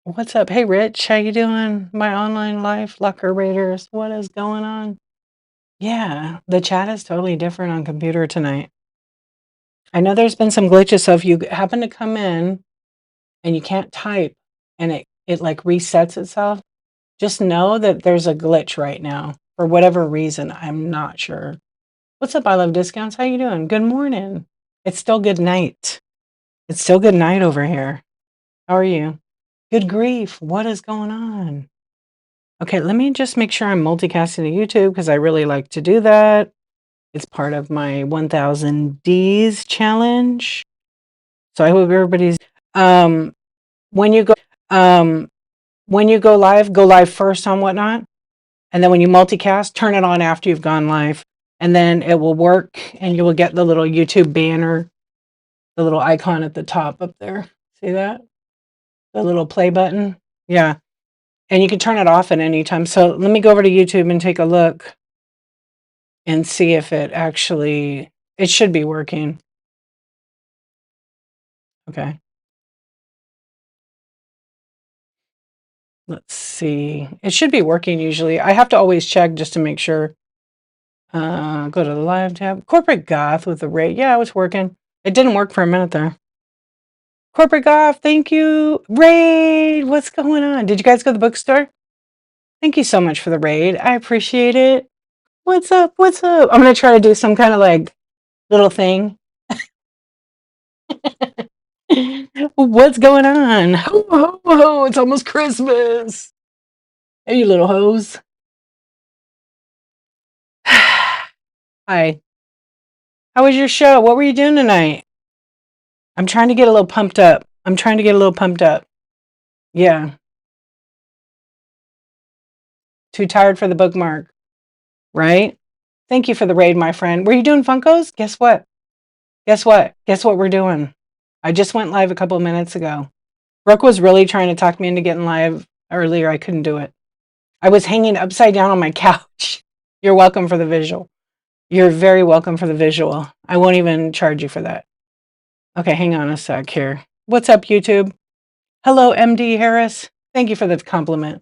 What's up? Hey, Rich, how you doing? My online life, Locker Raiders. What is going on? Yeah, the chat is totally different on computer tonight. I know there's been some glitches, so if you happen to come in and you can't type and it like resets itself, just know that there's a glitch right now for whatever reason. I'm not sure. What's up? I love discounts. How you doing? Good morning. It's still good night. It's still good night over here. How are you? Good grief. What is going on? Okay, let me just make sure I'm multicasting to YouTube because I really like to do that. It's part of my 1000 Ds challenge. So I hope everybody's um when you go um go live first on Whatnot, and then when you multicast, turn it on after you've gone live, and then it will work and you will get the little YouTube banner, the little icon at the top up there. See that? The little play button. Yeah. And you can turn it off at any time. So let me go over to YouTube and take a look and see if it should be working. Okay. Let's see. It should be working usually. I have to always check just to make sure. Go to the live tab. Corporate Goth with the rate. Yeah, it was working. It didn't work for a minute there. Corporate Goth, thank you. Raid, what's going on? Did you guys go to the bookstore? Thank you so much for the raid. I appreciate it. What's up? What's up? I'm going to try to do some kind of like little thing. What's going on? Ho, ho, ho. It's almost Christmas. Hey, you little hoes. Hi. How was your show? What were you doing tonight? I'm trying to get a little pumped up. Yeah. Too tired for the bookmark, right? Thank you for the raid, my friend. Were you doing Funkos? Guess what? Guess what we're doing? I just went live a couple of minutes ago. Brooke was really trying to talk me into getting live earlier. I couldn't do it. I was hanging upside down on my couch. You're welcome for the visual. You're very welcome for the visual. I won't even charge you for that. Okay, hang on a sec here. What's up, YouTube? Hello, MD Harris. Thank you for the compliment.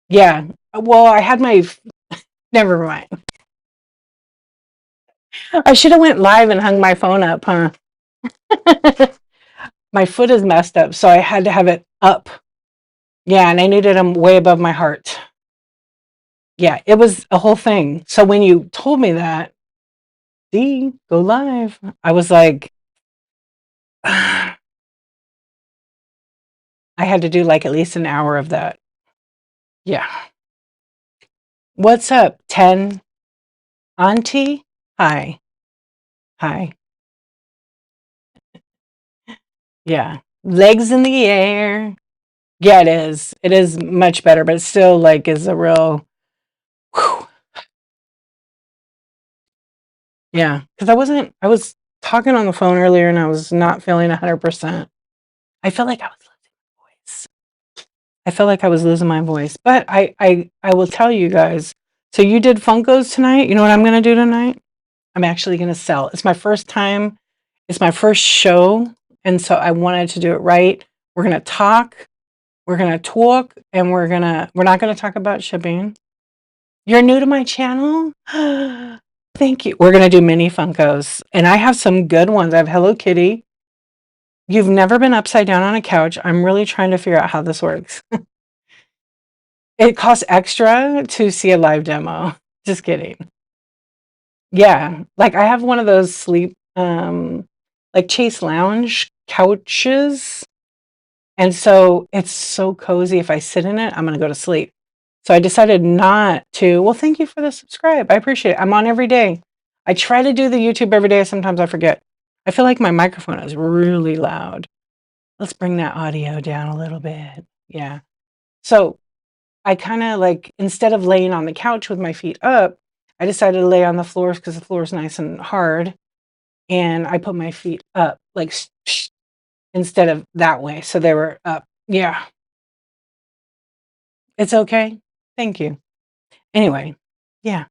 Yeah. Well, I had my... Never mind. I should have went live and hung my phone up, huh? My foot is messed up, so I had to have it up. Yeah, and I needed them way above my heart. Yeah, it was a whole thing. So when you told me that, Dee, go live, I was like, I had to do like at least an hour of that. Yeah. What's up, 10? Auntie? Hi. Hi. Yeah. Legs in the air. Yeah, it is. It is much better, but it still like is a real whew. Yeah. Because I was talking on the phone earlier and I was not feeling 100%. I felt like I was losing my voice. But I will tell you guys. So you did Funkos tonight. You know what I'm gonna do tonight? I'm actually gonna sell. It's my first time. It's my first show, and so I wanted to do it right. We're gonna talk. And we're not gonna talk about shipping. You're new to my channel? Thank you. We're gonna do mini Funkos. And I have some good ones. I have Hello Kitty. You've never been upside down on a couch. I'm really trying to figure out how this works. It costs extra to see a live demo. Just kidding. Yeah. Like I have one of those sleep like Chase Lounge couches. And so it's so cozy. If I sit in it, I'm gonna go to sleep. So I decided not to. Well, thank you for the subscribe. I appreciate it. I'm on every day. I try to do the YouTube every day. Sometimes I forget. I feel like my microphone is really loud. Let's bring that audio down a little bit. Yeah. So I kind of like, instead of laying on the couch with my feet up, I decided to lay on the floor because the floor is nice and hard. And I put my feet up, like instead of that way. So they were up. Yeah. It's okay. Thank you. Anyway. Yeah.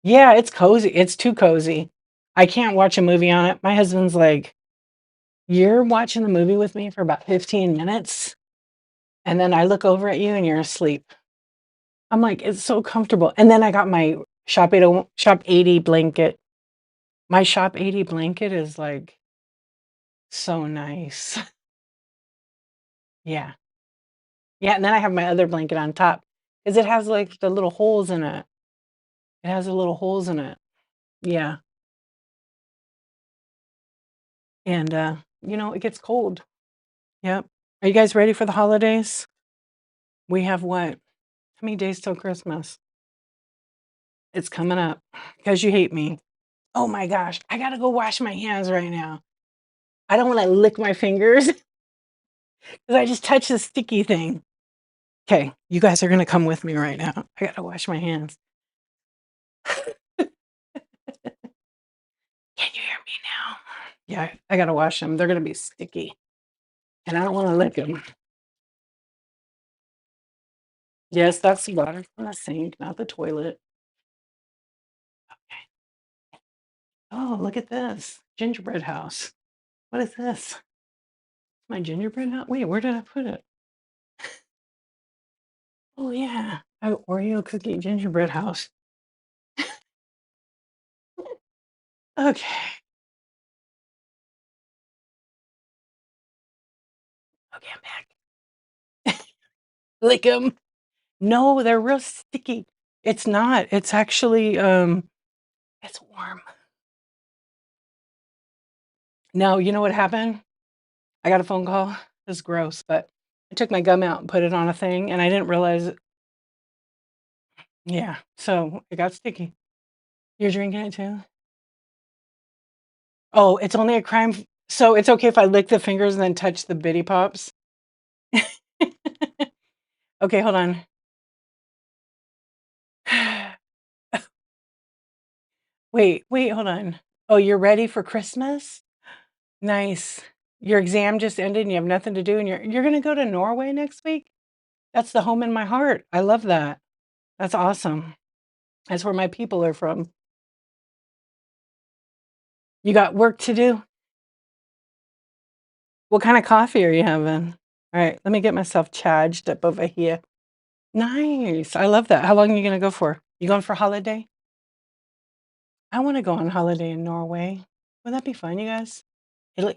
Yeah, it's cozy. It's too cozy. I can't watch a movie on it. My husband's like, You're watching the movie with me for about 15 minutes, and then I look over at you and you're asleep. I'm like, it's so comfortable. And then I got my Shop 80 blanket. My Shop 80 blanket is like so nice. Yeah. Yeah, and then I have my other blanket on top because it has like the little holes in it. It has the little holes in it. Yeah. And it gets cold. Yep. Are you guys ready for the holidays? We have what? How many days till Christmas? It's coming up because you hate me. Oh my gosh, I gotta go wash my hands right now. I don't want to lick my fingers because I just touched the sticky thing. Okay, you guys are gonna come with me right now. I gotta wash my hands. Can you hear me now? Yeah, I gotta wash them. They're gonna be sticky, and I don't want to lick them. Yes, that's the water from the sink, not the toilet. Okay. Oh, look at this gingerbread house. What is this? My gingerbread house? Wait, where did I put it? Oh yeah, Oreo cookie gingerbread house. Okay. Okay, I'm back. Lick them. No, they're real sticky. It's not. It's actually it's warm. No, you know what happened? I got a phone call. It's gross, but I took my gum out and put it on a thing and I didn't realize it. Yeah, so it got sticky. You're drinking it too? Oh, it's only a crime. So it's okay if I lick the fingers and then touch the bitty pops? Okay, hold on. Wait, hold on. Oh, you're ready for Christmas? Nice. Your exam just ended and you have nothing to do and you're gonna go to Norway next week? That's the home in my heart. I love that. That's awesome. That's where my people are from. You got work to do? What kind of coffee are you having? All right, let me get myself charged up over here. Nice. I love that. How long are you gonna go for? You going for holiday? I want to go on holiday in Norway. Would that be fun, you guys?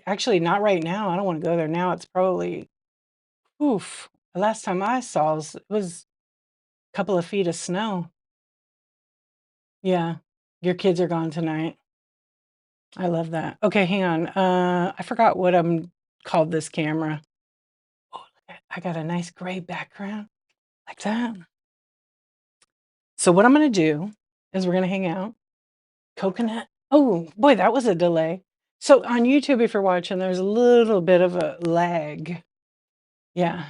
Actually, not right now. I don't want to go there now. It's probably, oof. The last time I saw was a couple of feet of snow. Yeah. Your kids are gone tonight. I love that. Okay, hang on. I forgot what I'm called this camera. Oh, look I got a nice gray background like that. So what I'm gonna do is we're gonna hang out. Coconut. Oh boy, that was a delay. So on YouTube, if you're watching, there's a little bit of a lag. Yeah.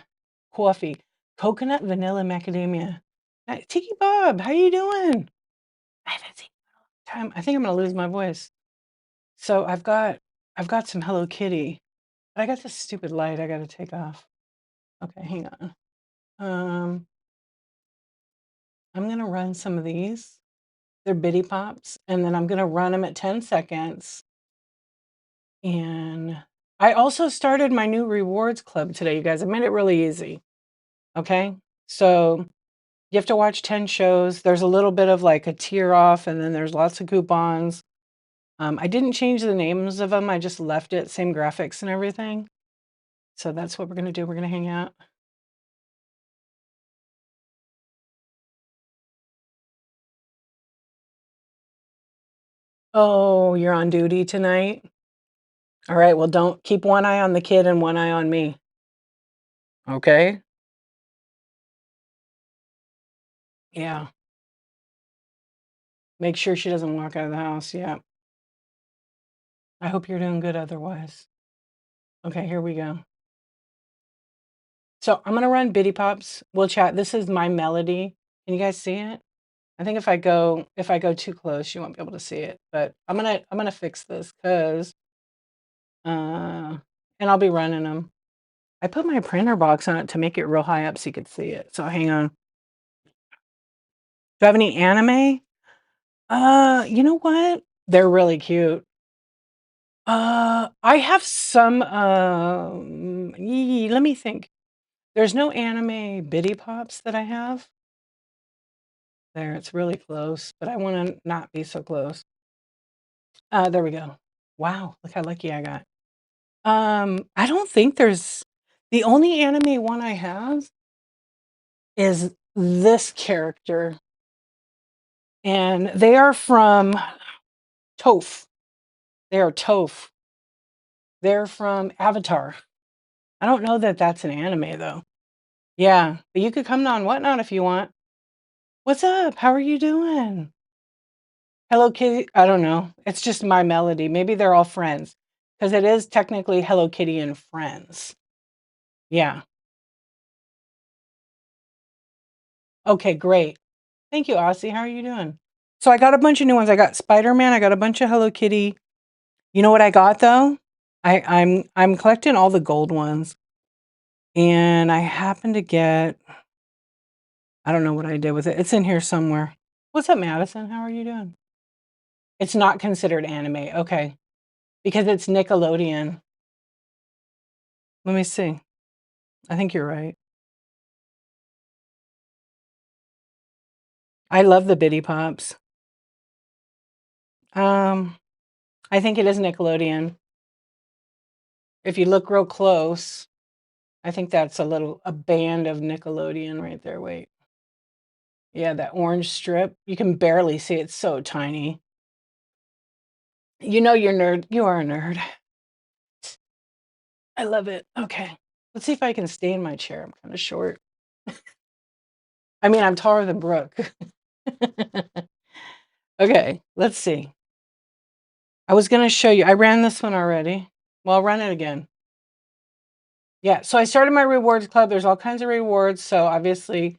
Coffee. Coconut vanilla macadamia. Tiki Bob, how you doing? I haven't seen you in a long time. I think I'm gonna lose my voice. So I've got some Hello Kitty, but I got this stupid light I gotta take off. Okay, hang on. I'm gonna run some of these. They're bitty pops, and then I'm gonna run them at 10 seconds. And I also started my new rewards club today, you guys. I made it really easy. Okay. So you have to watch 10 shows. There's a little bit of like a tier off, and then there's lots of coupons. I didn't change the names of them. I just left it, same graphics and everything. So that's what we're gonna do. We're gonna hang out. Oh, you're on duty tonight? All right, well, don't keep one eye on the kid and one eye on me. Okay? Yeah. Make sure she doesn't walk out of the house. Yeah. I hope you're doing good otherwise. Okay, here we go. So I'm gonna run Bitty Pops. We'll chat. This is my melody. Can you guys see it? I think if I go too close, you won't be able to see it. But I'm gonna fix this because and I'll be running them. I put my printer box on it to make it real high up so you could see it. So hang on. Do I have any anime? You know what? They're really cute. I have some, let me think. There's no anime Bitty Pops that I have. There, it's really close, but I wanna not be so close. There we go. Wow, look how lucky I got. I don't think there's the only anime one I have is this character, and they are from Toph. They are Toph. They're from Avatar. I don't know that that's an anime though. Yeah, but you could come on Whatnot if you want. What's up? How are you doing? Hello Kitty. I don't know. It's just my melody. Maybe they're all friends because it is technically Hello Kitty and Friends. Yeah. Okay, great. Thank you, Aussie. How are you doing? So I got a bunch of new ones. I got Spider-Man. I got a bunch of Hello Kitty. You know what I got though? I'm collecting all the gold ones, and I happen to get. I don't know what I did with it. It's in here somewhere. What's up, Madison? How are you doing? It's not considered anime. Okay, because it's Nickelodeon. Let me see. I think you're right. I love the Bitty Pops. Um, I think it is Nickelodeon. If you look real close, I think that's a band of Nickelodeon right there. Wait. Yeah, that orange strip. You can barely see it. It's so tiny. You know you're nerd. You are a nerd. I love it. Okay. Let's see if I can stay in my chair. I'm kind of short. I mean, I'm taller than Brooke. Okay, let's see. I was going to show you. I ran this one already. Well, I'll run it again. Yeah, so I started my rewards club. There's all kinds of rewards. So obviously,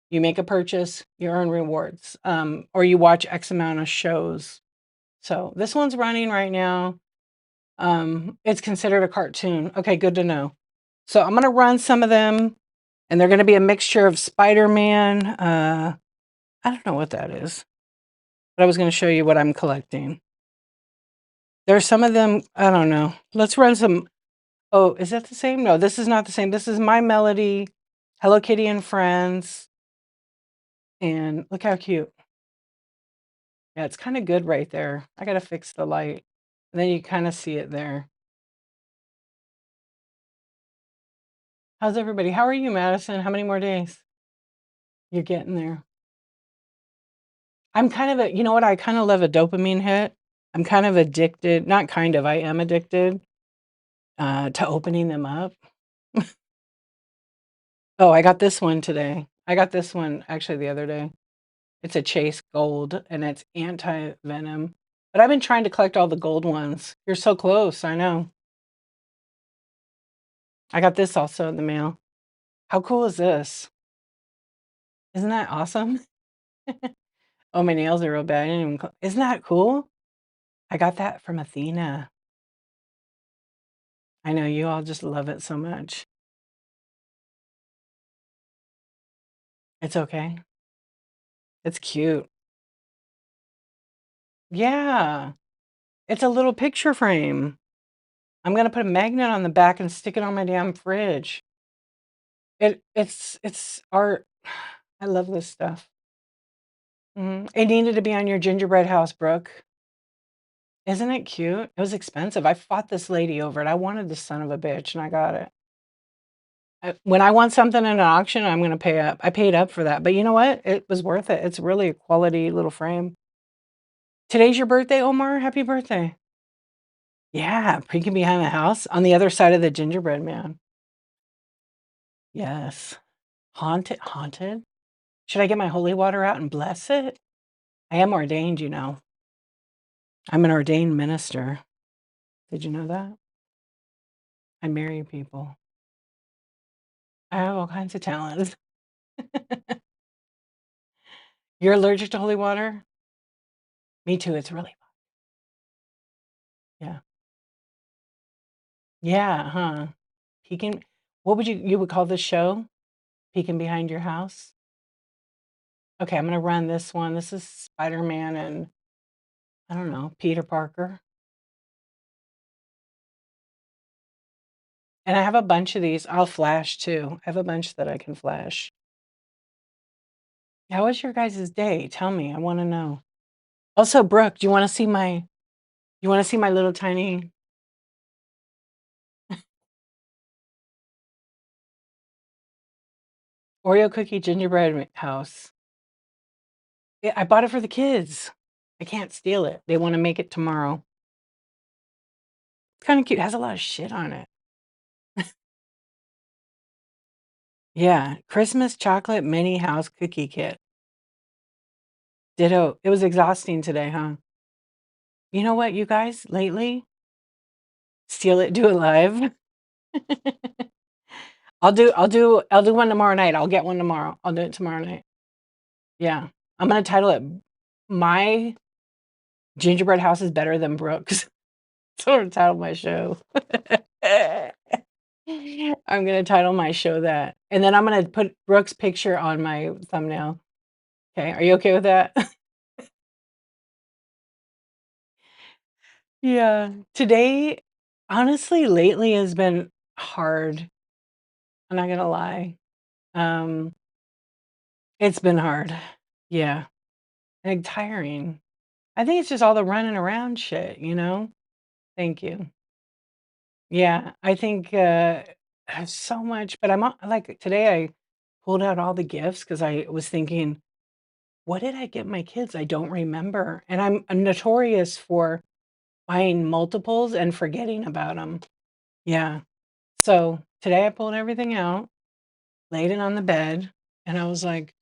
you make a purchase, you earn rewards, or you watch X amount of shows. So this one's running right now. It's considered a cartoon. Okay, good to know. So I'm gonna run some of them, and they're gonna be a mixture of Spider-Man. I don't know what that is, but I was gonna show you what I'm collecting. There's some of them, I don't know. Let's run some. Oh, is that the same? No, this is not the same. This is My Melody, Hello Kitty and Friends, and look how cute. Yeah, it's kind of good right there. I gotta fix the light. And then you kind of see it there. How's everybody? How are you, Madison? How many more days? You're getting there. I'm kind of you know what? I kind of love a dopamine hit. I'm kind of addicted, not kind of, I am addicted to opening them up. Oh, I got this one today. I got this one actually the other day. It's a Chase Gold and it's anti-venom. But I've been trying to collect all the gold ones. You're so close, I know. I got this also in the mail. How cool is this? Isn't that awesome? Oh, my nails are real bad. I didn't even isn't that cool? I got that from Athena. I know you all just love it so much. It's okay. It's cute. Yeah. It's a little picture frame. I'm gonna put a magnet on the back and stick it on my damn fridge. It's art. I love this stuff. It needed to be on your gingerbread house, Brooke. Isn't it cute? It was expensive. I fought this lady over it. I wanted this son of a bitch, and I got it. When I want something in an auction, I'm gonna pay up. I paid up for that, but you know what? It was worth it. It's really a quality little frame. Today's your birthday, Omar. Happy birthday. Yeah, peeking behind the house on the other side of the gingerbread man. Yes. Haunted, haunted. Should I get my holy water out and bless it? I am ordained, you know. I'm an ordained minister. Did you know that? I marry people. I have all kinds of talents. You're allergic to holy water? Me too. It's really, yeah. Yeah, huh? Peeking. What would you would call this show? Peeking behind your house? Okay, I'm gonna run this one. This is Spider-Man and I don't know, Peter Parker. And I have a bunch of these. I'll flash too. I have a bunch that I can flash. How was your guys' day? Tell me. I want to know. Also, Brooke, do you want to see my little tiny Oreo cookie gingerbread house? Yeah, I bought it for the kids. I can't steal it. They want to make it tomorrow. It's kind of cute. It has a lot of shit on it. Yeah, Christmas chocolate mini house cookie kit. Ditto. It was exhausting today, huh? You know what, you guys, lately? Steal it, do it live. I'll do one tomorrow night. I'll get one tomorrow. I'll do it tomorrow night. Yeah. I'm gonna title it My Gingerbread House is Better Than Brooke's. That's what I'm gonna title my show. I'm gonna title my show that. And then I'm gonna put Brooke's picture on my thumbnail. Okay, are you okay with that? Yeah. Today, honestly, lately has been hard. I'm not gonna lie. Um, it's been hard. Yeah. And tiring. I think it's just all the running around shit, you know? Thank you. Yeah, I think, so much, but like, today I pulled out all the gifts because I was thinking, "What did I get my kids? I don't remember." And I'm notorious for buying multiples and forgetting about them. Yeah. So, today I pulled everything out, laid it on the bed, and I was like,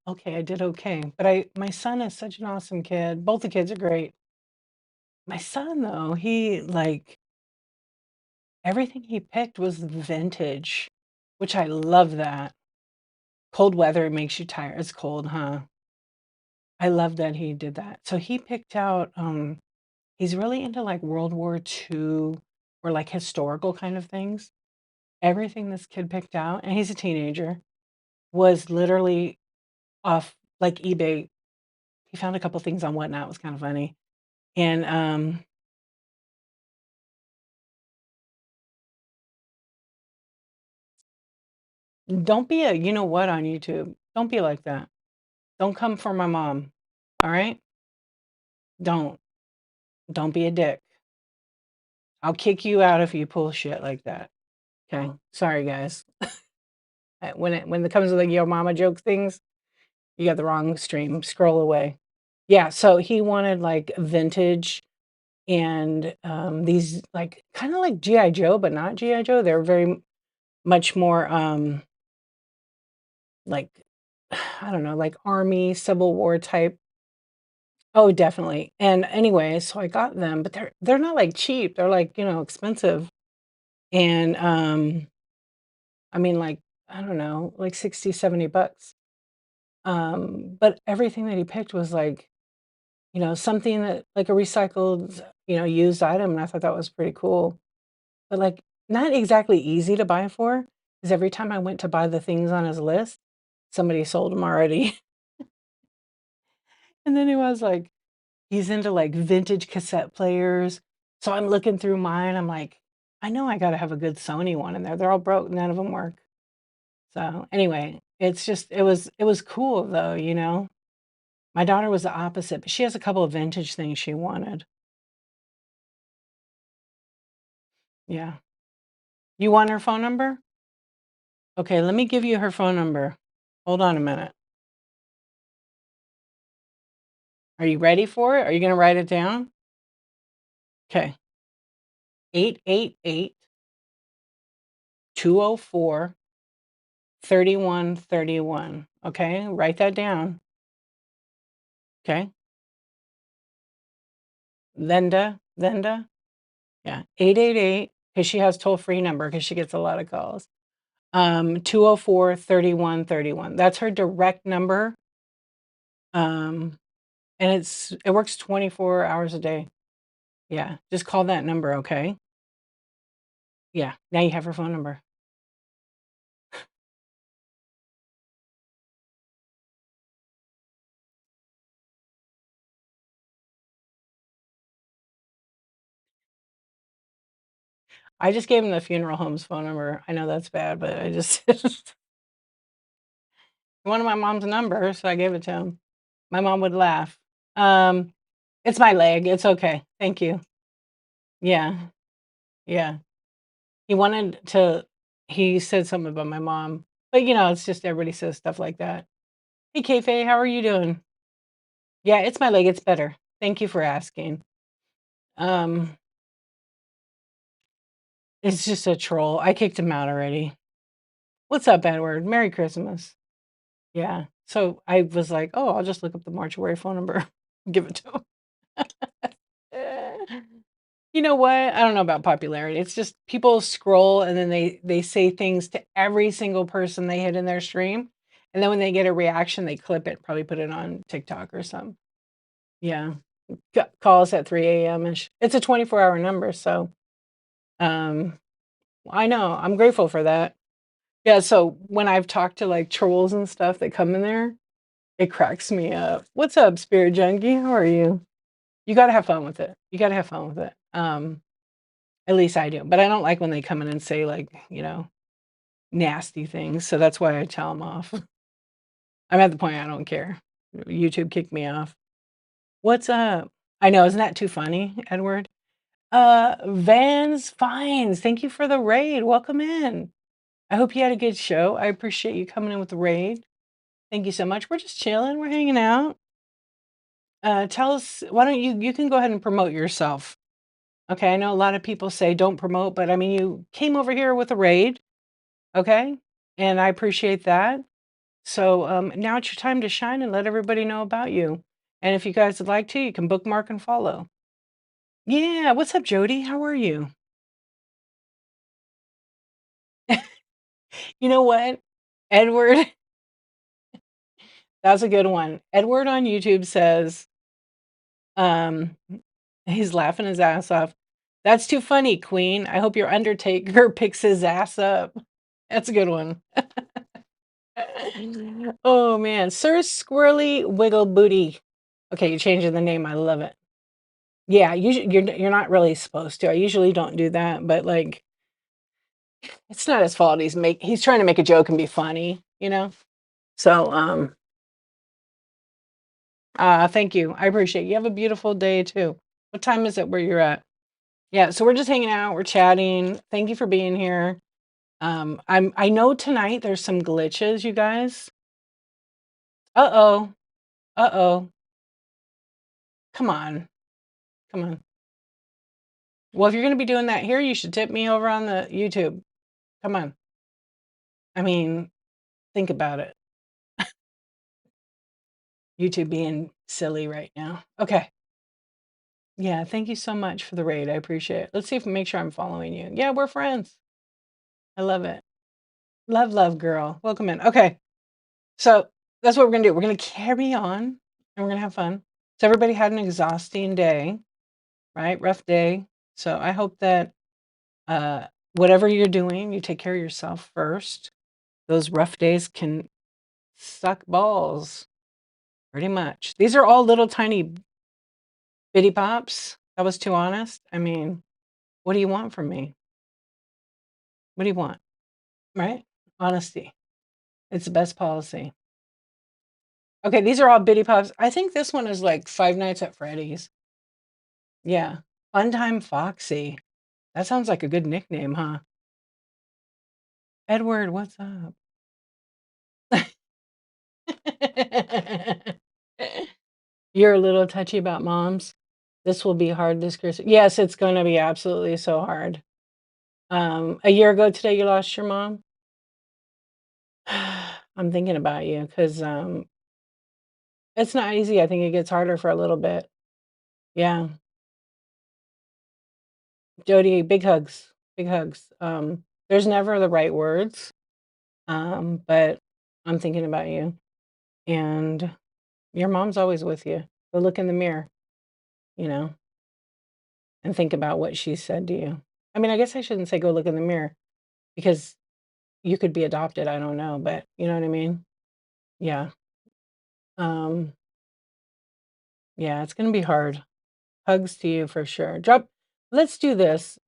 "Okay, I did okay." But my son is such an awesome kid. Both the kids are great. My son, though, he, like everything he picked was vintage, which I love that. Cold weather makes you tired. It's cold, huh? I love that he did that. So he picked out, he's really into like World War II or like historical kind of things. Everything this kid picked out, and he's a teenager, was literally off like eBay. He found a couple things on Whatnot. It was kind of funny. And don't be a you know what on YouTube. Don't be like that. Don't come for my mom. All right? Don't. Don't be a dick. I'll kick you out if you pull shit like that. Okay. Sorry, guys. When it comes to the yo mama joke things, you got the wrong stream. Scroll away. Yeah. So he wanted like vintage and these like kind of like GI Joe, but not GI Joe. They're very much more like I don't know, like army Civil War type. Oh, definitely. And anyway, so I got them, but they're not like cheap. They're like expensive. And I mean, like, I don't know, like 60, $70. But everything that he picked was like, something that like a recycled, used item. And I thought that was pretty cool. But like not exactly easy to buy for, because every time I went to buy the things on his list, somebody sold them already. And then he was like, he's into like vintage cassette players. So I'm looking through mine. I'm like, I know I gotta have a good Sony one in there. They're all broke, none of them work. So, anyway, it was cool though, you know? My daughter was the opposite, but she has a couple of vintage things she wanted. Yeah. You want her phone number? Okay, let me give you her phone number. Hold on a minute. Are you ready for it? Are you gonna write it down? Okay. 888-204-3131. Okay, write that down. Okay. Linda. Yeah. 888, because she has toll-free number because she gets a lot of calls. 204-3131. That's her direct number. Um, and it works 24 hours a day. Yeah, just call that number, okay? Yeah, now you have her phone number. I just gave him the funeral home's phone number. I know that's bad, but I just he wanted my mom's number, so I gave it to him. My mom would laugh. Um, it's my leg. It's okay. Thank you. Yeah, yeah. He wanted to he said something about my mom, but, it's just everybody says stuff like that. "Hey, Kayfabe, how are you doing?" "Yeah, it's my leg. It's better. Thank you for asking." Um, it's just a troll. I kicked him out already. "What's up, Edward? Merry Christmas." Yeah. So I was like, "Oh, I'll just look up the mortuary phone number, give it to him." You know what? I don't know about popularity. It's just people scroll and then they say things to every single person they hit in their stream, and then when they get a reaction, they clip it, probably put it on TikTok or something. Yeah. Call us at 3 a.m. ish. It's a 24-hour number, so um I know. I'm grateful for that. Yeah, so when I've talked to like trolls and stuff that come in there, it cracks me up. What's up, Spirit Junkie? How are you? You gotta have fun with it. You gotta have fun with it. At least I do. But I don't like when they come in and say like, nasty things. So that's why I tell them off. I'm at the point I don't care. YouTube kicked me off. What's up? I know, isn't that too funny, Edward? Vans Fines, thank you for the raid. Welcome in. I hope you had a good show. I appreciate you coming in with the raid. Thank you so much. We're just chilling. We're hanging out. Tell us, why don't you can go ahead and promote yourself. Okay, I know a lot of people say don't promote, but I mean, you came over here with a raid, okay? And I appreciate that. So now it's your time to shine and let everybody know about you. And if you guys would like to, you can bookmark and follow. Yeah, what's up, Jody? How are you? You know what? Edward, that's a good one. Edward on YouTube says, um, he's laughing his ass off. That's too funny, Queen. I hope your Undertaker picks his ass up. That's a good one. Oh man, Sir Squirrely Wiggle Booty. Okay, you're changing the name. I love it. Yeah, you're not really supposed to. I usually don't do that, but like, it's not his fault. He's trying to make a joke and be funny, you know. So thank you. I appreciate it. You have a beautiful day too. What time is it where you're at? Yeah, so we're just hanging out. We're chatting. Thank you for being here. I know tonight there's some glitches, you guys. Uh oh. Uh oh. Come on. Come on. Well, if you're going to be doing that here, you should tip me over on the YouTube. Come on. I mean, think about it. YouTube being silly right now. Okay. Yeah, thank you so much for the raid. I appreciate it. Let's see if make sure I'm following you. Yeah, we're friends. I love it. Love, love, girl. Welcome in. Okay. So that's what we're going to do. We're going to carry on and we're going to have fun. So everybody had an exhausting day, right? Rough day. So I hope that uh, whatever you're doing, you take care of yourself first. Those rough days can suck balls, pretty much. These are all little tiny bitty pops. That was too honest. I mean, what do you want from me? What do you want? Right? Honesty. It's the best policy. Okay, these are all bitty pops. I think this one is like Five Nights at Freddy's. Yeah. Funtime Foxy. That sounds like a good nickname, huh? Edward, what's up? You're a little touchy about moms. This will be hard this Christmas. Yes, it's going to be absolutely so hard. A year ago today, you lost your mom. I'm thinking about you because it's not easy. I think it gets harder for a little bit. Yeah, Jody, big hugs, big hugs. There's never the right words, but I'm thinking about you, and your mom's always with you. Go look in the mirror, you know, and think about what she said to you. I mean, I guess I shouldn't say go look in the mirror because you could be adopted. I don't know, but you know what I mean? Yeah. Um, yeah, it's gonna be hard. Hugs to you for sure. Let's do this.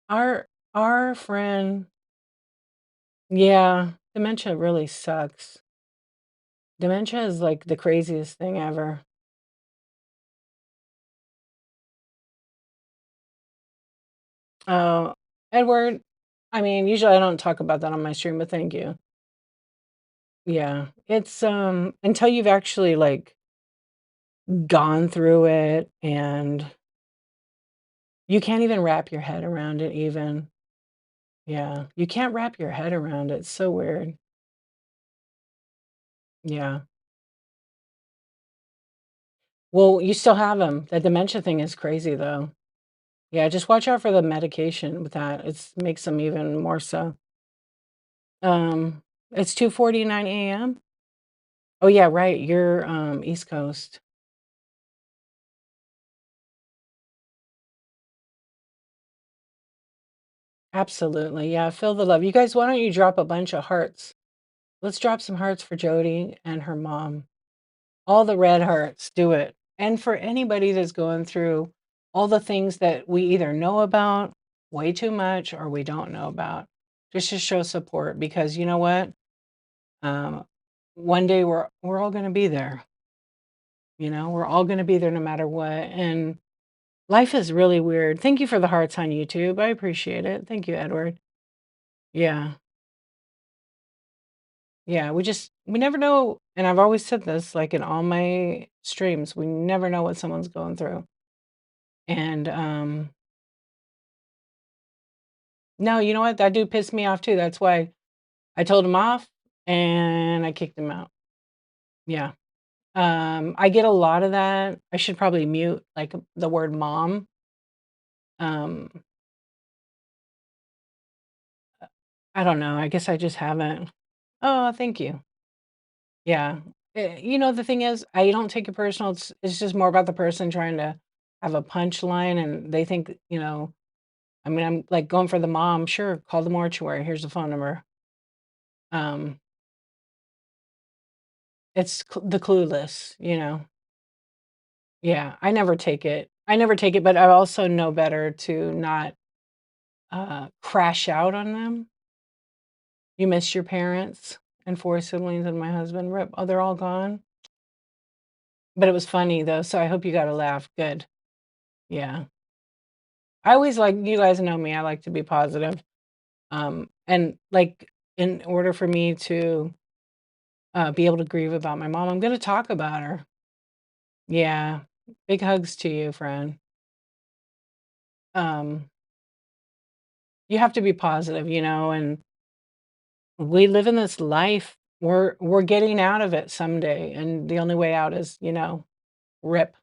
Our friend yeah, dementia really sucks. Dementia is, like, the craziest thing ever. Oh, Edward, I mean, usually I don't talk about that on my stream, but thank you. Yeah, it's, until you've actually, like, gone through it and you can't even wrap your head around it even. Yeah, you can't wrap your head around it, it's so weird. Yeah. Well, you still have them. The dementia thing is crazy, though. Yeah, just watch out for the medication with that, it's makes them even more so. It's 2:49 AM? Oh, yeah, right, you're, East Coast. Absolutely, yeah, feel the love. You guys, why don't you drop a bunch of hearts? Let's drop some hearts for Jody and her mom. All the red hearts, do it. And for anybody that's going through all the things that we either know about way too much or we don't know about, just to show support because you know what? Um, one day we're all gonna be there, you know? We're all gonna be there no matter what, and life is really weird. Thank you for the hearts on YouTube, I appreciate it. Thank you, Edward. Yeah. Yeah, we never know, and I've always said this, like, in all my streams, we never know what someone's going through. And, no, you know what? That dude pissed me off too, that's why I told him off, and I kicked him out. Yeah. I get a lot of that. I should probably mute, like, the word mom. Um, I don't know, I guess I just haven't. Oh, thank you. Yeah. You know, the thing is, I don't take it personal, it's just more about the person trying to have a punchline, and they think, you know I mean, I'm, like, going for the mom, "Sure, call the mortuary, here's the phone number." Um, it's cl the clueless, you know? Yeah, I never take it, but I also know better to not, crash out on them. You miss your parents and 4 siblings and my husband, rip. Oh, they're all gone? But it was funny, though, so I hope you got a laugh, good. Yeah. I always like you guys know me, I like to be positive, and, like, in order for me to, be able to grieve about my mom, I'm gonna talk about her. Yeah. Big hugs to you, friend. Um, you have to be positive, you know, and we live in this life. We're getting out of it someday, and the only way out is, you know, rip.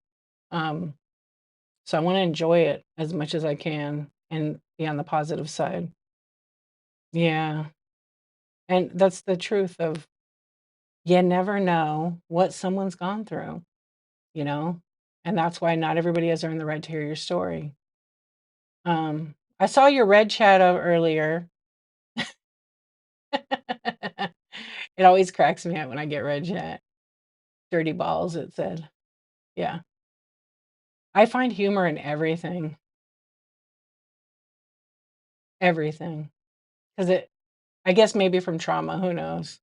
Um, so I want to enjoy it as much as I can and be on the positive side. Yeah. And that's the truth of you never know what someone's gone through, you know? And that's why not everybody has earned the right to hear your story. I saw your red shadow earlier. It always cracks me up when I get red chat. Dirty balls, it said. Yeah. I find humor in everything, everything. Because it I guess maybe from trauma, who knows?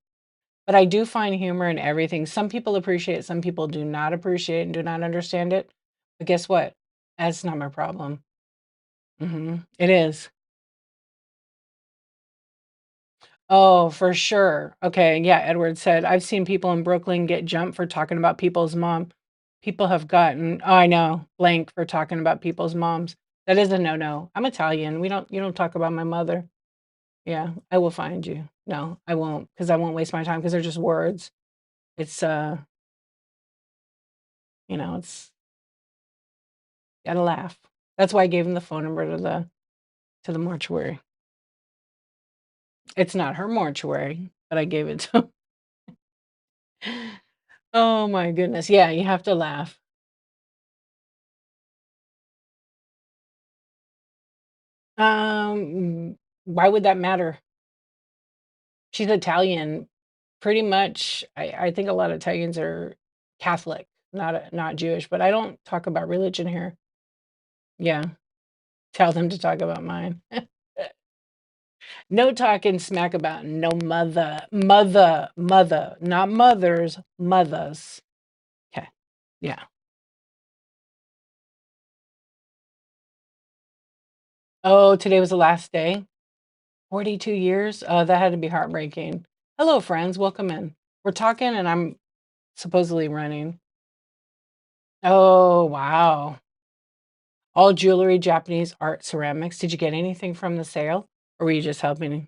But I do find humor in everything. Some people appreciate it, some people do not appreciate and do not understand it. But guess what? That's not my problem. Mhm. It is. Oh, for sure. Okay, yeah, Edward said, "I've seen people in Brooklyn get jumped for talking about people's mom. People have gotten" oh, I know, blank for talking about people's moms. That is a no-no. I'm Italian. We don't you don't talk about my mother. Yeah, I will find you. No, I won't, not because I won't waste my time. Because 'cause they're just words. It's, you know, it's gotta laugh. That's why I gave him the phone number to the mortuary. It's not her mortuary, but I gave it to him. Oh my goodness. Yeah, you have to laugh. Why would that matter? She's Italian. Pretty much, I think a lot of Italians are Catholic, not Jewish, but I don't talk about religion here. Yeah. Tell them to talk about mine. No talking smack about no mother, not mothers, mothers. Okay. Yeah. Oh, today was the last day? 42 years? Oh, that had to be heartbreaking. Hello, friends. Welcome in. We're talking and I'm supposedly running. Oh, wow. All jewelry, Japanese art, ceramics. Did you get anything from the sale? Or were you just helping?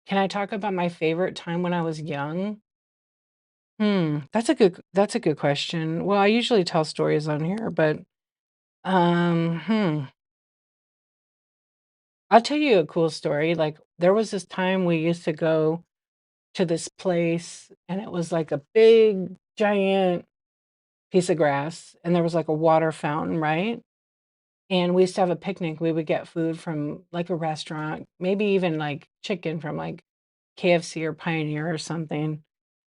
Can I talk about my favorite time when I was young? That's a good question. Well, I usually tell stories on here, but um, hmm, I'll tell you a cool story. Like there was this time we used to go to this place and it was like a big giant piece of grass and there was like a water fountain, right? And we used to have a picnic. We would get food from like a restaurant, maybe even like chicken from like KFC or Pioneer or something.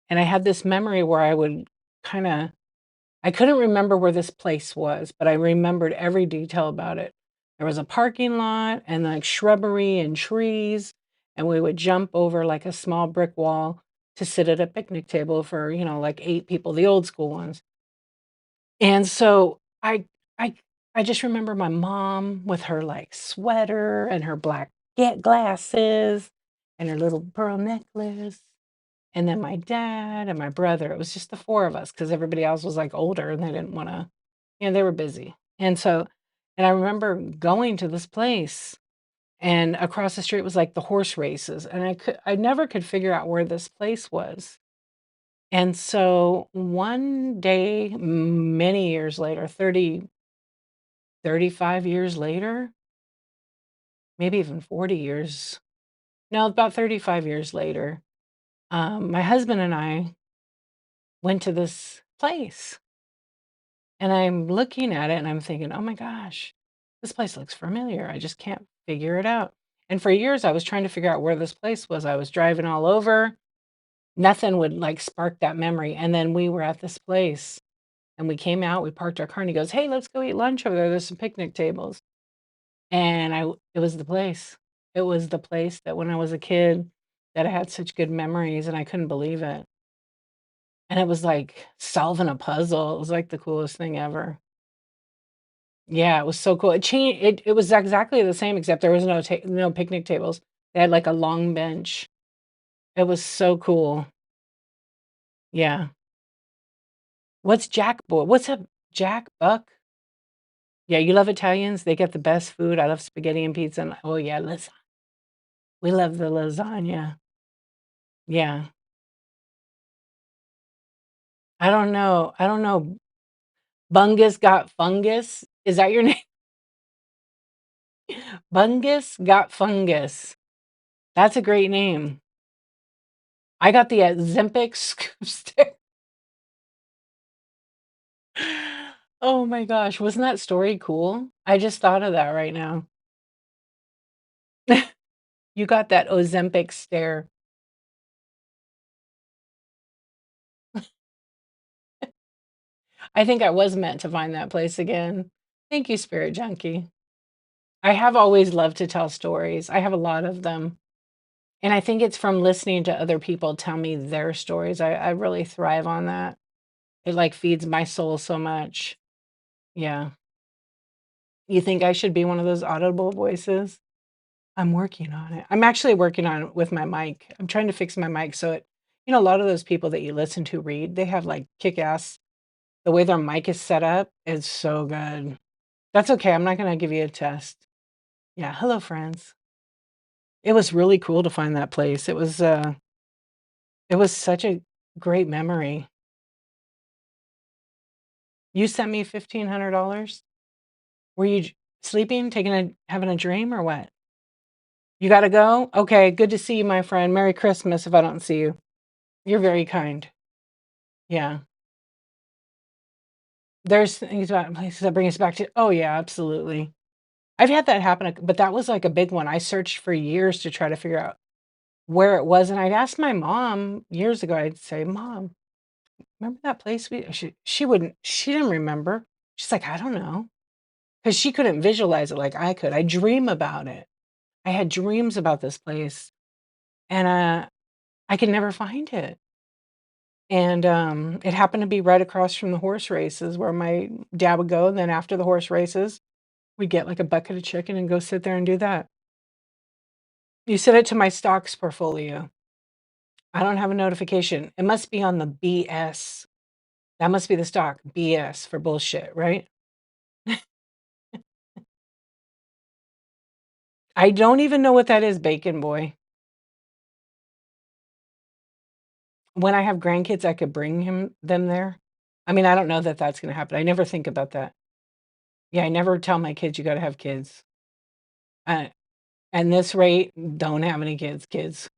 And I had this memory where I would kind of I couldn't remember where this place was, but I remembered every detail about it. There was a parking lot and like shrubbery and trees, and we would jump over like a small brick wall to sit at a picnic table for, like 8 people, the old school ones. And so I I just remember my mom with her like sweater and her black glasses and her little pearl necklace. And then my dad and my brother, it was just the 4 of us because everybody else was, like, older and they didn't wanna they were busy. And I remember going to this place, and across the street was, like, the horse races, and I never could figure out where this place was. And so one day, many years later, 35 years later, maybe even 40 years, no, about 35 years later, my husband and I went to this place. And I'm looking at it and I'm thinking, "Oh my gosh, this place looks familiar. I just can't figure it out." And for years, I was trying to figure out where this place was. I was driving all over. Nothing would like spark that memory. And then we were at this place and we came out, we parked our car and he goes, "Hey, let's go eat lunch over there. There's some picnic tables." And it was the place. It was the place that when I was a kid that I had such good memories and I couldn't believe it. And it was like solving a puzzle. It was like the coolest thing ever. Yeah, it was so cool. It was exactly the same, except there was no picnic tables. They had, like, a long bench. It was so cool. Yeah. What's up, Jack? Buck? Yeah, you love Italians? They get the best food. I love spaghetti and pizza, and oh, yeah, we love the lasagna. Yeah. I don't know. Bungus got fungus? Is that your name? Bungus got fungus. That's a great name. I got the Ozempic scoop stick. Oh my gosh, wasn't that story cool? I just thought of that right now. You got that Ozempic stare. I think I was meant to find that place again. Thank you, Spirit Junkie. I have always loved to tell stories. I have a lot of them. And I think it's from listening to other people tell me their stories. I really thrive on that. It like feeds my soul so much. Yeah. You think I should be one of those audible voices? I'm working on it. I'm actually working on it with my mic. I'm trying to fix my mic so a lot of those people that you listen to read, they have like kick ass. The way their mic is set up is so good. That's okay. I'm not going to give you a test. Yeah. Hello, friends. It was really cool to find that place. It was such a great memory. You sent me $1,500. Were you sleeping, having a dream or what? You got to go? Okay. Good to see you, my friend. Merry Christmas if I don't see you. You're very kind. Yeah. There's things about places that bring us back to oh, yeah, absolutely. I've had that happen, but that was, like, a big one. I searched for years to try to figure out where it was, and I'd ask my mom years ago, I'd say, "Mom, remember that place we" she didn't remember. She's like, I don't know. Because she couldn't visualize it like I could. I dream about it. I had dreams about this place, and I could never find it. And it happened to be right across from the horse races where my dad would go. And then after the horse races, we'd get like a bucket of chicken and go sit there and do that. You set it to my stocks portfolio. I don't have a notification. It must be on the BS. That must be the stock. BS for bullshit, right? I don't even know what that is, Bacon Boy. When I have grandkids, I could bring them there. I mean, I don't know that that's gonna happen. I never think about that. Yeah, I never tell my kids, "You gotta have kids." Uh, and this rate, don't have any kids.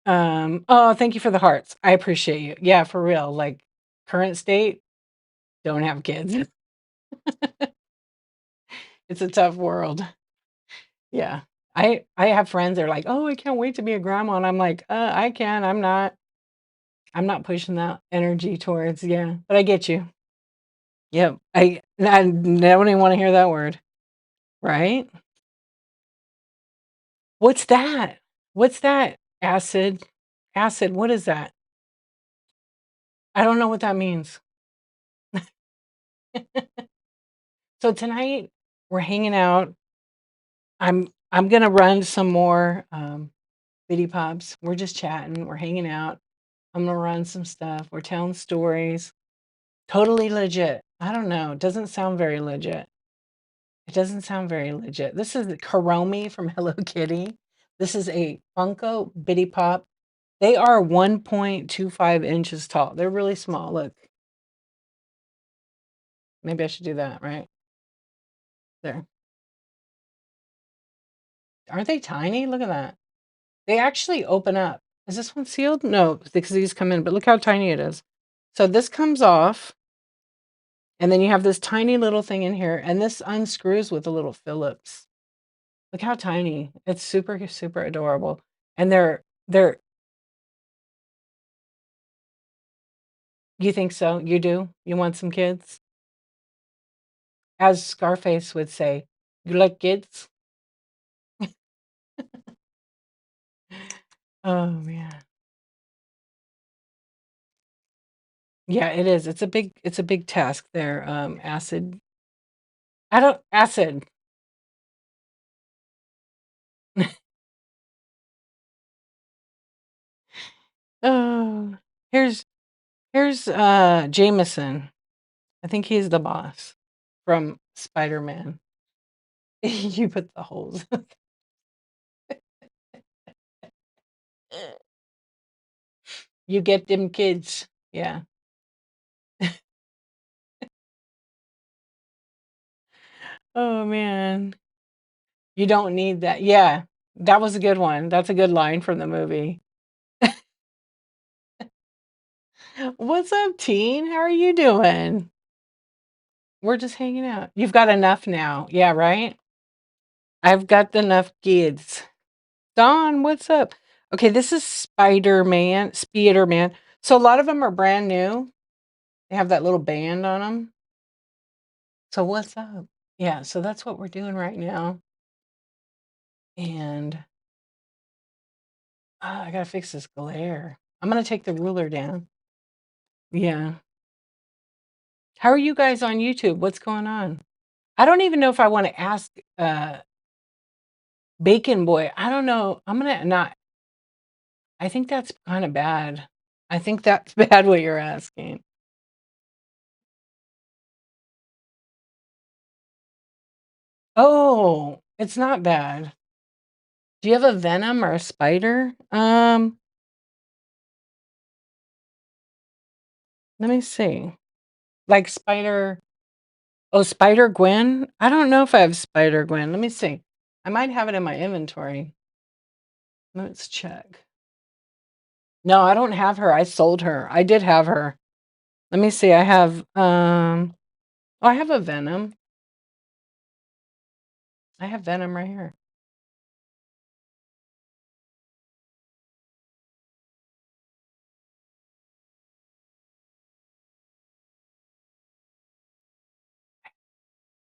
Oh, thank you for the hearts. I appreciate you. Yeah, for real. Like, current state, don't have kids. It's a tough world. Yeah. I have friends that are like, "Oh, I can't wait to be a grandma," and I'm like, I can. I'm not pushing that energy towards, yeah, but I get you. Yep. I don't even wanna hear that word, right? What's that? What's that? Acid? Acid, what is that? I don't know what that means. So tonight, we're hanging out. I'm gonna run some more, bitty pops. We're just chatting, we're hanging out. I'm gonna run some stuff. We're telling stories. Totally legit. I don't know. It doesn't sound very legit. It doesn't sound very legit. This is Karomi from Hello Kitty. This is a Funko Bitty Pop. They are 1.25 inches tall. They're really small. Look, maybe I should do that, right? There. Aren't they tiny? Look at that. They actually open up. Is this one sealed? No, because these come in, but look how tiny it is. So this comes off, and then you have this tiny little thing in here, and this unscrews with a little Phillips. Look how tiny. It's super, super adorable. And they're you think so? You do? You want some kids? As Scarface would say, "You like kids?" Oh, man. Yeah, it is. It's a big task there, acid. I don't acid. Oh, here's Jameson. I think he's the boss from Spider-Man. You put the holes. You get them kids. Yeah. Oh, man. You don't need that. Yeah, that was a good one. That's a good line from the movie. "What's up, teen? How are you doing?" "We're just hanging out." You've got enough now. Yeah, right? I've got enough kids. Don, what's up? Okay, this is Spider-Man, Spider-Man. So a lot of them are brand new. They have that little band on them. So what's up? Yeah, so that's what we're doing right now. And I gotta fix this glare. I'm gonna take the ruler down. Yeah. How are you guys on YouTube? What's going on? I don't even know if I want to ask Bacon Boy. I don't know. I'm gonna not. I think that's kind of bad. I think that's bad what you're asking. Oh, it's not bad. Do you have a venom or a spider? Let me see. Like Spider. Oh, Spider Gwen. I don't know if I have Spider Gwen. Let me see. I might have it in my inventory. Let's check. No, I don't have her. I sold her. I did have her. Let me see. I have oh, I have a venom. I have venom right here.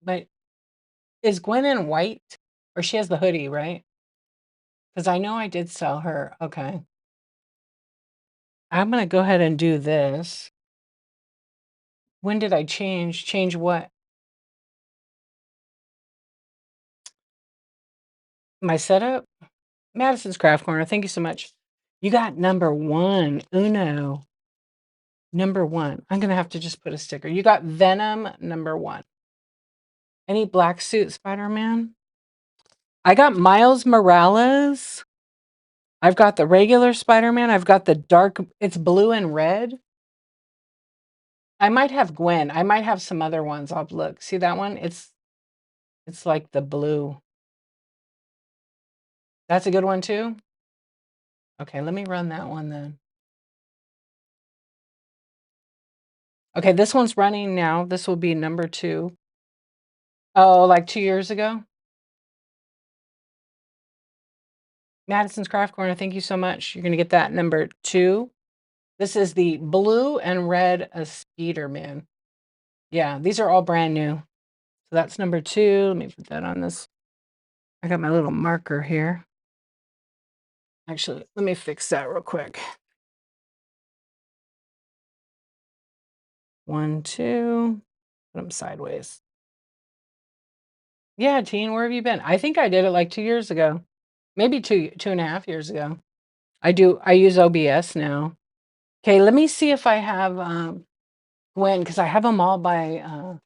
But is Gwen in white? Or she has the hoodie, right? Because I know I did sell her. Okay. I'm going to go ahead and do this. When did I change? Change what? My setup? Madison's Craft Corner. Thank you so much. You got number one. Uno. Number one. I'm going to have to just put a sticker. You got Venom number one. Any black suit Spider-Man? I got Miles Morales. I've got the regular Spider-Man. I've got the dark, it's blue and red. I might have Gwen. I might have some other ones. I'll look. See that one? It's like the blue. That's a good one too? Okay, let me run that one then. Okay, this one's running now. This will be number 2. Oh, like 2 years ago? Madison's Craft Corner, thank you so much. You're gonna get that number 2. This is the blue and red Spider-Man. Yeah, these are all brand new. So that's number 2. Let me put that on this. I got my little marker here. Actually, let me fix that real quick. 1, 2. Put them sideways. Yeah, teen, where have you been? I think I did it like 2 years ago. Maybe 2.5 years ago. I use OBS now. Okay, let me see if I have Gwen, because I have them all by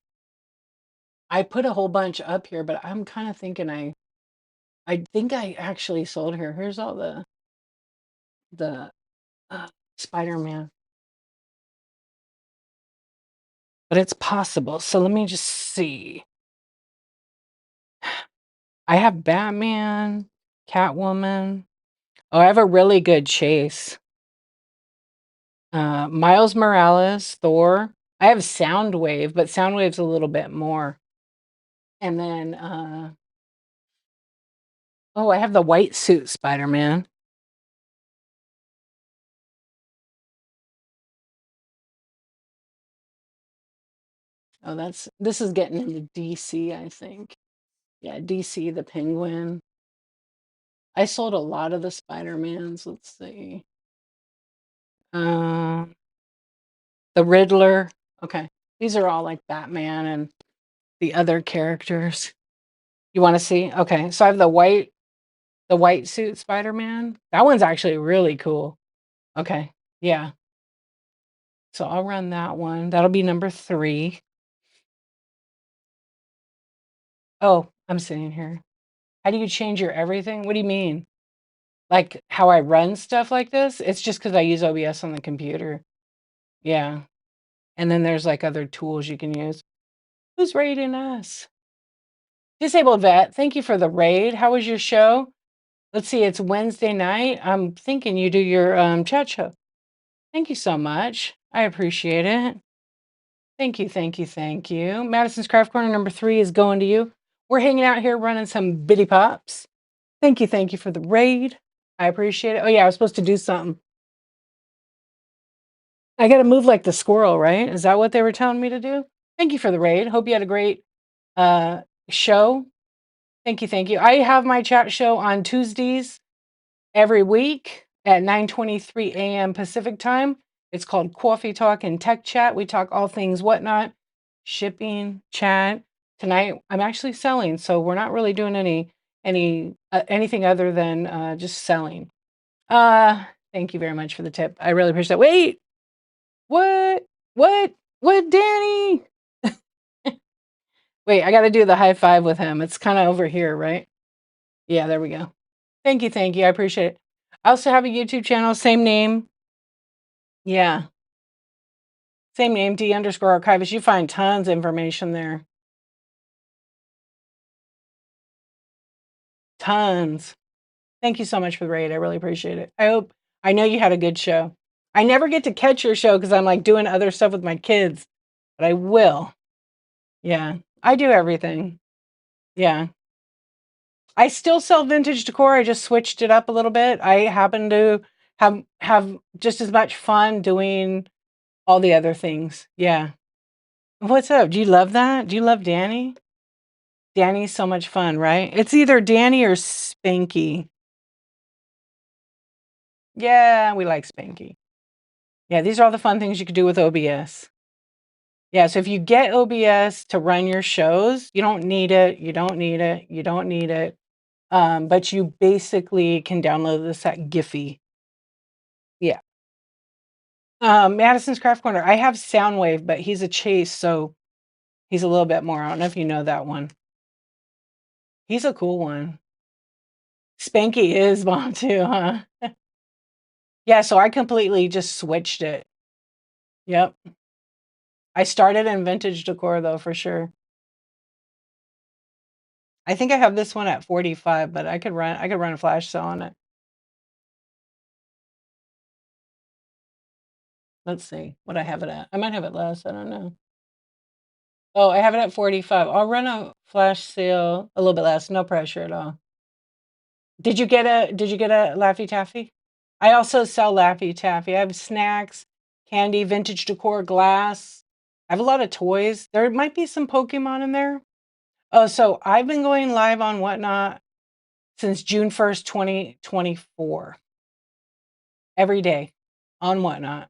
I put a whole bunch up here, but I'm kind of thinking I think I actually sold her. Here's all the Spider-Man. But it's possible. So let me just see. I have Batman, Catwoman. Oh, I have a really good Chase. Miles Morales, Thor. I have Soundwave, but Soundwave's a little bit more. And then, oh, I have the white suit Spider-Man. Oh, this is getting into DC, I think. Yeah, DC, the Penguin. I sold a lot of the Spider-Mans. Let's see. Um, the Riddler. Okay. These are all like Batman and the other characters. You want to see? Okay. So I have the white suit Spider-Man. That one's actually really cool. Okay. Yeah. So I'll run that one. That'll be number 3. Oh, I'm sitting here. How do you change your everything? What do you mean? Like how I run stuff like this? It's just because I use OBS on the computer. Yeah. And then there's like other tools you can use. Who's raiding us? Disabled Vet, thank you for the raid. How was your show? Let's see, it's Wednesday night. I'm thinking you do your chat show. Thank you so much. I appreciate it. Thank you, thank you, thank you. Madison's Craft Corner number 3 is going to you. We're hanging out here running some bitty pops. Thank you for the raid. I appreciate it. Oh yeah, I was supposed to do something. I got to move like the squirrel, right? Is that what they were telling me to do? Thank you for the raid. Hope you had a great show. Thank you, thank you. I have my chat show on Tuesdays every week at 9:23 a.m. Pacific time. It's called Coffee Talk and Tech Chat. We talk all things whatnot, shipping, chat. Tonight I'm actually selling, so we're not really doing anything other than just selling. Thank you very much for the tip. I really appreciate it. Wait, what? What, Danny? Wait, I got to do the high five with him. It's kind of over here, right? Yeah, there we go. Thank you, thank you. I appreciate it. I also have a YouTube channel, same name. Yeah, same name, D_archivist. You find tons of information there. Tons. Thank you so much for the raid. I really appreciate it. I know you had a good show. I never get to catch your show because I'm like doing other stuff with my kids, but I will. Yeah, I do everything. Yeah. I still sell vintage decor. I just switched it up a little bit. I happen to have just as much fun doing all the other things. Yeah. What's up? Do you love that? Do you love Danny? Danny's so much fun, right? It's either Danny or Spanky. Yeah, we like Spanky. Yeah, these are all the fun things you could do with OBS. Yeah, so if you get OBS to run your shows, you don't need it, you don't need it, you don't need it. But you basically can download this at Giphy. Yeah. Madison's Craft Corner. I have Soundwave, but he's a Chase, so he's a little bit more. I don't know if you know that one. He's a cool one. Spanky is bomb too, huh? Yeah, so I completely just switched it. Yep. I started in vintage decor though, for sure. I think I have this one at 45, but I could run a flash sale on it. Let's see what I have it at. I might have it less, I don't know. Oh, I have it at 45. I'll run a flash sale a little bit less, no pressure at all. Did you get a Laffy Taffy? I also sell Laffy Taffy. I have snacks, candy, vintage decor, glass. I have a lot of toys. There might be some Pokemon in there. Oh, so I've been going live on Whatnot since June 1st, 2024. Every day on Whatnot.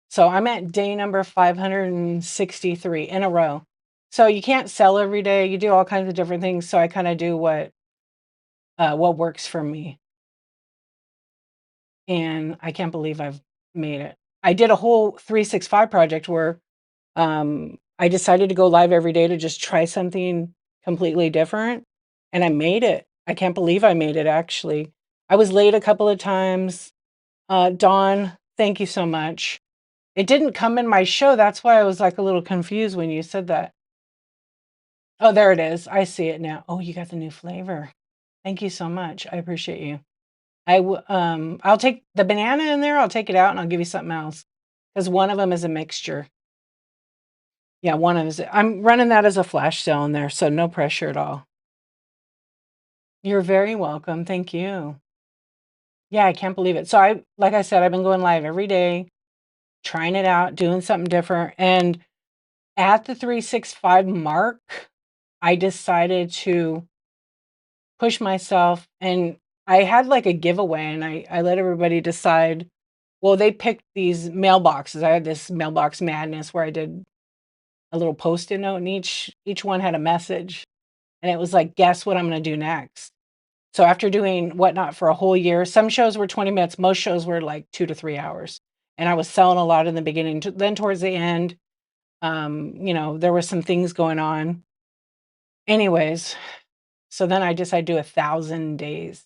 So I'm at day number 563 in a row. So you can't sell every day. You do all kinds of different things. So I kind of do what works for me. And I can't believe I've made it. I did a whole 365 project where I decided to go live every day to just try something completely different. And I made it. I can't believe I made it, actually. I was late a couple of times. Dawn, thank you so much. It didn't come in my show. That's why I was like a little confused when you said that. Oh, there it is. I see it now. Oh, you got the new flavor. Thank you so much. I appreciate you. I'll take the banana in there. I'll take it out and I'll give you something else because one of them is a mixture. Yeah, one of them is. I'm running that as a flash sale in there, so no pressure at all. You're very welcome. Thank you. Yeah, I can't believe it. So like I said, I've been going live every day, trying it out, doing something different. And at the 365 mark, I decided to push myself, and I had like a giveaway, and I let everybody decide. Well, they picked these mailboxes. I had this mailbox madness where I did a little post-it note, and each one had a message, and it was like, guess what I'm going to do next. So after doing Whatnot for a whole year, some shows were 20 minutes, most shows were like 2 to 3 hours, and I was selling a lot in the beginning. Then towards the end, there were some things going on. Anyways, so then I decided to do 1,000 days.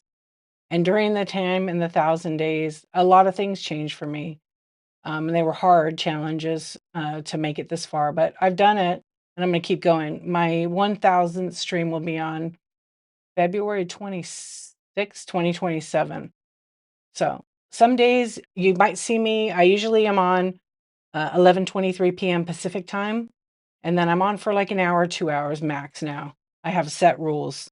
And during the time in the 1,000 days, a lot of things changed for me. And they were hard challenges to make it this far, but I've done it and I'm going to keep going. My 1,000th stream will be on February 26th, 2027. So some days you might see me. I usually am on 11:23 p.m. Pacific time. And then I'm on for like an hour, 2 hours max now. I have set rules.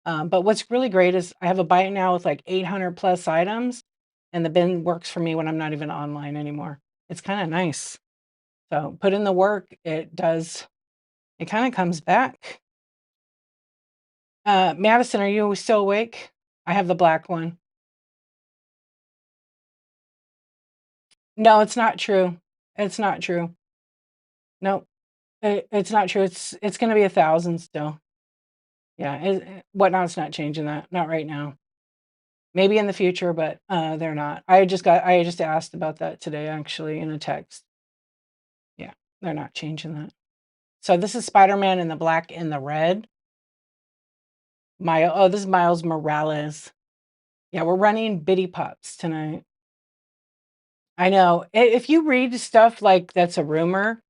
But what's really great is I have a buy it now with like 800 plus items, and the bin works for me when I'm not even online anymore. It's kind of nice. So put in the work, it does, it kind of comes back. Madison, are you still awake? I have the black one. No, it's not true. It's not true. No, it's not true. It's going to be 1,000 still. Yeah, Whatnot's not changing that. Not right now. Maybe in the future, but they're not. I just asked about that today, actually, in a text. Yeah, they're not changing that. So this is Spider-Man in the black and the red. This is Miles Morales. Yeah, we're running Bitty Pops tonight. I know. If you read stuff like that's a rumor,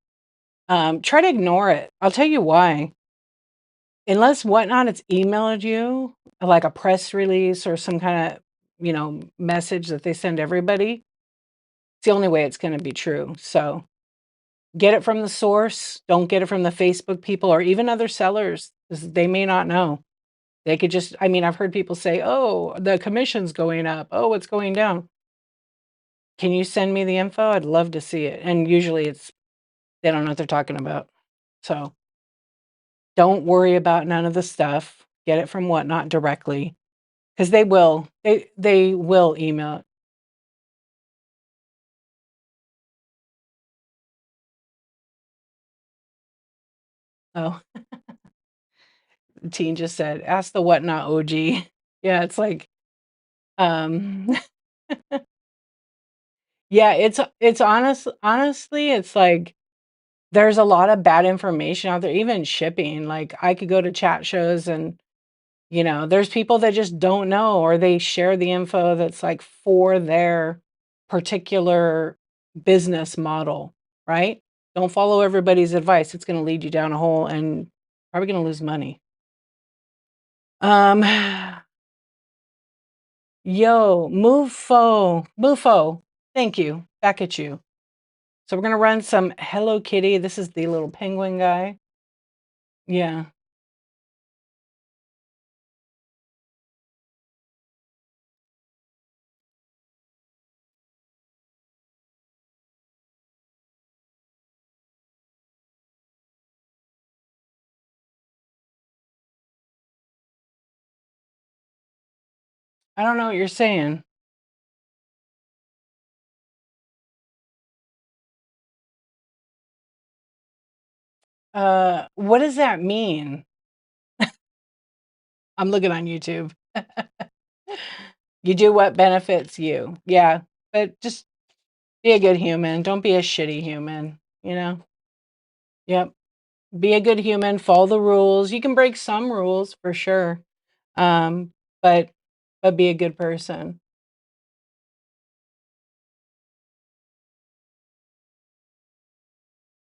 try to ignore it. I'll tell you why. Unless Whatnot it's emailed you, like a press release or some kind of, message that they send everybody, it's the only way it's going to be true. So get it from the source. Don't get it from the Facebook people or even other sellers. They may not know. They could just, I've heard people say, oh, the commission's going up. Oh, it's going down. Can you send me the info? I'd love to see it. And usually they don't know what they're talking about. So Don't worry about none of the stuff. Get it from Whatnot directly, because they will email it. Oh, the teen just said, "Ask the Whatnot OG." Yeah, it's like, um, yeah, it's honestly, it's like there's a lot of bad information out there, even shipping. Like, I could go to chat shows and, there's people that just don't know, or they share the info that's like for their particular business model, right? Don't follow everybody's advice. It's going to lead you down a hole and probably going to lose money. Um, yo, Mufo. Thank you. Back at you. So we're going to run some Hello Kitty. This is the little penguin guy. Yeah. I don't know what you're saying. What does that mean? I'm looking on YouTube. You do what benefits you. Yeah, but just be a good human. Don't be a shitty human, you know? Yep. Be a good human, follow the rules. You can break some rules for sure. Um, but be a good person.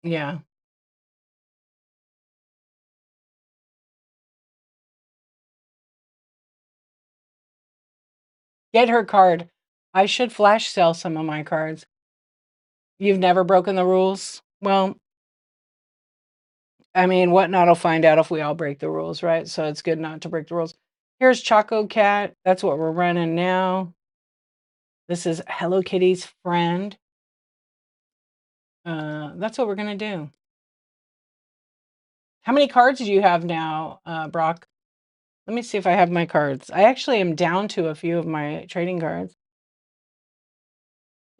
Yeah. Get her card. I should flash sale some of my cards. You've never broken the rules? Well, I mean, Whatnot'll find out if we all break the rules, right? So it's good not to break the rules. Here's Choco Cat. That's what we're running now. This is Hello Kitty's friend. That's what we're gonna do. How many cards do you have now, Brock? Let me see if I have my cards. I actually am down to a few of my trading cards.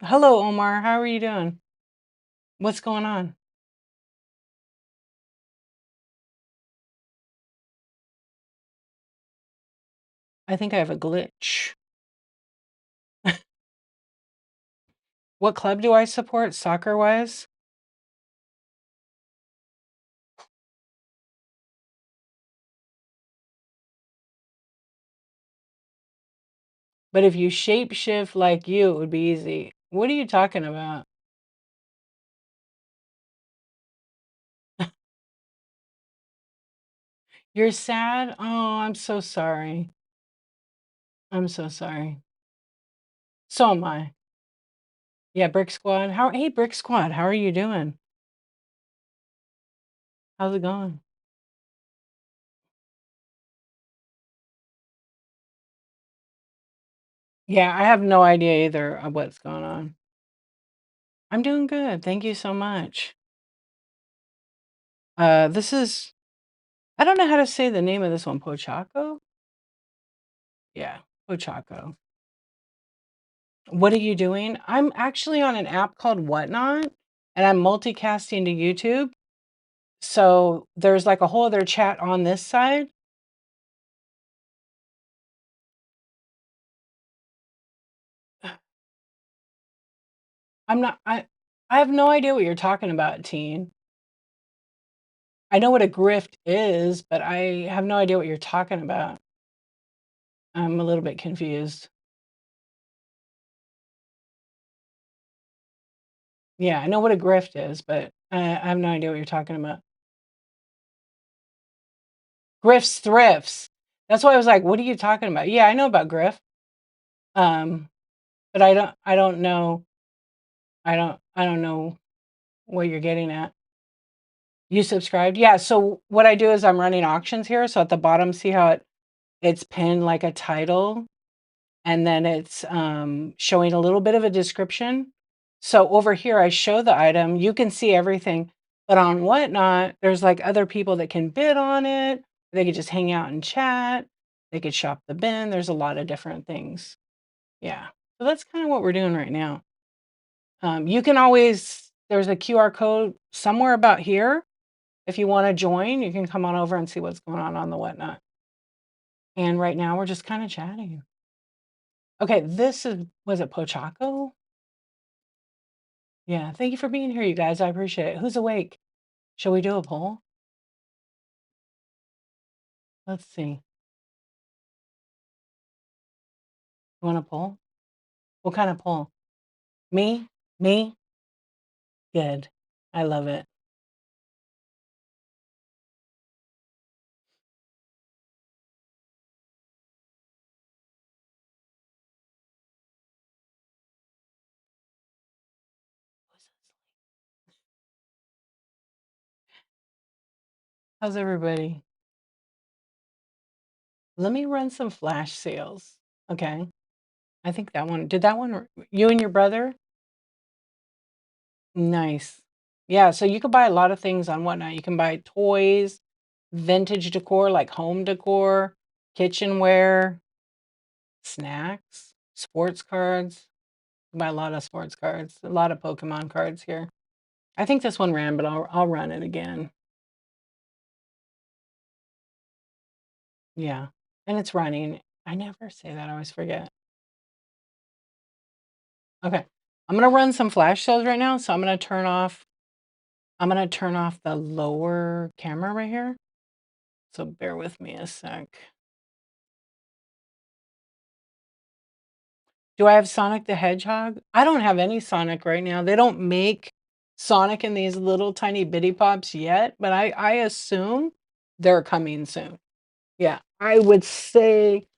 Hello, Omar. How are you doing? What's going on? I think I have a glitch. What club do I support soccer-wise? But if you shapeshift like you, it would be easy. What are you talking about? You're sad? Oh, I'm so sorry. I'm so sorry. So am I. Yeah, Brick Squad. Hey, Brick Squad, how are you doing? How's it going? Yeah, I have no idea either of what's going on. I'm doing good. Thank you so much. This is I don't know how to say the name of this one. Pochaco? Yeah, Pochaco. What are you doing? I'm actually on an app called Whatnot, and I'm multicasting to YouTube. So there's like a whole other chat on this side. I'm not I have no idea what you're talking about, teen. I know what a grift is, but I have no idea what you're talking about. I'm a little bit confused. Yeah, I know what a grift is, but I have no idea what you're talking about. Grifts, thrifts. That's why I was like, "What are you talking about?" Yeah, I know about grift. Um, but I don't know I don't know what you're getting at. You subscribed? Yeah, so what I do is I'm running auctions here, so at the bottom, see how it's pinned like a title, and then it's, showing a little bit of a description. So over here, I show the item, you can see everything. But on Whatnot, there's like other people that can bid on it. They could just hang out and chat. They could shop the bin. There's a lot of different things. Yeah. So that's kind of what we're doing right now. You can always, there's a QR code somewhere about here. If you want to join, you can come on over and see what's going on the Whatnot. And right now we're just kind of chatting. Okay, this is, was it Pochaco? Yeah, thank you for being here, you guys. I appreciate it. Who's awake? Shall we do a poll? Let's see. You want a poll? What kind of poll? Me? Me? Good. I love it. How's everybody? Let me run some flash sales. Okay. I think that one, did that one, you and your brother? Nice. Yeah, so you can buy a lot of things on Whatnot. You can buy toys, vintage decor like home decor, kitchenware, snacks, sports cards. You buy a lot of sports cards, a lot of Pokemon cards here. I think this one ran, but I'll run it again. Yeah. And it's running. I never say that. I always forget. Okay. I'm going to run some flash sales right now, so I'm going to turn off the lower camera right here. So bear with me a sec. Do I have Sonic the Hedgehog? I don't have any Sonic right now. They don't make Sonic in these little tiny bitty pops yet, but I assume they're coming soon. Yeah, I would say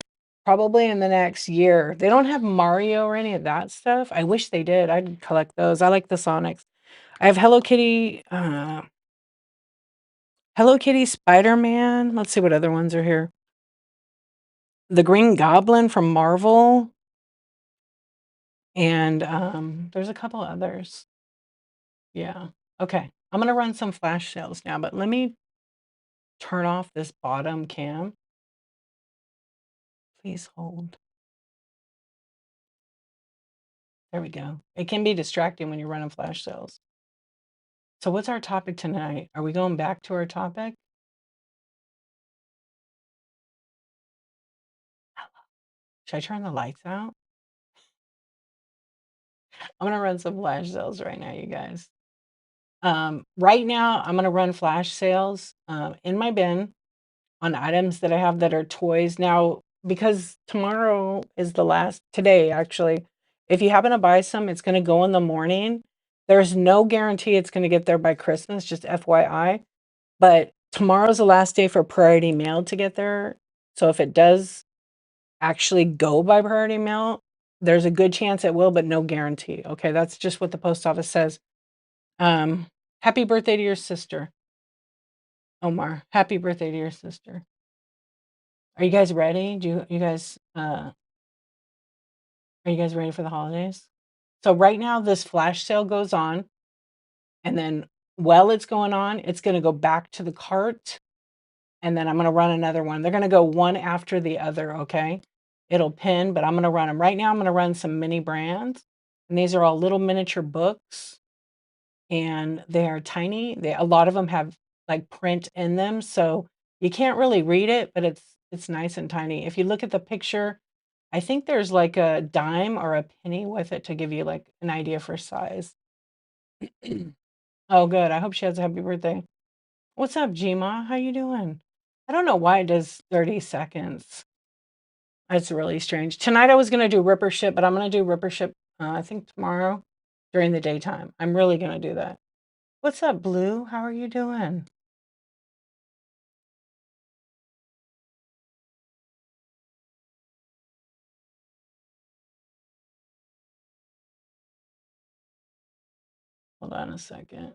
probably in the next year. They don't have Mario or any of that stuff. I wish they did. I'd collect those. I like the Sonics. I have Hello Kitty, Spider-Man. Let's see what other ones are here. The Green Goblin from Marvel. And there's a couple others. Yeah. Okay. I'm going to run some flash sales now, but let me turn off this bottom cam. Please hold. There we go. It can be distracting when you're running flash sales. So what's our topic tonight? Are we going back to our topic? Should I turn the lights out? I'm going to run some flash sales right now, you guys. Right now, I'm going to run flash sales in my bin on items that I have that are toys. Now, because tomorrow is the last, today actually, if you happen to buy some, it's going to go in the morning. There's no guarantee it's going to get there by Christmas, just FYI. But tomorrow's the last day for priority mail to get there. So if it does actually go by priority mail, there's a good chance it will, but no guarantee. Okay, that's just what the post office says. Happy birthday to your sister, Omar. Happy birthday to your sister. Are you guys ready? Do you guys are you guys ready for the holidays? So right now this flash sale goes on, and then while it's going on, it's going to go back to the cart, and then I'm going to run another one. They're going to go one after the other, okay? It'll pin, but I'm going to run them. Right now I'm going to run some mini brands, and these are all little miniature books, and they are tiny. A lot of them have like print in them, so you can't really read it, but it's nice and tiny. If you look at the picture, I think there's like a dime or a penny with it to give you like an idea for size. Oh, good. I hope she has a happy birthday. What's up, Gma? How you doing? I don't know why it does 30 seconds. That's really strange. Tonight I was going to do Ripper Ship, but I'm going to do Ripper Ship, I think tomorrow during the daytime. I'm really going to do that. What's up, Blue? How are you doing? Hold on a second.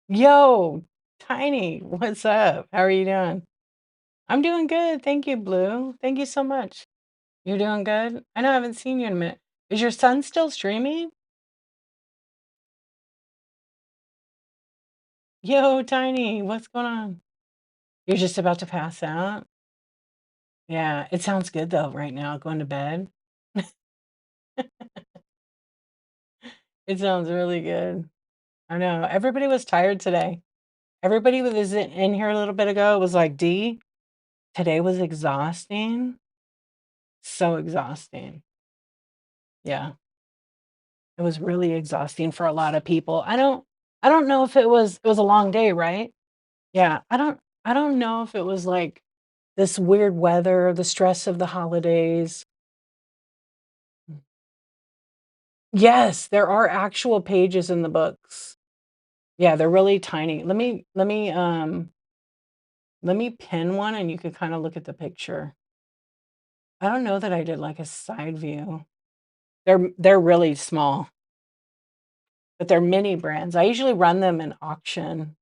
Yo, Tiny, what's up? How are you doing? I'm doing good. Thank you, Blue. Thank you so much. You're doing good? I know I haven't seen you in a minute. Is your son still streaming? Yo, Tiny, what's going on? You're just about to pass out? Yeah, it sounds good though right now, going to bed. It sounds really good. I know. Everybody was tired today. Everybody who was in here a little bit ago was like, D, today was exhausting. So exhausting. Yeah. It was really exhausting for a lot of people. I don't know if it was a long day, right? Yeah. I don't know if it was like this weird weather, the stress of the holidays. Yes, there are actual pages in the books. Yeah, they're really tiny. Let me pin one and you can kind of look at the picture. I don't know that I did like a side view. They're really small, but they're mini brands. I usually run them in auction.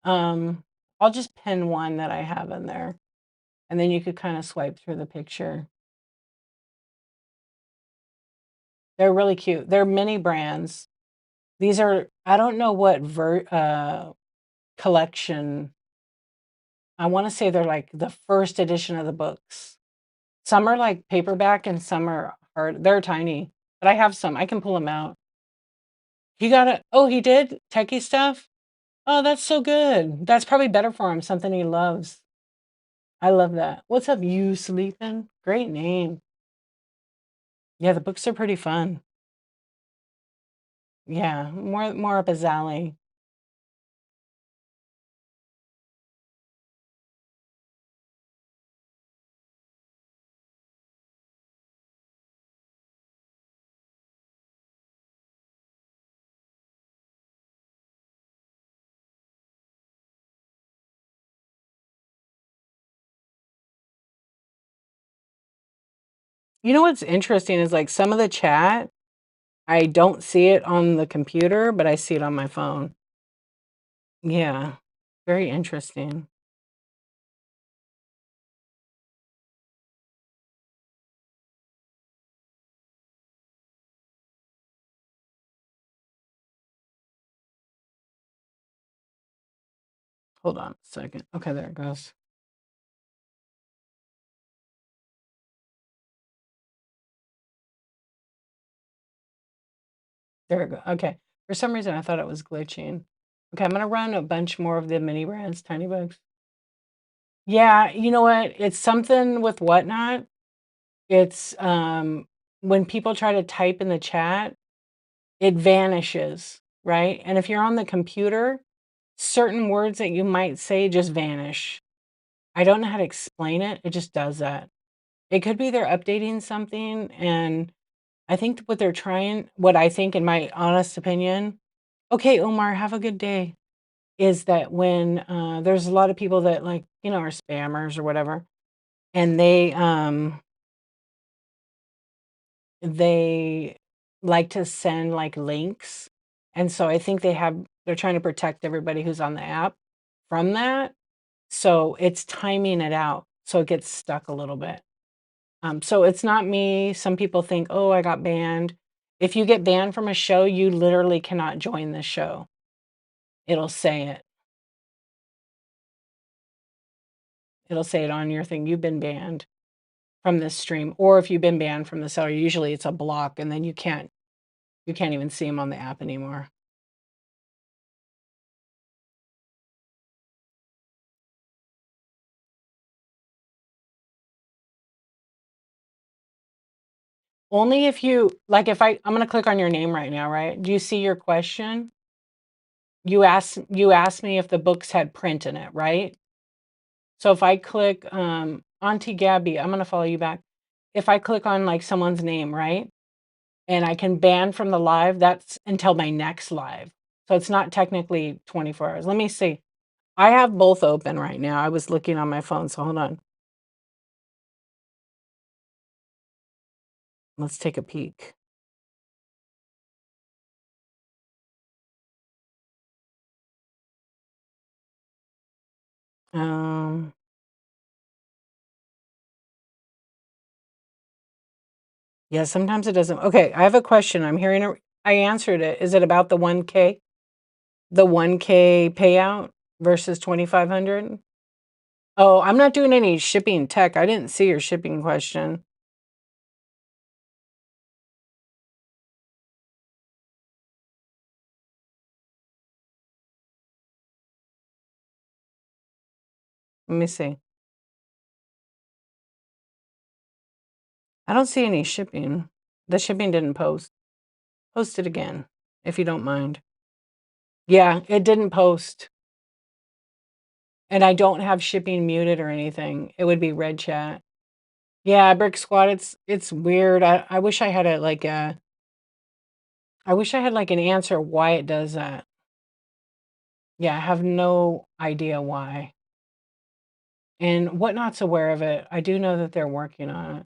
Um, I'll just pin one that I have in there, and then you could kind of swipe through the picture. They're really cute. They're mini brands. These are I don't know what collection. I want to say they're like the first edition of the books. Some are like paperback and some are hard. They're tiny, but I have some. I can pull them out. He got it. Oh, he did techie stuff. Oh, that's so good. That's probably better for him. Something he loves. I love that. What's up, you sleeping? Great name. Yeah, the books are pretty fun. Yeah, more up his alley. You know what's interesting is like some of the chat, I don't see it on the computer, but I see it on my phone. Yeah, very interesting. Hold on a second. Okay, there it goes. There it goes. Okay. For some reason, I thought it was glitching. Okay, I'm gonna run a bunch more of the mini brands, tiny books. Yeah, you know what? It's something with Whatnot. It's when people try to type in the chat, it vanishes, right? And if you're on the computer, certain words that you might say just vanish. I don't know how to explain it. It just does that. It could be they're updating something, and I think what I think, in my honest opinion, okay, Omar, have a good day, is that when there's a lot of people that like, are spammers or whatever, and they like to send like links. And so I think they're trying to protect everybody who's on the app from that. So it's timing it out. So it gets stuck a little bit. So it's not me. Some people think, oh, I got banned. If you get banned from a show, you literally cannot join the show. It'll say it. It'll say it on your thing. You've been banned from this stream. Or if you've been banned from the seller, usually it's a block and then you can't even see them on the app anymore. Only if you like I'm gonna click on your name right now, right? Do you see your question? You asked me if the books had print in it, right? So if I click Auntie Gabby, I'm gonna follow you back. If I click on like someone's name, right? And I can ban from the live, that's until my next live. So it's not technically 24 hours. Let me see. I have both open right now. I was looking on my phone, so hold on. Let's take a peek. Um Yeah, sometimes it doesn't. Okay, I have a question. I answered it. Is it about the 1K? The 1K payout versus 2,500? Oh, I'm not doing any shipping tech. I didn't see your shipping question. Let me see. I don't see any shipping. The shipping didn't post. Post it again, if you don't mind. Yeah, it didn't post. And I don't have shipping muted or anything. It would be red chat. Yeah, Brick Squad, it's weird. I wish I had I wish I had like an answer why it does that. Yeah, I have no idea why. And Whatnot's aware of it. I do know that they're working on it.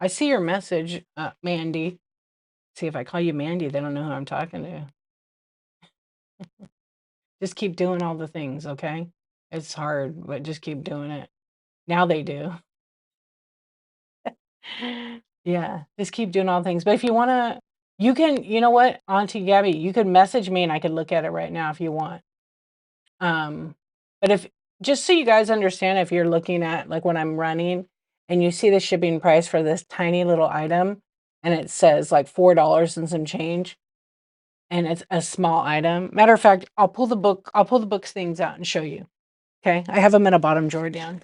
I see your message, Mandy. See, if I call you Mandy, they don't know who I'm talking to. Just keep doing all the things, okay? It's hard, but just keep doing it. Now they do. Yeah, just keep doing all things. But if you wanna you can you know what, Auntie Gabby, you could message me and I could look at it right now if you want. Um, but if just so you guys understand, if you're looking at like when I'm running and you see the shipping price for this tiny little item and it says like $4 and some change and it's a small item. Matter of fact, I'll pull the books things out and show you. Okay? I have them in a bottom drawer down.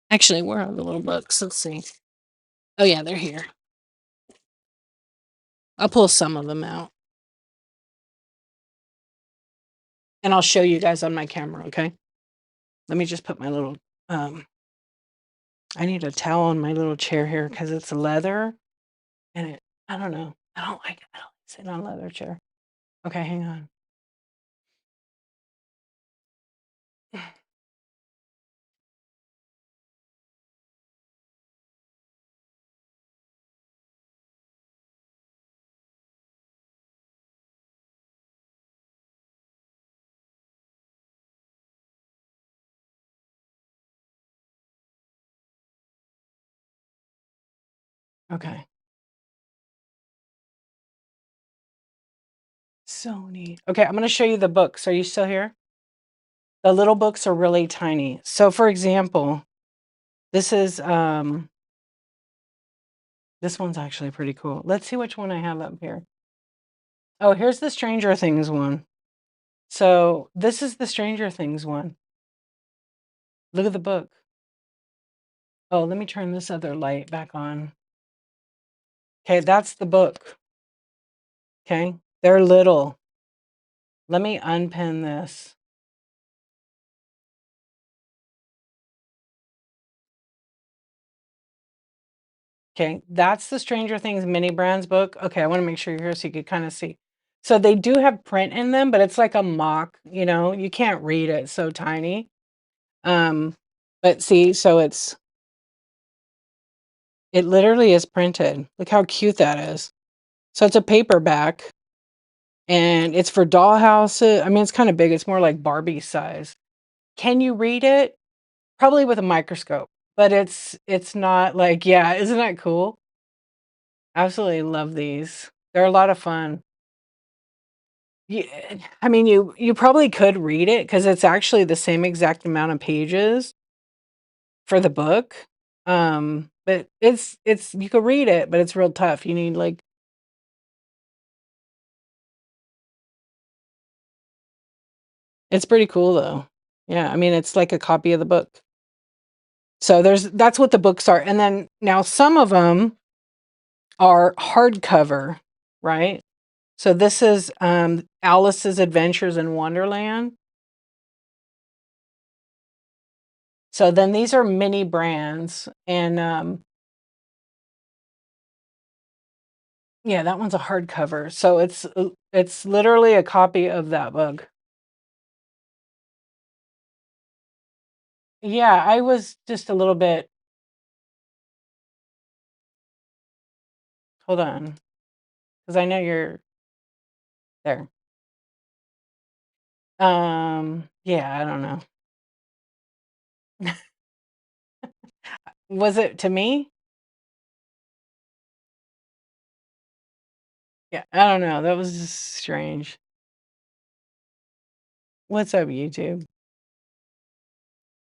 Actually, where are the little books? Let's see. Oh yeah, they're here. I'll pull some of them out. And I'll show you guys on my camera, okay? Let me just put my little I need a towel on my little chair here because it's leather and I don't know. I don't like sitting on a leather chair. Okay, hang on. Okay. So neat. Okay, I'm gonna show you the books. Are you still here? The little books are really tiny. So for example, this is this one's actually pretty cool. Let's see which one I have up here. Oh, here's the Stranger Things one. So this is the Stranger Things one. Look at the book. Oh, let me turn this other light back on. Okay, that's the book. Okay, they're little. Let me unpin this. Okay, that's the Stranger Things mini brands book. Okay, I want to make sure you're here so you could kind of see. So they do have print in them, but it's like a mock, you know, you can't read it, it's so tiny. Um, but see, so it literally is printed. Look how cute that is. So it's a paperback and it's for dollhouses. I mean, it's kind of big. It's more like Barbie size. Can you read it? Probably with a microscope, but it's not like, yeah, isn't that cool? Absolutely love these. They're a lot of fun. Yeah, I mean, you probably could read it because it's actually the same exact amount of pages for the book. But it's you could read it, but it's real tough. You need like it's pretty cool though. Yeah, I mean, it's like a copy of the book. So that's what the books are. And then now some of them are hardcover, right? So this is Alice's Adventures in Wonderland. So then these are mini brands and yeah, that one's a hardcover. So it's literally a copy of that book. Yeah, I was just a little bit. Hold on, because I know you're there. Yeah, I don't know. Was it to me? Yeah, I don't know. That was just strange. What's up, YouTube?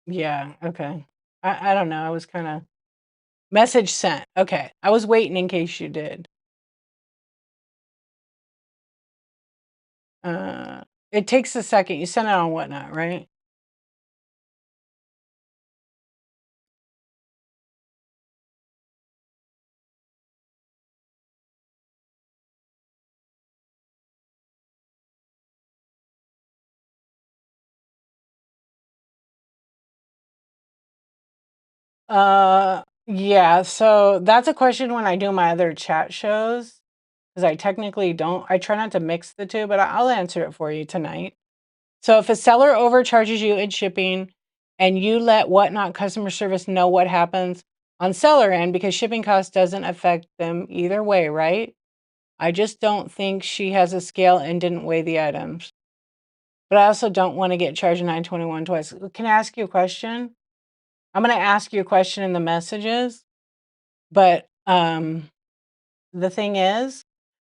Yeah, okay. I don't know. I was kind of message sent. Okay, I was waiting in case you did. Uh, it takes a second. You sent it on Whatnot, right? Yeah. So that's a question when I do my other chat shows, because I technically don't. I try not to mix the two, but I'll answer it for you tonight. So if a seller overcharges you in shipping and you let Whatnot customer service know what happens on seller end, because shipping cost doesn't affect them either way, right? I just don't think she has a scale and didn't weigh the items. But I also don't want to get charged 921 twice. Can I ask you a question? I'm going to ask you a question in the messages, but the thing is,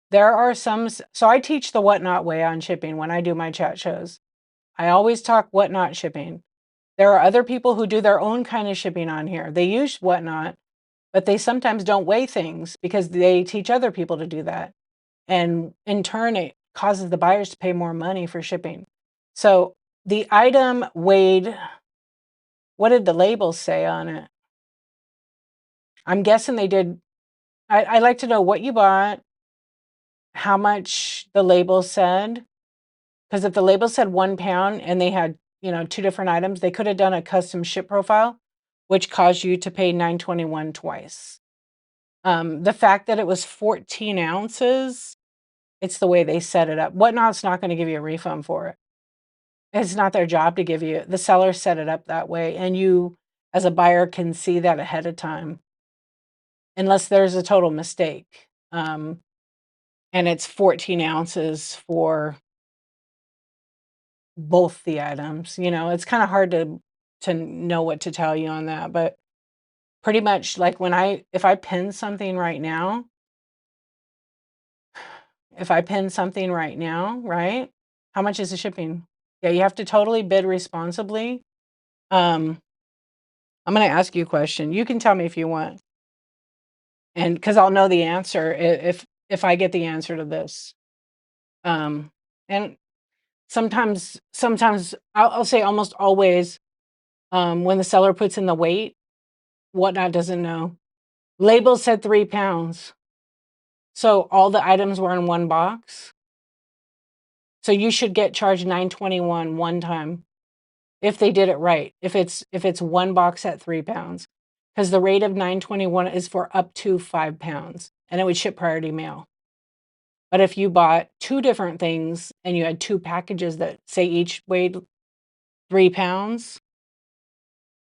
there are some. So I teach the Whatnot way on shipping when I do my chat shows. I always talk Whatnot shipping. There are other people who do their own kind of shipping on here. They use Whatnot, but they sometimes don't weigh things because they teach other people to do that. And in turn, it causes the buyers to pay more money for shipping. So the item weighed, what did the labels say on it? I'm guessing they did. I'd like to know what you bought, how much the label said. Because if the label said 1 pound and they had, two different items, they could have done a custom ship profile, which caused you to pay 921 twice. The fact that it was 14 ounces, it's the way they set it up. Whatnot's not going to give you a refund for it. It's not their job to give you. The seller set it up that way, and you, as a buyer, can see that ahead of time, unless there's a total mistake. And it's 14 ounces for both the items. It's kind of hard to know what to tell you on that, but pretty much like if I pin something right now, right? How much is the shipping? Yeah, you have to totally bid responsibly. Um, I'm going to ask you a question. You can tell me if you want, and because I'll know the answer if I get the answer to this. And sometimes I'll say almost always, when the seller puts in the weight, Whatnot doesn't know. Label said 3 pounds. So all the items were in one box. So you should get charged 921 one time if they did it right. If it's one box at 3 pounds. Because the rate of 921 is for up to 5 pounds. And it would ship priority mail. But if you bought two different things and you had two packages that say each weighed 3 pounds,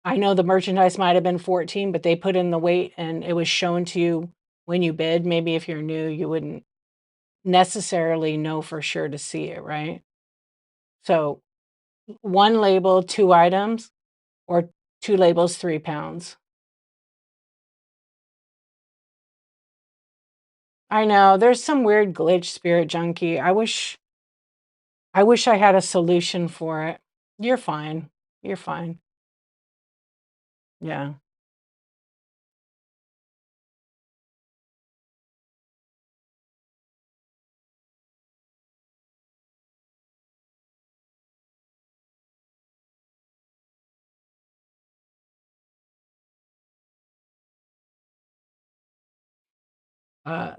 I know the merchandise might have been 14, but they put in the weight and it was shown to you when you bid. Maybe if you're new, you wouldn't necessarily know for sure to see it, right? So one label, two items, or two labels, 3 pounds. I know there's some weird glitch, Spirit Junkie. I wish I had a solution for it. You're fine. You're fine. Yeah.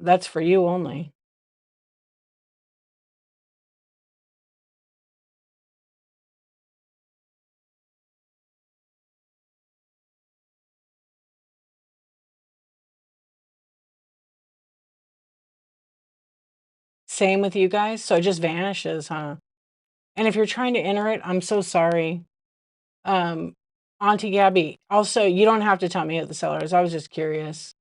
That's for you only. Same with you guys. So it just vanishes, huh? And if you're trying to enter it, I'm so sorry. Um, Auntie Gabby, also, you don't have to tell me who the seller is. I was just curious.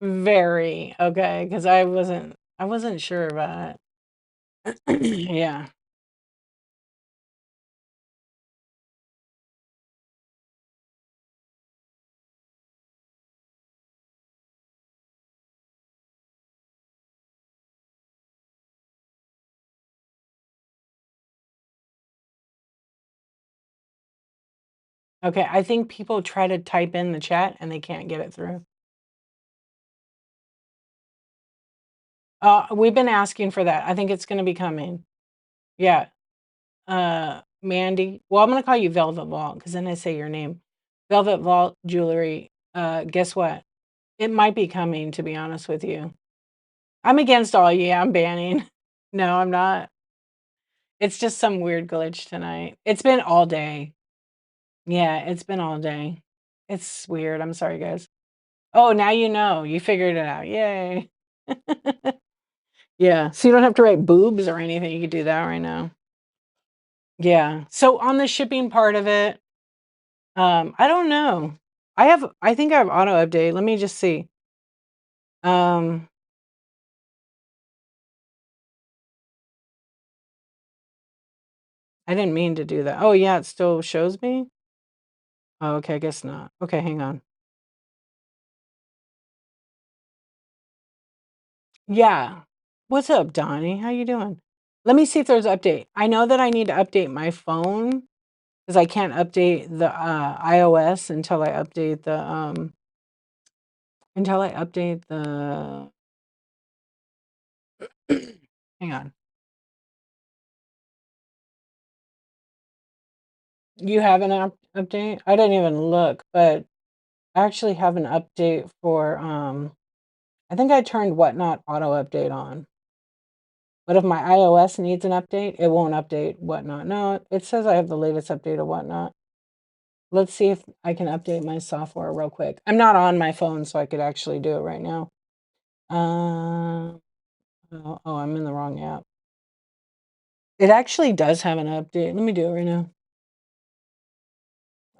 Very, okay, because I wasn't sure about it. Yeah. Okay, I think people try to type in the chat and they can't get it through. We've been asking for that. I think it's gonna be coming. Yeah. Mandy. Well, I'm gonna call you Velvet Vault because then I say your name. Velvet Vault Jewelry. Guess what? It might be coming, to be honest with you. I'm against all yeah, I'm banning. No, I'm not. It's just some weird glitch tonight. It's been all day. Yeah, it's been all day. It's weird. I'm sorry, guys. Oh, now you know. You figured it out. Yay. Yeah. So you don't have to write boobs or anything. You could do that right now. Yeah. So on the shipping part of it, I don't know. I think I have auto update. Let me just see. Um, I didn't mean to do that. Oh yeah, it still shows me. Oh, okay, I guess not. Okay, hang on. Yeah. What's up, Donnie? How you doing? Let me see if there's update. I know that I need to update my phone because I can't update the iOS until I update the hang on. You have an update? I didn't even look, but I actually have an update for I think I turned Whatnot auto update on. But if my iOS needs an update, it won't update Whatnot. No, it says I have the latest update of Whatnot. Let's see if I can update my software real quick. I'm not on my phone, so I could actually do it right now. I'm in the wrong app. It actually does have an update. Let me do it right now.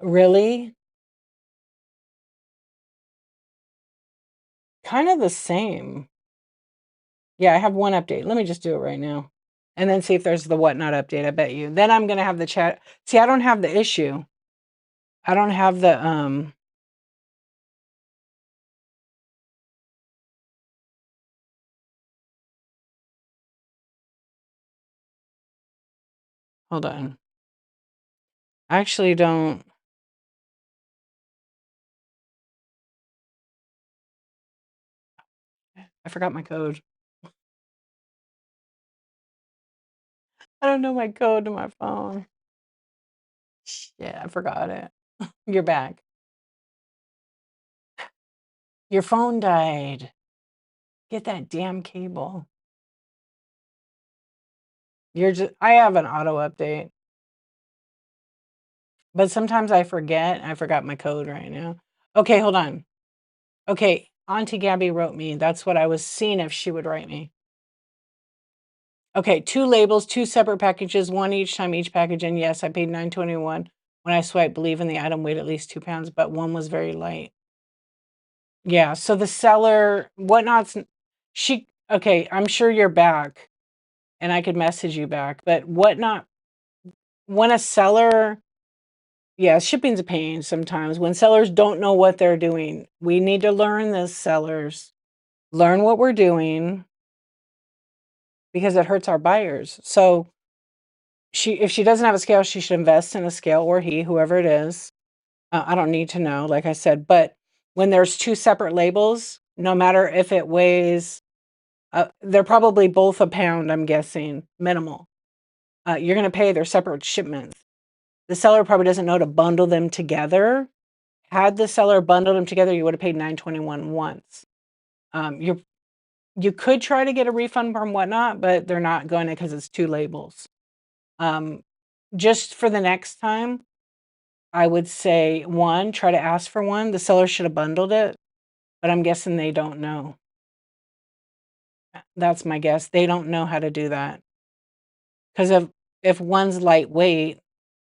Really? Kind of the same. Yeah, I have one update. Let me just do it right now. And then see if there's the Whatnot update, I bet you. Then I'm gonna have the chat. See, I don't have the issue. I don't have the hold on. I actually don't. I forgot my code. I don't know my code to my phone. Yeah, I forgot it. You're back. Your phone died. Get that damn cable. I have an auto update. But sometimes I forget. I forgot my code right now. Okay, hold on. Okay, Auntie Gabby wrote me. That's what I was seeing if she would write me. Okay, 2 labels, 2 separate packages, 1 each time each package. And yes, I paid $9.21 when I swiped. Believe in the item weighed at least 2 pounds, but one was very light. Yeah. So the seller, Whatnot's, okay, I'm sure you're back, and I could message you back. But Whatnot, when a seller, yeah, shipping's a pain sometimes. When sellers don't know what they're doing, we need to learn this. Sellers learn what we're doing because it hurts our buyers. So if she doesn't have a scale, she should invest in a scale, or whoever it is. I don't need to know, like I said, but when there's 2 separate labels, no matter if it weighs, they're probably both a pound, I'm guessing, minimal. You're gonna pay their separate shipments. The seller probably doesn't know to bundle them together. Had the seller bundled them together, you would have paid $9.21 once. You could try to get a refund from Whatnot, but they're not gonna because it's 2 labels. Just for the next time, I would say, 1, try to ask for one. The seller should have bundled it, but I'm guessing they don't know. That's my guess. They don't know how to do that. 'Cause if one's lightweight,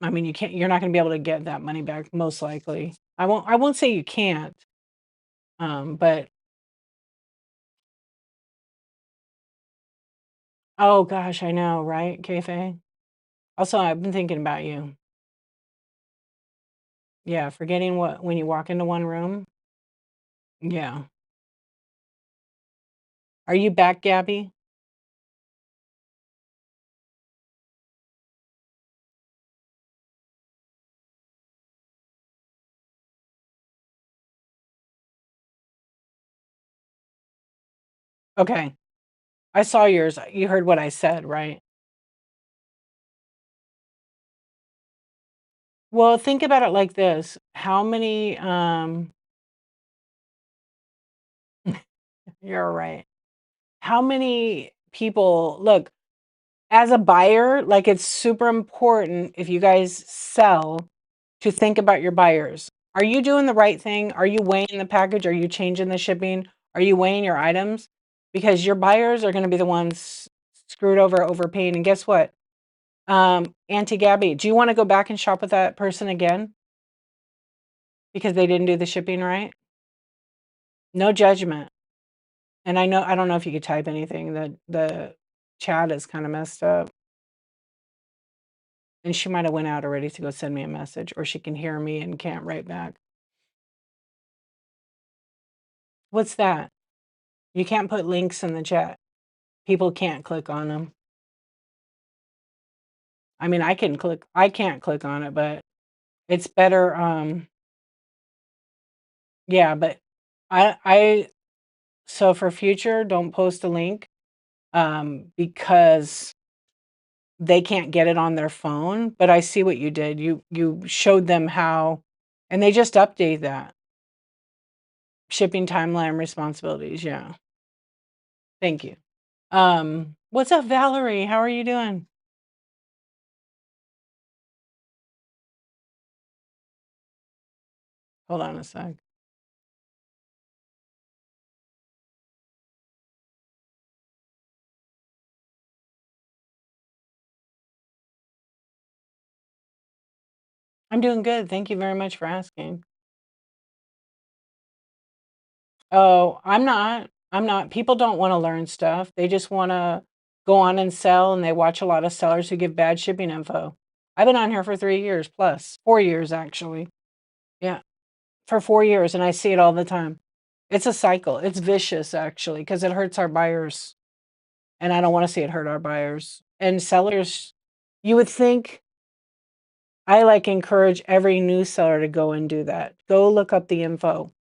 I mean, you're not gonna be able to get that money back most likely. I won't say you can't, but oh gosh, I know, right, Kayfabe? Also, I've been thinking about you. Yeah, forgetting what when you walk into one room. Yeah. Are you back, Gabby? Okay. I saw yours. You heard what I said, right? Well, think about it like this. How many, you're right. How many people look, as a buyer, like, it's super important if you guys sell to think about your buyers. Are you doing the right thing? Are you weighing the package? Are you changing the shipping? Are you weighing your items? Because your buyers are gonna be the ones screwed over, overpaying, and guess what? Auntie Gabby, do you wanna go back and shop with that person again because they didn't do the shipping right? No judgment. And I don't know if you could type anything. The chat is kinda messed up, and she might have went out already to go send me a message, or she can hear me and can't write back. What's that? You can't put links in the chat. People can't click on them. I mean, I can't click on it, but it's better, yeah, but I so for future, don't post a link, because they can't get it on their phone, but I see what you did. You showed them how, and they just update that. Shipping timeline responsibilities, yeah. Thank you. What's up, Valerie? How are you doing? Hold on a sec. I'm doing good. Thank you very much for asking. Oh, I'm not. People don't wanna learn stuff. They just wanna go on and sell, and they watch a lot of sellers who give bad shipping info. I've been on here for 3 years plus, 4 years actually. Yeah, for 4 years, and I see it all the time. It's a cycle. It's vicious actually, because it hurts our buyers, and I don't wanna see it hurt our buyers. And sellers, you would think I, like, encourage every new seller to go and do that. Go look up the info.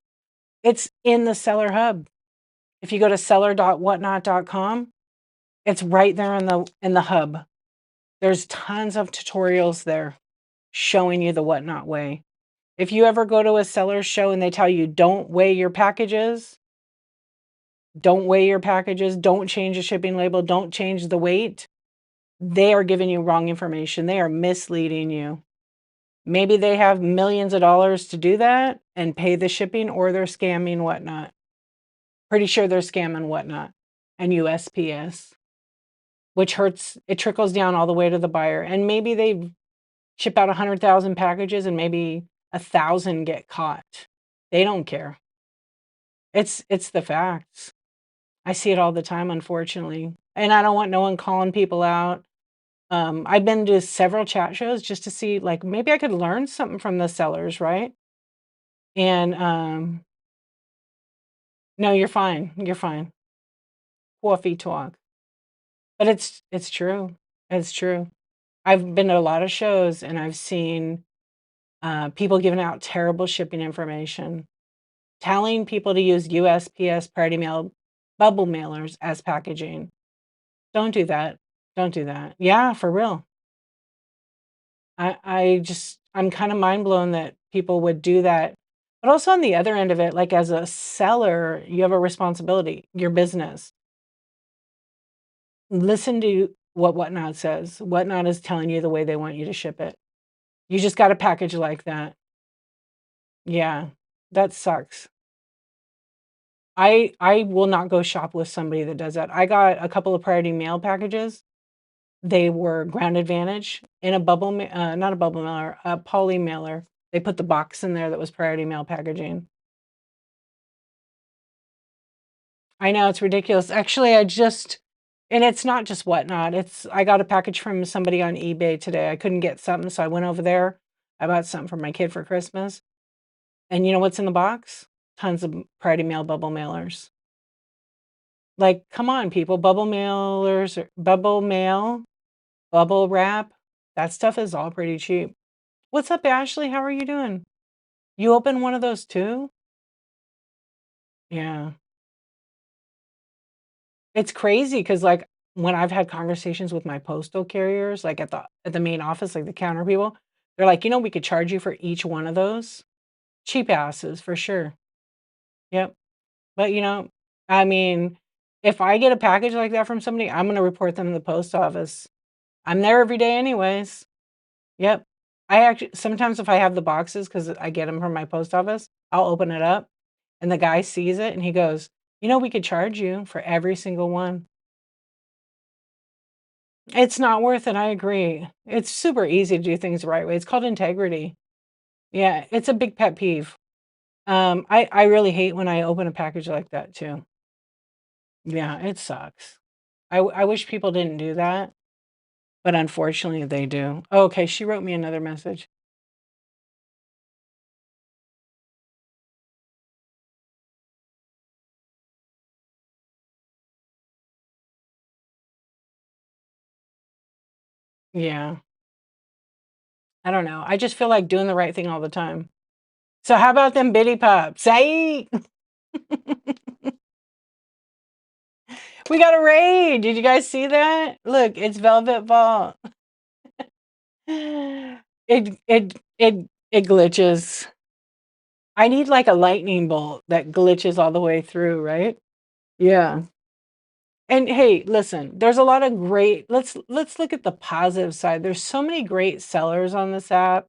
It's in the seller hub. If you go to seller.whatnot.com, it's right there in the hub. There's tons of tutorials there showing you the Whatnot way. If you ever go to a seller show and they tell you, "Don't weigh your packages, don't weigh your packages, don't change the shipping label, don't change the weight," they are giving you wrong information. They are misleading you. Maybe they have millions of dollars to do that and pay the shipping, or they're scamming Whatnot. Pretty sure they're scamming Whatnot and USPS. Which hurts, it trickles down all the way to the buyer, and maybe they ship out 100,000 packages and maybe 1,000 get caught. They don't care. It's the facts. I see it all the time, unfortunately, and I don't want no one calling people out. I've been to several chat shows just to see, like, maybe I could learn something from the sellers, right? And, no, you're fine, you're fine. Coffee talk. But it's true. It's true. I've been to a lot of shows, and I've seen people giving out terrible shipping information, telling people to use USPS Priority Mail bubble mailers as packaging. Don't do that. Don't do that. Yeah, for real. I'm kind of mind blown that people would do that. But also on the other end of it, like as a seller, you have a responsibility, your business. Listen to what Whatnot says. Whatnot is telling you the way they want you to ship it. You just got a package like that. Yeah, that sucks. I will not go shop with somebody that does that. I got a couple of priority mail packages. They were Ground Advantage in a not a bubble mailer, a poly mailer. They put the box in there that was priority mail packaging. I know, it's ridiculous. Actually, and it's not just Whatnot, I got a package from somebody on eBay today. I couldn't get something, so I went over there. I bought something for my kid for Christmas. And you know what's in the box? Tons of priority mail bubble mailers. Like, come on, people, bubble mailers, bubble mail, bubble wrap, that stuff is all pretty cheap. What's up, Ashley? How are you doing? You open one of those too? Yeah. It's crazy because, like, when I've had conversations with my postal carriers, like, at the main office, like, the counter people, they're like, "You know, we could charge you for each one of those." Cheap asses, for sure. Yep. But, I mean, if I get a package like that from somebody, I'm gonna report them to the post office. I'm there every day anyways. Yep. I actually sometimes if I have the boxes, because I get them from my post office, I'll open it up, and the guy sees it, and he goes, "You know, we could charge you for every single one." It's not worth it, I agree. It's super easy to do things the right way. It's called integrity. Yeah, it's a big pet peeve. I really hate when I open a package like that too. Yeah, it sucks. I wish people didn't do that, but unfortunately they do. Oh, okay, she wrote me another message. Yeah, I don't know. I just feel like doing the right thing all the time. So how about them bitty pups? Hey, we got a raid. Did you guys see that? Look, it's Velvet Vault. It glitches. I need like a lightning bolt that glitches all the way through, right? Yeah. And hey, listen, there's a lot of great let's look at the positive side. There's so many great sellers on this app.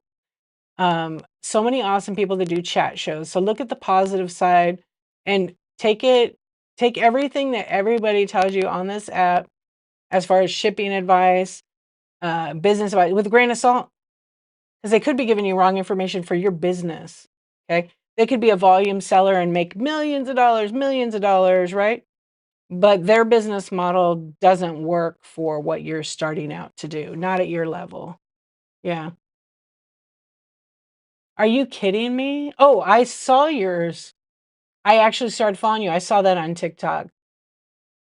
So many awesome people that do chat shows. So look at the positive side and take everything that everybody tells you on this app as far as shipping advice, business advice with a grain of salt. Because they could be giving you wrong information for your business. Okay. They could be a volume seller and make millions of dollars, right? But their business model doesn't work for what you're starting out to do, not at your level. Yeah. Are you kidding me? Oh, I saw yours. I actually started following you. I saw that on TikTok.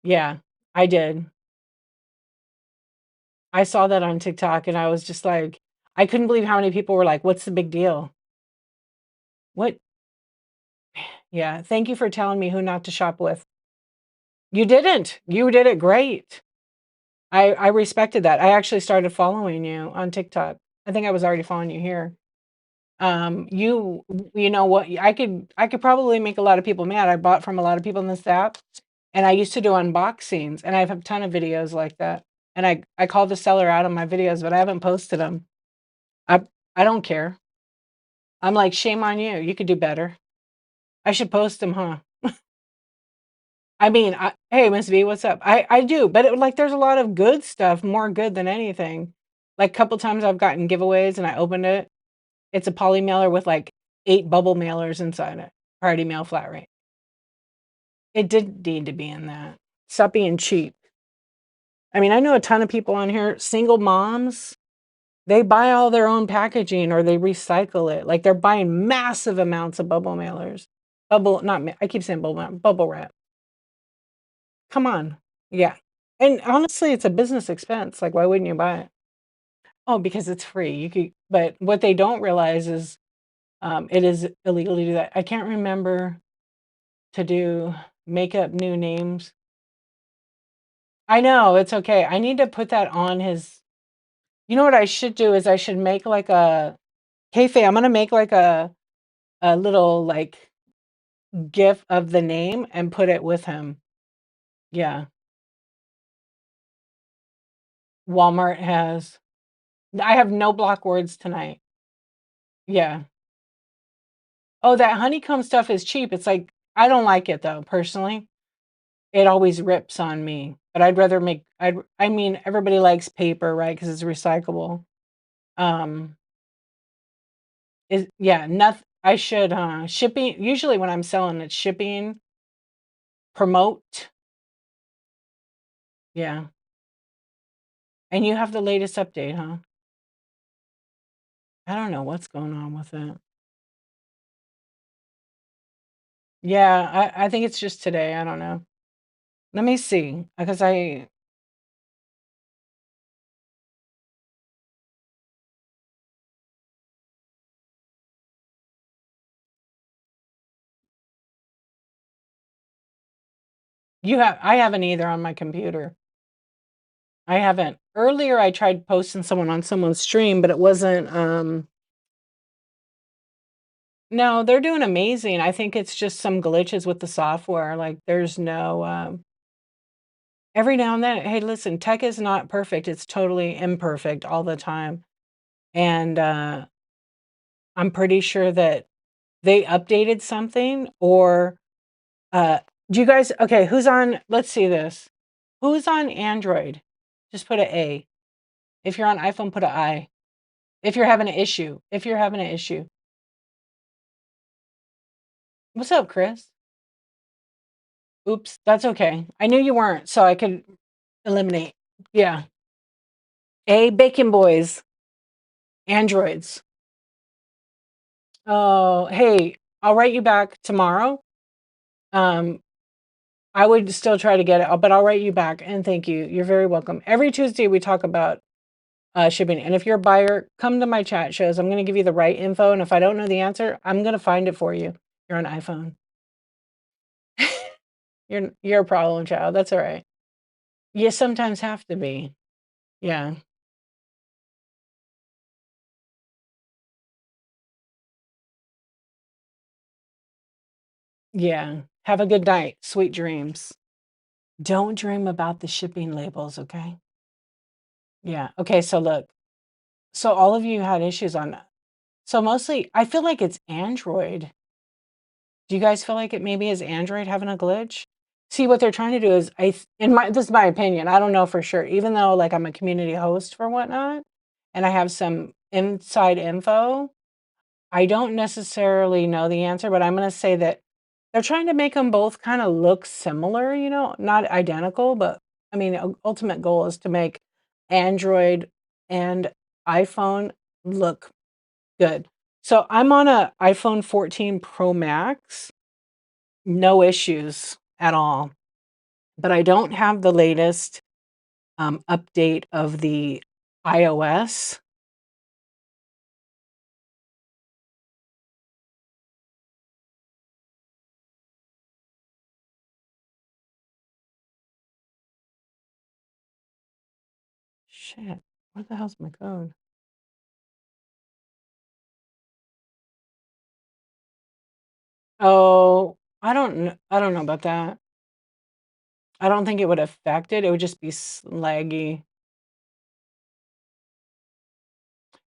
Yeah, I did. I saw that on TikTok and I was just like, I couldn't believe how many people were like, "What's the big deal?" What? Yeah, thank you for telling me who not to shop with. You didn't. You did it great. I respected that. I actually started following you on TikTok. I think I was already following you here. You know what? I could probably make a lot of people mad. I bought from a lot of people in this app, and I used to do unboxings, and I have a ton of videos like that. And I call the seller out on my videos, but I haven't posted them. I I don't care. I'm like, shame on you. You could do better. I should post them, huh? I mean, hey, Miss B, what's up? I do, but like, there's a lot of good stuff, more good than anything. Like, a couple times I've gotten giveaways and I opened it. It's a poly mailer with like 8 bubble mailers inside it. Party mail flat rate. It didn't need to be in that. Stop being cheap. I mean, I know a ton of people on here, single moms, they buy all their own packaging or they recycle it. Like they're buying massive amounts of bubble mailers. I keep saying bubble wrap. Come on. Yeah. And honestly, it's a business expense. Like, why wouldn't you buy it? Oh, because it's free. But what they don't realize is it is illegal to do that. I can't remember to make up new names. I know, it's okay. I need to put that on his. You know what I should do is I should make like Kayfabe, I'm gonna make like a little like GIF of the name and put it with him. Yeah. Walmart has. I have no block words tonight. Yeah. Oh, that honeycomb stuff is cheap. It's like I don't like it though, personally. It always rips on me. But I'd rather make I mean, everybody likes paper, right? Because it's recyclable. Um, yeah, nothing. I should shipping. Usually, when I'm selling, it's shipping, promote. Yeah, and you have the latest update, huh? I don't know what's going on with it. Yeah, I think it's just today. I don't know. Let me see, because I haven't either on my computer. I haven't. Earlier, I tried posting someone on someone's stream, but it wasn't. No, they're doing amazing. I think it's just some glitches with the software. Like there's no. Every now and then, hey, listen, tech is not perfect. It's totally imperfect all the time, and I'm pretty sure that they updated something or uh do you guys okay, who's on let's see this. Who's on Android? Just put a A. If you're on iPhone, put a I. If you're having an issue. If you're having an issue. What's up, Chris? Oops, that's okay. I knew you weren't, so I could eliminate. Yeah. A Bacon Boys. Androids. Oh, hey, I'll write you back tomorrow. Um, I would still try to get it, but I'll write you back and thank you. You're very welcome. Every Tuesday we talk about shipping. And if you're a buyer, come to my chat shows. I'm going to give you the right info. And if I don't know the answer, I'm going to find it for you. You're on iPhone. You're a problem child. That's all right. You sometimes have to be. Yeah. Yeah. Have a good night. Sweet dreams. Don't dream about the shipping labels, okay? Yeah. Okay, so look. So all of you had issues on that. So mostly I feel like it's Android. Do you guys feel like it maybe is Android having a glitch? See, what they're trying to do is, this is my opinion. I don't know for sure. Even though, like, I'm a community host for whatnot, and I have some inside info, I don't necessarily know the answer. But I'm going to say that they're trying to make them both kind of look similar. Not identical, but I mean, ultimate goal is to make Android and iPhone look good. So I'm on a iPhone 14 Pro Max. No issues at all, but I don't have the latest, update of the iOS. Shit, where the hell's my code? Oh, I don't know about that. I don't think it would affect it, it would just be laggy.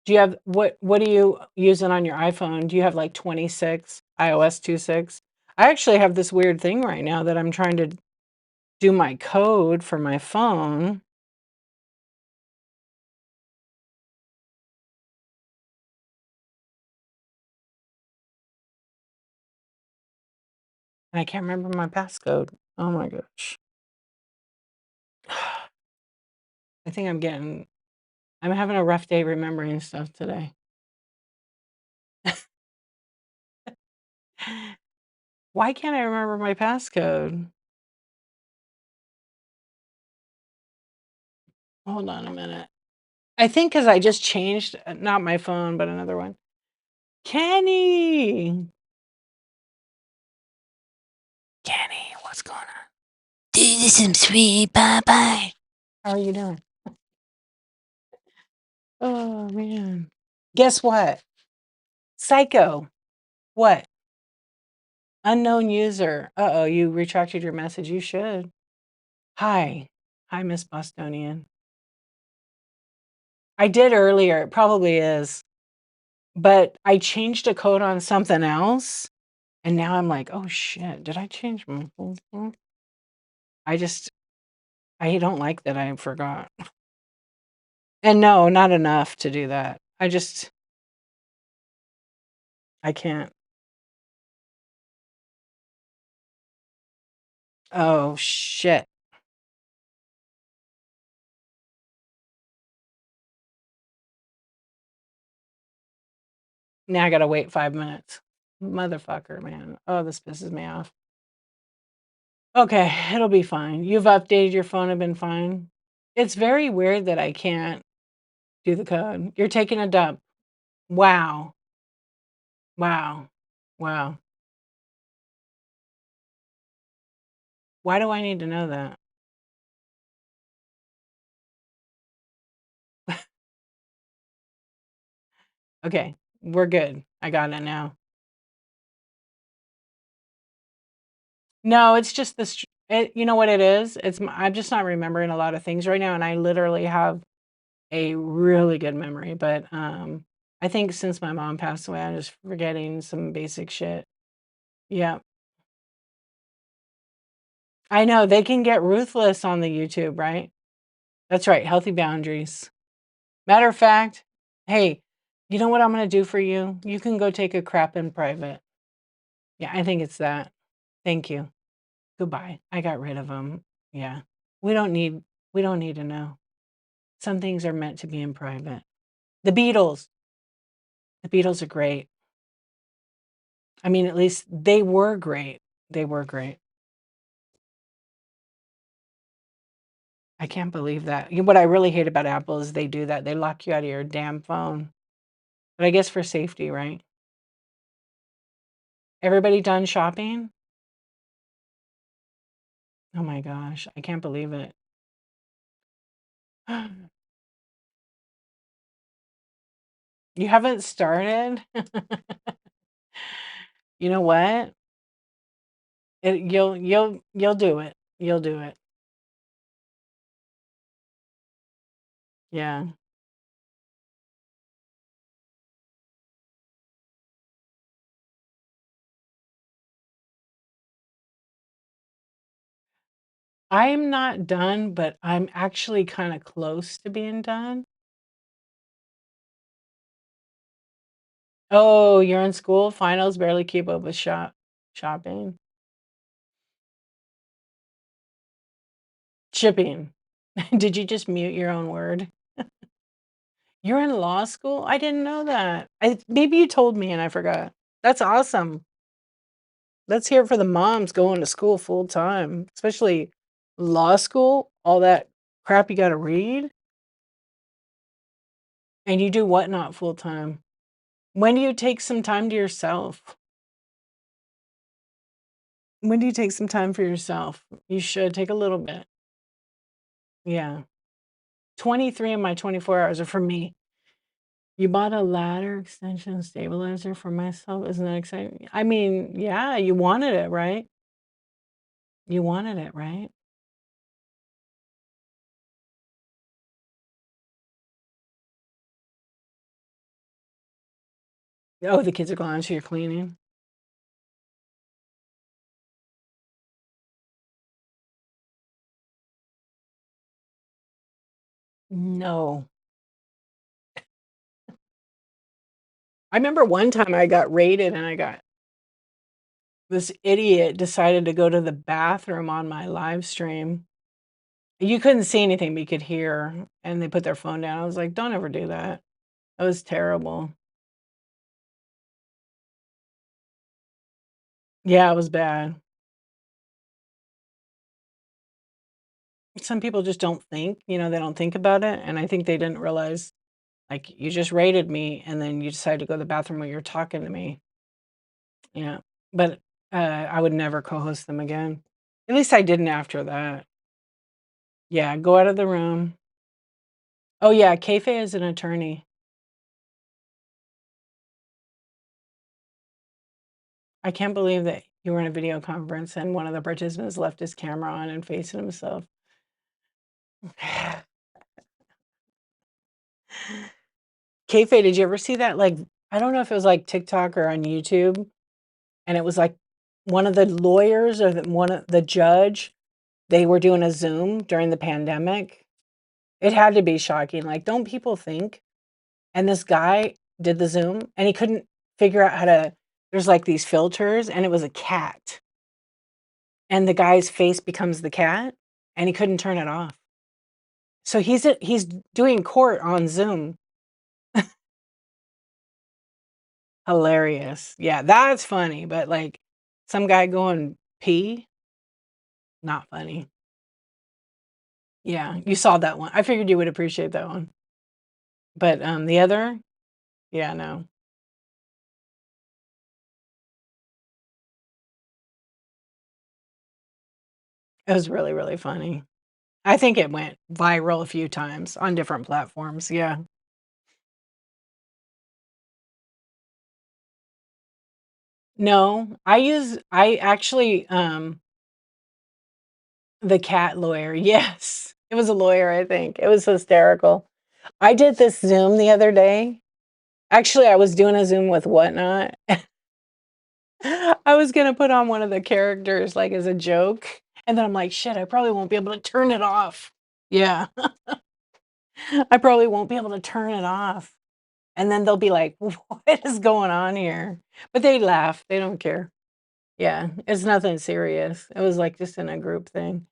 Do you have what are you using on your iPhone? Do you have, like, 26, iOS 26? I actually have this weird thing right now that I'm trying to do my code for my phone. And I can't remember my passcode. Oh my gosh. I think I'm having a rough day remembering stuff today. Why can't I remember my passcode? Hold on a minute. I think because I just changed, not my phone, but another one. Kenny! Kenny, what's going on? Dude, this is sweet. Bye bye. How are you doing? Oh, man. Guess what? Psycho. What? Unknown user. Uh-oh, you retracted your message. You should. Hi. Hi, Miss Bostonian. I did earlier. It probably is. But I changed a code on something else, and now I'm like, "Oh, shit. Did I change my phone?" I just I don't like that I forgot. And no, not enough to do that. I can't. Oh, shit. Now I gotta wait 5 minutes. Motherfucker, man. Oh, this pisses me off. Okay, it'll be fine. You've updated your phone and been fine? It's very weird that I can't do the code. You're taking a dump. Wow. Wow. Wow. Why do I need to know that? Okay, we're good. I got it now. No, it's just this. You know what it is? I'm just not remembering a lot of things right now, and I literally have a really good memory. But I think since my mom passed away, I'm just forgetting some basic shit. Yeah, I know they can get ruthless on the YouTube, right? That's right. Healthy boundaries. Matter of fact, hey, you know what I'm gonna do for you? You can go take a crap in private. Yeah, I think it's that. Thank you. Goodbye. I got rid of them. Yeah. We don't need we don't need to know. Some things are meant to be in private. The Beatles. The Beatles are great. I mean, at least they were great. They were great. I can't believe that. What I really hate about Apple is they do that. They lock you out of your damn phone. But I guess for safety, right? Everybody done shopping? Oh my gosh, I can't believe it. You haven't started? You know what? You'll do it. You'll do it. Yeah. I'm not done, but I'm actually kinda close to being done. Oh, you're in school? Finals barely keep up with shopping. Shipping. Did you just mute your own word? You're in law school? I didn't know that. Maybe you told me and I forgot. That's awesome. Let's hear it for the moms going to school full time, especially law school, all that crap you gotta read. And you do what not full time? When do you take some time to yourself? When do you take some time for yourself? You should take a little bit. Yeah. 23 of my 24 hours are for me. You bought a ladder extension stabilizer for myself. Isn't that exciting? I mean, yeah, you wanted it, right? You wanted it, right? Oh, the kids are gone, so you're cleaning? No. I remember one time I got raided and this idiot decided to go to the bathroom on my live stream. You couldn't see anything, but you could hear, and they put their phone down. I was like, "Don't ever do that." That was terrible. Yeah, it was bad. Some people just don't think, they don't think about it, and I think they didn't realize, like, you just raided me, and then you decided to go to the bathroom while you're talking to me. Yeah, but, I would never co-host them again. At least I didn't after that. Yeah, go out of the room. Oh, yeah, Keife is an attorney. I can't believe that you were in a video conference and one of the participants left his camera on and facing himself. Keife, did you ever see that, like I don't know if it was, like, TikTok or on YouTube, and it was, like, one of the lawyers or the judge they were doing a Zoom during the pandemic. It had to be shocking. Like, don't people think? And this guy did the Zoom and he couldn't figure out how to, there's like these filters and it was a cat. And the guy's face becomes the cat and he couldn't turn it off. So he's doing court on Zoom. Hilarious. Yeah, that's funny, but like some guy going pee, not funny. Yeah, you saw that one. I figured you would appreciate that one. But the other, yeah, no. It was really, really funny. I think it went viral a few times on different platforms. Yeah. No, I actually the cat lawyer. Yes. It was a lawyer, I think. It was hysterical. I did this Zoom the other day. Actually, I was doing a Zoom with Whatnot. I was gonna put on one of the characters like as a joke, and then I'm like, shit, I probably won't be able to turn it off. Yeah. I probably won't be able to turn it off. And then they'll be like, what is going on here? But they laugh. They don't care. Yeah, it's nothing serious. It was like just in a group thing.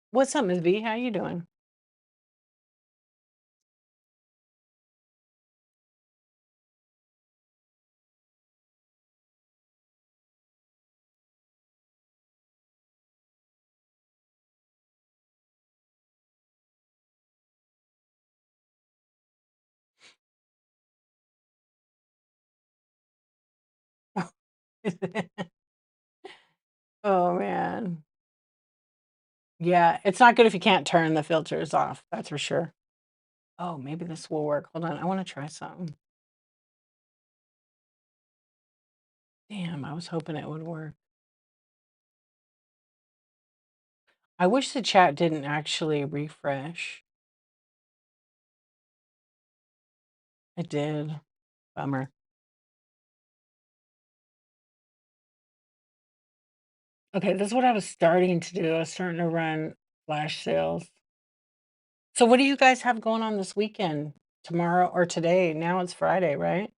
What's up, Miss V? How you doing? Oh man. Yeah, it's not good if you can't turn the filters off. That's for sure. Oh, maybe this will work. Hold on. I want to try something. Damn, I was hoping it would work. I wish the chat didn't actually refresh. It did. Bummer. Okay, this is what I was starting to do. I was starting to run flash sales. So what do you guys have going on this weekend? Tomorrow or today? Now it's Friday, right?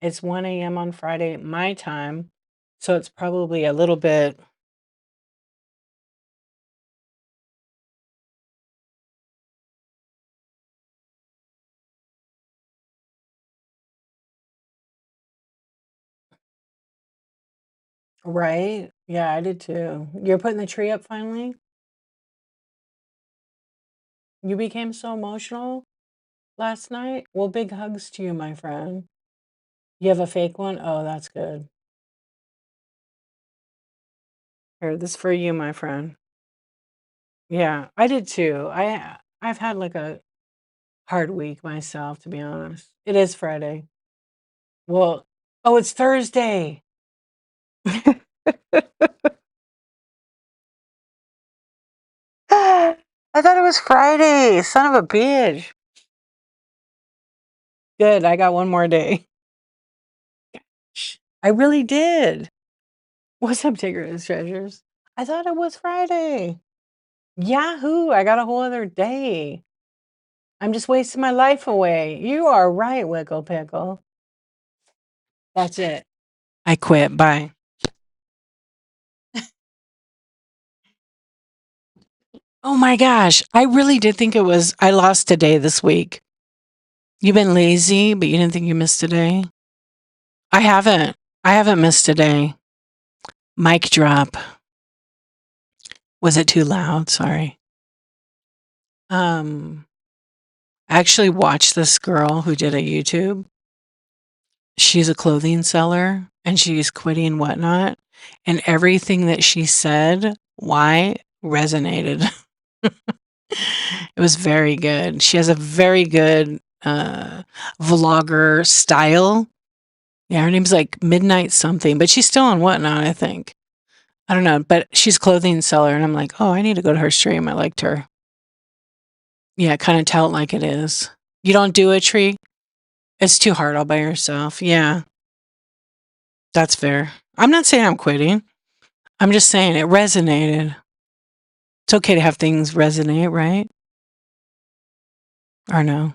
It's 1 a.m. on Friday, my time. So it's probably a little bit right. Yeah, I did too. You're putting the tree up finally? You became so emotional last night? Well, big hugs to you, my friend. You have a fake one? Oh, that's good. Here, this is for you, my friend. Yeah, I did too. I've had like a hard week myself, to be honest. It is Friday. Well, oh, it's Thursday. I thought it was Friday. Son of a bitch. Good. I got one more day. I really did. What's up, Tigger's Treasures? I thought it was Friday. Yahoo! I got a whole other day. I'm just wasting my life away. You are right, Wickle Pickle. That's it. I quit. Bye. Oh my gosh. I really did think it was, I lost a day this week. You've been lazy, but you didn't think you missed a day? I haven't. I haven't missed a day. Mic drop. Was it too loud? Sorry. I actually watched this girl who did a YouTube. She's a clothing seller and she's quitting Whatnot. And everything that she said, why resonated. It was very good. She has a very good vlogger style. Yeah, her name's like Midnight something, but she's still on Whatnot, I think. I don't know, but she's a clothing seller, and I'm like, oh, I need to go to her stream. I liked her. Yeah, kind of tell it like it is. You don't do a tree? It's too hard all by yourself. Yeah, that's fair. I'm not saying I'm quitting. I'm just saying it resonated. It's okay to have things resonate, right? Or no?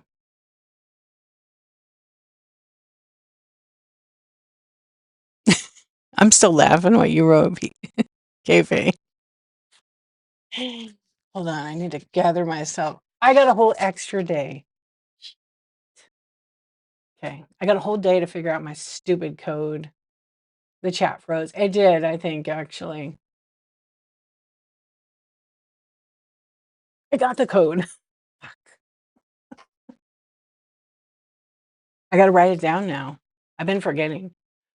I'm still laughing what you wrote, KV. Hold on, I need to gather myself. I got a whole extra day. Okay, I got a whole day to figure out my stupid code. The chat froze. It did, I think, actually. I got the code. I got to write it down now. I've been forgetting.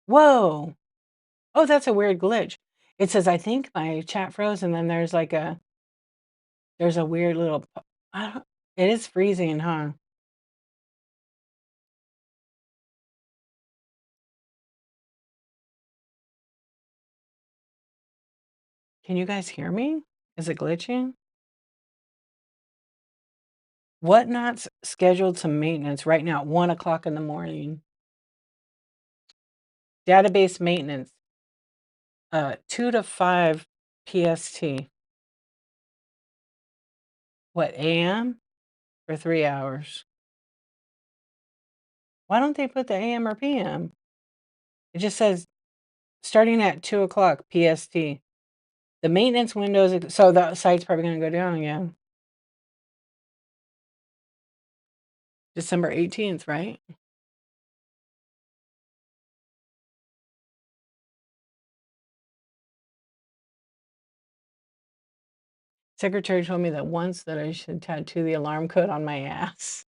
Whoa. Oh, that's a weird glitch. It says, I think my chat froze, and then there's a weird little, it is freezing, huh? Can you guys hear me? Is it glitching? What not scheduled to maintenance right now at 1 o'clock in the morning? Database maintenance, 2 to 5 PST. What, AM? For 3 hours. Why don't they put the AM or PM? It just says starting at 2 o'clock PST. The maintenance windows, so the site's probably going to go down again. December 18th, right? Secretary told me that once that I should tattoo the alarm code on my ass.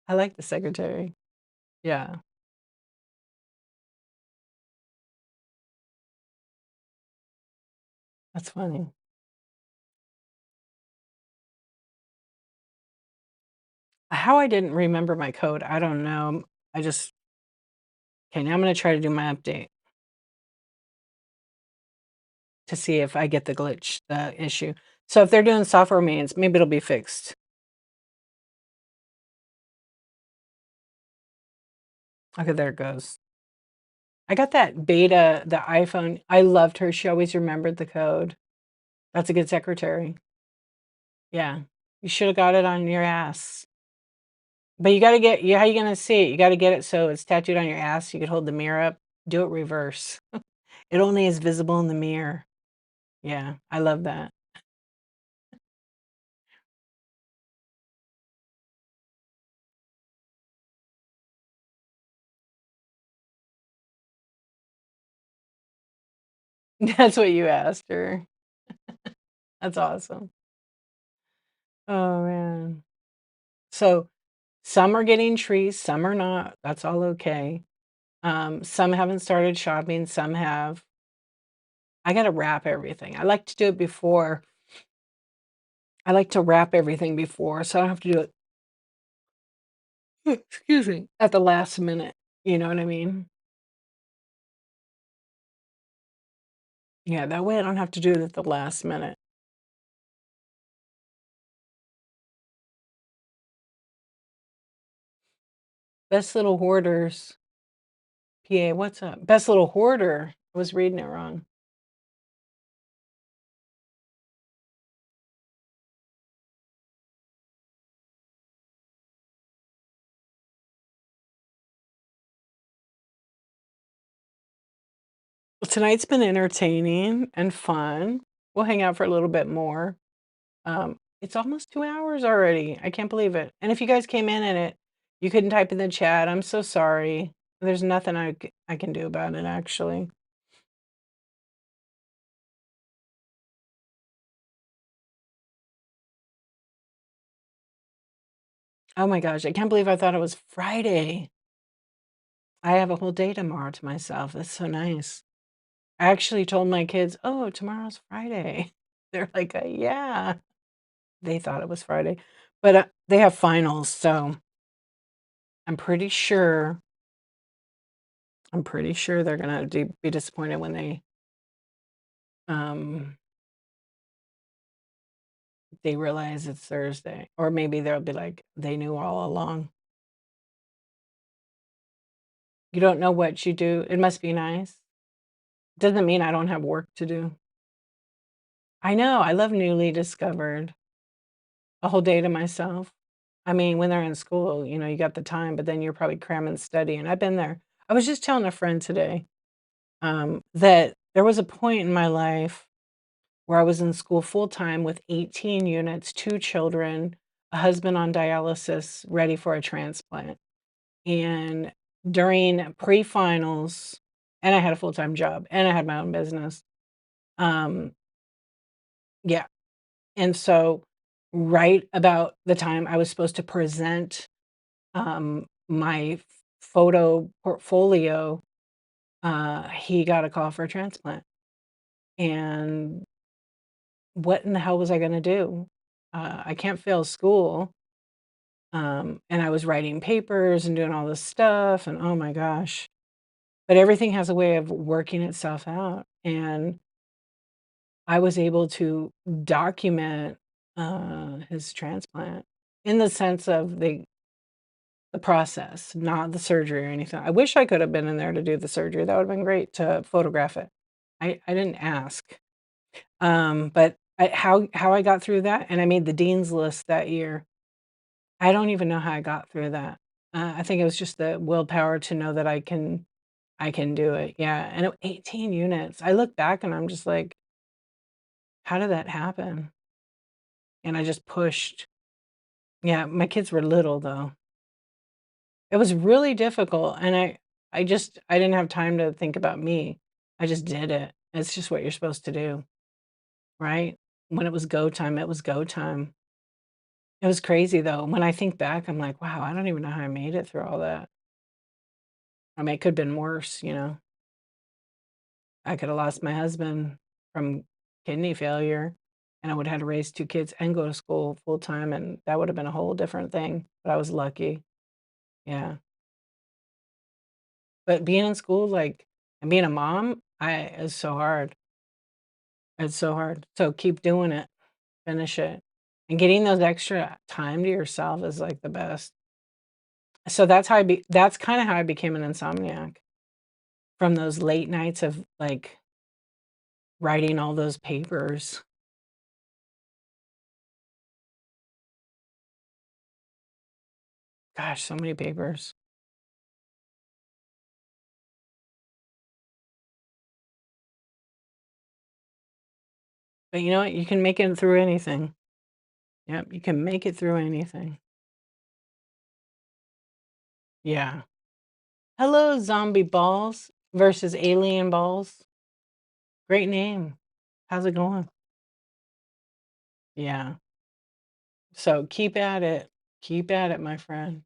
I like the secretary. Yeah. That's funny. How I didn't remember my code, I don't know. Okay, now I'm going to try to do my update to see if I get the glitch, the issue. So if they're doing software maintenance, maybe it'll be fixed. Okay, there it goes. I got that beta, the iPhone. I loved her. She always remembered the code. That's a good secretary. Yeah. You should have got it on your ass. But you got to get, how you going to see it? You got to get it so it's tattooed on your ass. You could hold the mirror up. Do it reverse. It only is visible in the mirror. Yeah, I love that. That's what you asked her. That's awesome. Oh, man. So some are getting trees, some are not. That's all okay. Some haven't started shopping, some have. I gotta wrap everything. I like to do it before. I like to wrap everything before, so I don't have to do it excuse me, at the last minute. You know what I mean? Yeah, that way I don't have to do it at the last minute. Best Little Hoarders. PA, what's up? Best Little Hoarder. I was reading it wrong. Well, tonight's been entertaining and fun. We'll hang out for a little bit more. It's almost 2 hours already. I can't believe it. And if you guys came in and you couldn't type in the chat, I'm so sorry. There's nothing I can do about it, actually. Oh my gosh, I can't believe I thought it was Friday. I have a whole day tomorrow to myself. That's so nice. I actually told my kids, "Oh, tomorrow's Friday." They're like, "Yeah." They thought it was Friday, but they have finals, so I'm pretty sure they're gonna be disappointed when um, they realize it's Thursday, or maybe they'll be like, they knew all along. You don't know what you do. It must be nice. Doesn't mean I don't have work to do. I know, I love newly discovered. A whole day to myself. I mean, when they're in school, you got the time, but then you're probably cramming study, and I've been there. I was just telling a friend today, that there was a point in my life where I was in school full time with 18 units, 2 children, a husband on dialysis, ready for a transplant. And during pre-finals, and I had a full-time job, and I had my own business. Um, yeah, and so right about the time I was supposed to present, my photo portfolio, he got a call for a transplant. And what in the hell was I gonna do? I can't fail school. And I was writing papers and doing all this stuff, and oh my gosh. But everything has a way of working itself out. And I was able to document his transplant in the sense of the process, not the surgery or anything. I wish I could have been in there to do the surgery. That would have been great to photograph it. I didn't ask. But how I got through that, and I made the dean's list that year. I don't even know how I got through that. I think it was just the willpower to know that I can do it. Yeah, and 18 units. I look back and I'm just like, how did that happen? And I just pushed. Yeah, my kids were little though. It was really difficult, and I didn't have time to think about me. I just did it. It's just what you're supposed to do, right? When it was go time, it was go time. It was crazy though. When I think back, I'm like, wow, I don't even know how I made it through all that. I mean, it could have been worse. I could have lost my husband from kidney failure, and I would have had to raise 2 kids and go to school full time, and that would have been a whole different thing. But I was lucky. Yeah. But being in school, like, and being a mom, I is so hard. It's so hard. So keep doing it. Finish it. And getting those extra time to yourself is like the best. So that's kinda how I became an insomniac, from those late nights of, like, writing all those papers. Gosh, so many papers. But you know what? You can make it through anything. Yep, you can make it through anything. Yeah. Hello, zombie balls versus alien balls. Great name. How's it going? Yeah. So keep at it. Keep at it, my friend.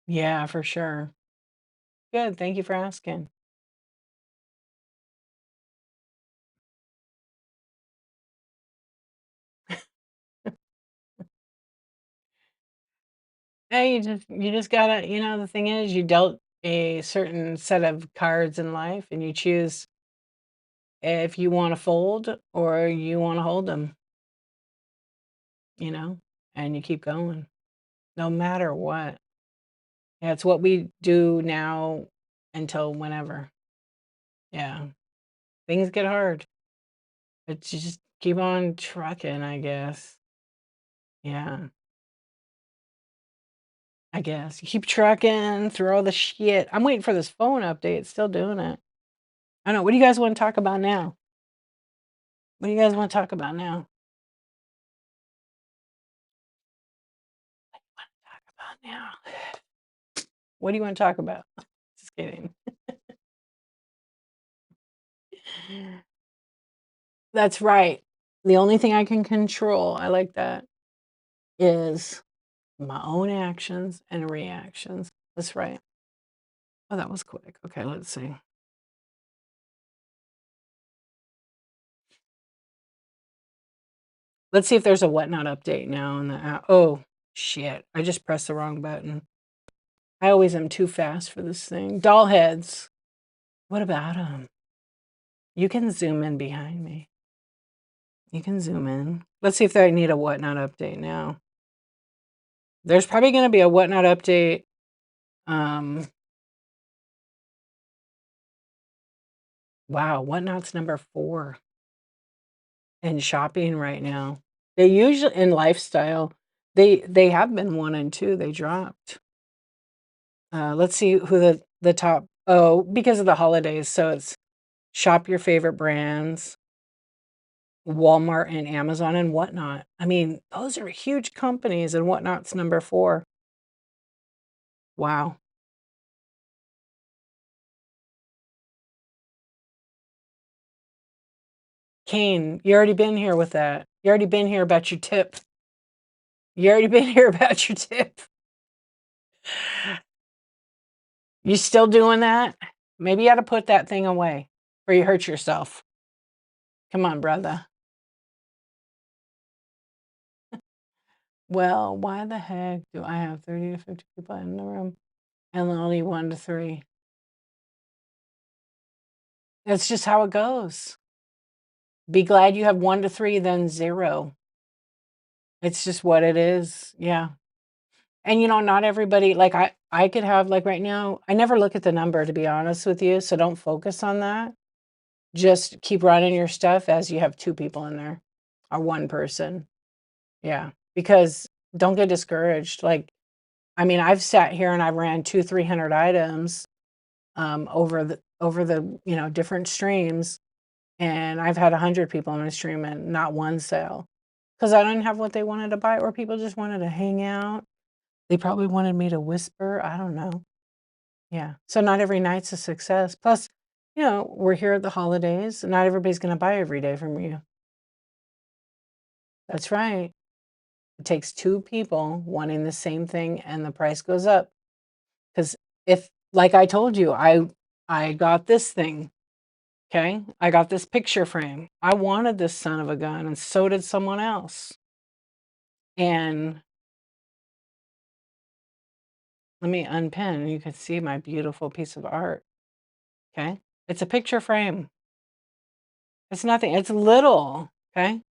Yeah, for sure. Good. Thank you for asking. Hey, you just gotta, the thing is you dealt a certain set of cards in life and you choose if you want to fold or you want to hold them, you know, and you keep going no matter what. Yeah, it's what we do now until whenever. Yeah. Things get hard, but you just keep on trucking, I guess. Yeah, I guess. You keep trucking through all the shit. I'm waiting for this phone update. It's still doing it. I don't know. What do you guys want to talk about now? What do you guys want to talk about now? Talk about now. What do you want to talk about? Just kidding. That's right. The only thing I can control, I like that, is my own actions and reactions. That's right. Oh, that was quick. Okay, let's see. Let's see if there's a whatnot update now in the app. Oh, shit. I just pressed the wrong button. I always am too fast for this thing. Doll heads. What about them? You can zoom in behind me. You can zoom in. Let's see if I need a whatnot update now. There's probably going to be a whatnot update. Wow, whatnot's number 4 in shopping right now. They usually in lifestyle, they have been 1 and 2. They dropped. Let's see who the top. Oh, because of the holidays. So it's shop your favorite brands, Walmart and Amazon and Whatnot. I mean, those are huge companies, and Whatnot's number 4. Wow. Kane, you already been here with that. You already been here about your tip. You already been here about your tip. You still doing that? Maybe you ought to put that thing away or you hurt yourself. Come on, brother. Well, why the heck do I have 30 to 50 people in the room and only 1 to 3? That's just how it goes. Be glad you have 1 to 3 than 0. It's just what it is. Yeah. And not everybody, like I could have, like right now, I never look at the number, to be honest with you, so don't focus on that. Just keep running your stuff as you have 2 people in there or 1 person. Yeah, because don't get discouraged. Like, I mean, I've sat here and I've ran 200-300 items over the different streams, and I've had 100 people in a stream and not 1 sale because I didn't have what they wanted to buy, or people just wanted to hang out. They probably wanted me to whisper. I don't know. Yeah. So not every night's a success. Plus, we're here at the holidays. Not everybody's going to buy every day from you. That's right. It takes 2 people wanting the same thing and the price goes up. Because like I told you, I got this thing. Okay. I got this picture frame. I wanted this son of a gun, and so did someone else. And let me unpin. You can see my beautiful piece of art. Okay. It's a picture frame. It's nothing. It's little. Okay.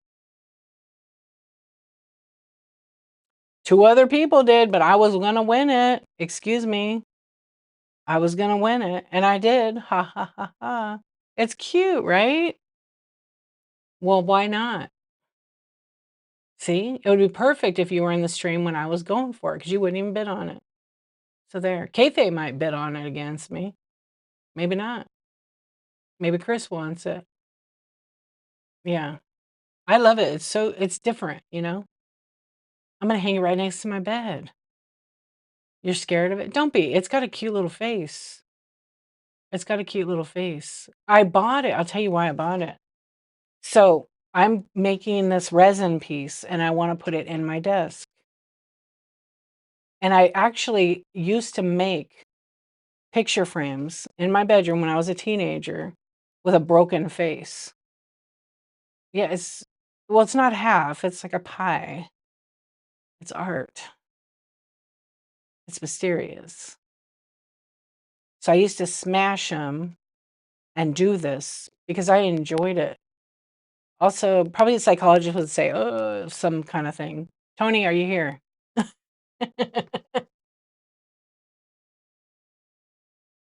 2 other people did, but I was gonna win it. Excuse me. I was gonna win it, and I did. Ha ha ha ha. It's cute, right? Well, why not? See? It would be perfect if you were in the stream when I was going for it, because you wouldn't even bid on it. So there. Kayfabe might bid on it against me. Maybe not. Maybe Chris wants it. Yeah. I love it. It's different, I'm gonna hang it right next to my bed. You're scared of it? Don't be. It's got a cute little face. It's got a cute little face. I bought it. I'll tell you why I bought it. So I'm making this resin piece and I want to put it in my desk. And I actually used to make picture frames in my bedroom when I was a teenager with a broken face. Yeah, it's not half, it's like a pie. It's art. It's mysterious. So I used to smash them and do this because I enjoyed it. Also, probably a psychologist would say, "Oh, some kind of thing." Tony, are you here?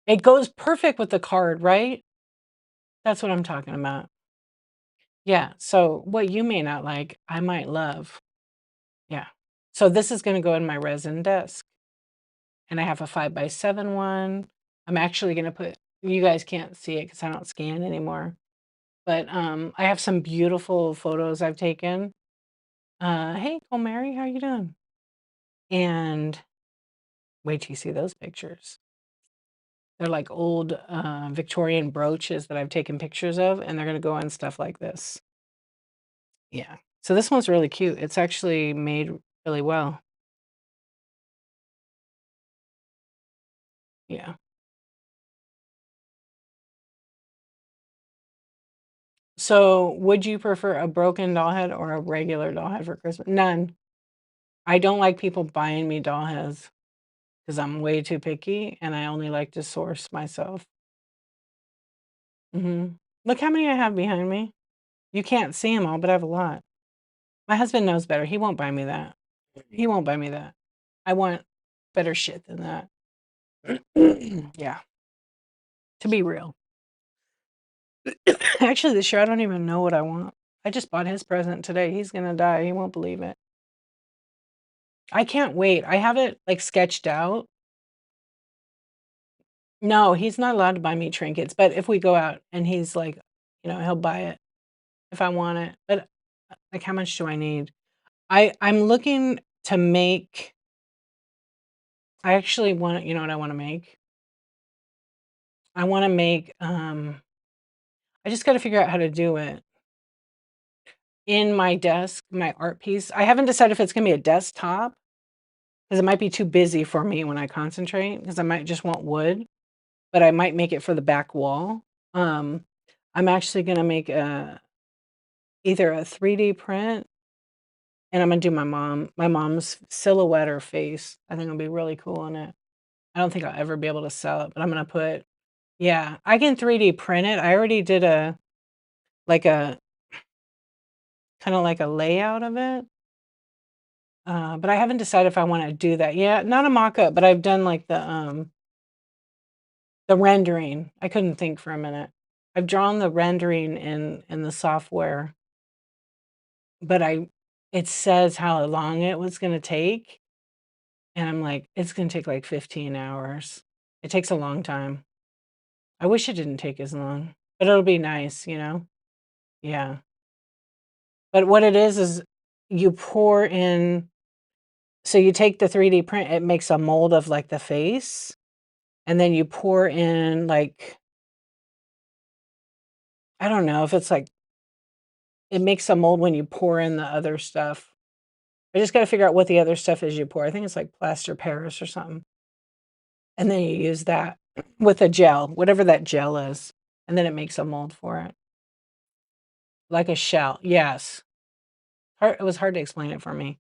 It goes perfect with the card, right? That's what I'm talking about. Yeah, so what you may not like, I might love. Yeah. So this is gonna go in my resin desk, and I have a 5x7 one. I'm actually gonna you guys can't see it because I don't scan anymore, but, I have some beautiful photos I've taken. Hey, Mary, how you doing? And wait till you see those pictures. They're like old, Victorian brooches that I've taken pictures of, and they're gonna go on stuff like this. Yeah. So this one's really cute. It's actually made really well. Yeah. So would you prefer a broken doll head or a regular doll head for Christmas? None. I don't like people buying me doll heads because I'm way too picky and I only like to source myself. Look how many I have behind me. You can't see them all, but I have a lot. My husband knows better. He won't buy me that. He won't buy me that. I want better shit than that. Yeah, to be real. Actually, this year I don't even know what I want. I just bought his present today. He's gonna die. He won't believe it. I can't wait. I have it like sketched out. No, he's not allowed to buy me trinkets, but if we go out and he's like, he'll buy it if I want it. But like, how much do I need? I'm looking to make. I actually want. You know what I want to make? I want to make. I just got to figure out how to do it. In my desk, my art piece. I haven't decided if it's gonna be a desktop because it might be too busy for me when I concentrate. Because I might just want wood, but I might make it for the back wall. Um, I'm actually gonna make either a 3D print, and I'm gonna do my mom's silhouette or face. I think it'll be really cool on it. I don't think I'll ever be able to sell it, but I'm gonna put. Yeah, I can 3D print it. I already did like a kind of like a layout of it. But I haven't decided if I want to do that yet. Not a mock-up, but I've done like the rendering. I couldn't think for a minute. I've drawn the rendering in the software, but it says how long it was going to take, and I'm like, it's going to take like 15 hours. It takes a long time. I wish it didn't take as long, but it'll be nice. Yeah. But what it is you pour in. So you take the 3D print, it makes a mold of like the face. And then you pour in, like I don't know if it's like it makes a mold when you pour in the other stuff. I just gotta figure out what the other stuff is you pour. I think it's like plaster Paris or something. And then you use that with a gel, whatever that gel is, and then it makes a mold for it. Like a shell, yes. It was hard to explain it for me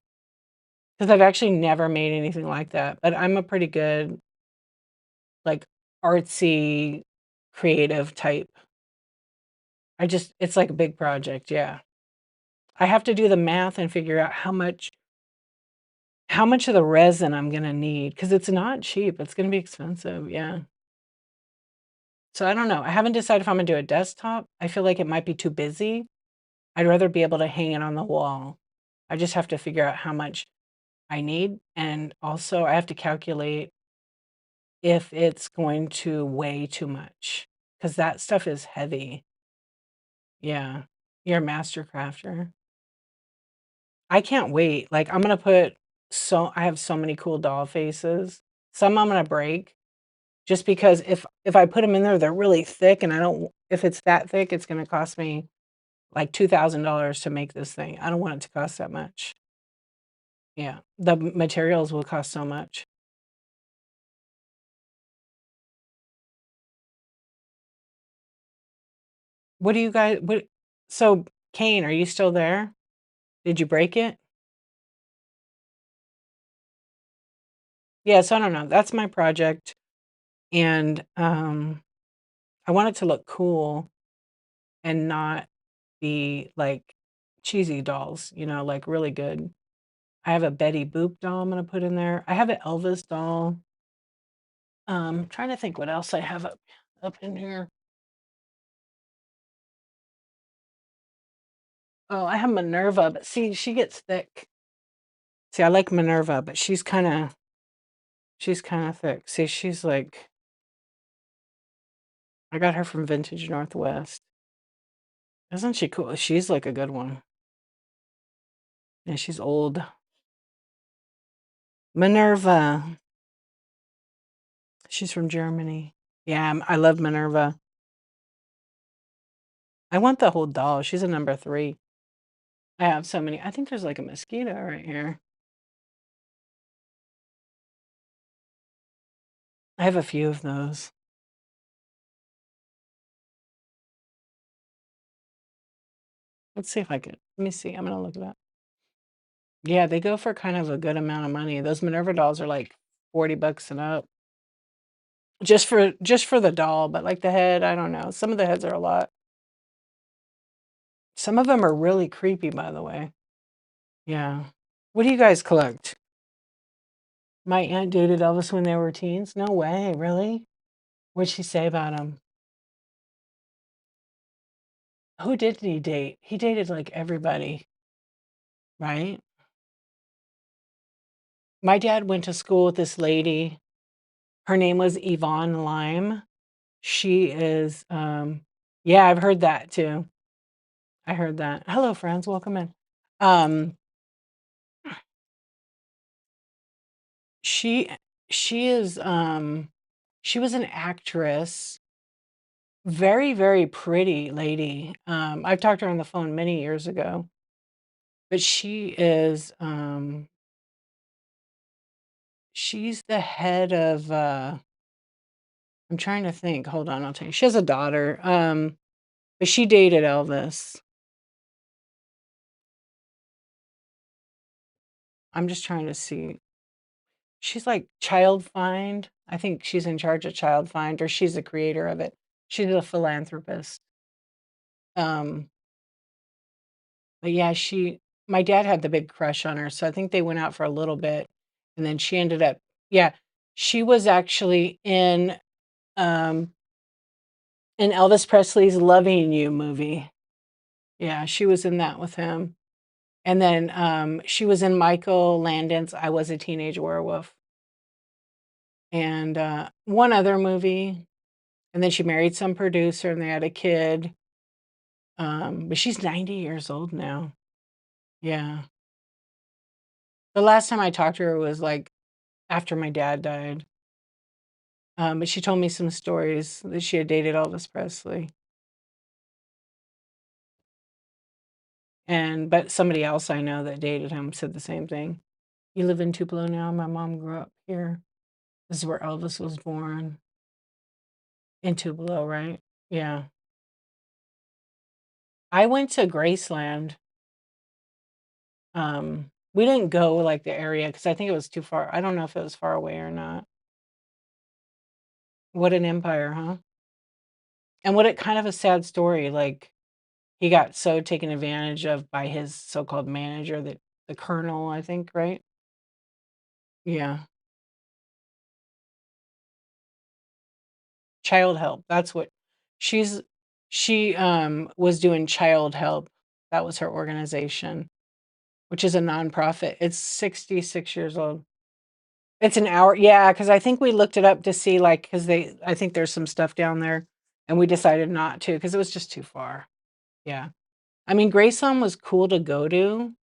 because 'cause I've actually never made anything like that, but I'm a pretty good, like, artsy, creative type. It's like a big project, yeah. I have to do the math and figure out how much of the resin I'm gonna need because it's not cheap, it's gonna be expensive, yeah. So I don't know, I haven't decided if I'm gonna do a desktop. I feel like it might be too busy. I'd rather be able to hang it on the wall. I just have to figure out how much I need, and also I have to calculate if it's going to weigh too much because that stuff is heavy. Yeah. You're a master crafter. I can't wait. Like, I'm gonna put I have so many cool doll faces. Some I'm gonna break just because if I put them in there, they're really thick, and I don't if it's that thick, it's gonna cost me like $2,000 to make this thing. I don't want it to cost that much. Yeah, the materials will cost so much. What do you guys what so, Kane, are you still there? Did you break it? Yeah, so I don't know. That's my project, and, I want it to look cool and not be like cheesy dolls, like really good. I have a Betty Boop doll I'm gonna put in there. I have an Elvis doll. Trying to think what else I have up in here. Oh, I have Minerva, but see, she gets thick. See, I like Minerva, but she's kind of thick. See, she's like I got her from Vintage Northwest. Isn't she cool? She's like a good one. And she's old. Minerva. She's from Germany. Yeah, I love Minerva. I want the whole doll. She's a number 3. I have so many. I think there's like a mosquito right here. I have a few of those. Let's see if I could. Let me see. I'm gonna look it up. Yeah, they go for kind of a good amount of money. Those Minerva dolls are like $40 and up. Just for the doll, but like the head, I don't know. Some of the heads are a lot. Some of them are really creepy, by the way. Yeah. What do you guys collect? My aunt dated Elvis when they were teens? No way, really? What'd she say about him? Who did he date? He dated like everybody, right? My dad went to school with this lady. Her name was Yvonne Lime. She is, yeah, I've heard that too. I heard that. Hello, friends. Welcome in. Um, she she is she was an actress, very, very pretty lady. I've talked to her on the phone many years ago, but she's the head of I'm trying to think. Hold on, I'll tell you. She has a daughter. But she dated Elvis. I'm just trying to see. She's like Child Find. I think she's in charge of Child Find, or she's the creator of it. She's a philanthropist. Um, but yeah, my dad had the big crush on her, so I think they went out for a little bit, and then she ended up, yeah, she was actually um in Elvis Presley's Loving You movie. Yeah, she was in that with him. And then she was in Michael Landon's I Was a Teenage Werewolf, and one other movie. And then she married some producer and they had a kid. But she's 90 years old now. Yeah. The last time I talked to her was like after my dad died. But she told me some stories that she had dated Elvis Presley. But somebody else I know that dated him said the same thing. You live in Tupelo now? My mom grew up here. This is where Elvis was born. In Tupelo, right? Yeah. I went to Graceland. We didn't go like the area because I think it was too far. I don't know if it was far away or not. What an empire, huh? And what a kind of a sad story. Like he got so taken advantage of by his so-called manager, that the colonel, I think, right? Yeah. Child help. That's what she's she was doing child help. That was her organization, which is a nonprofit. It's 66 years old. It's an hour, yeah, because I think we looked it up to see, like, because I think there's some stuff down there, and we decided not to because it was just too far. Yeah. I mean, Graceland was cool to go to.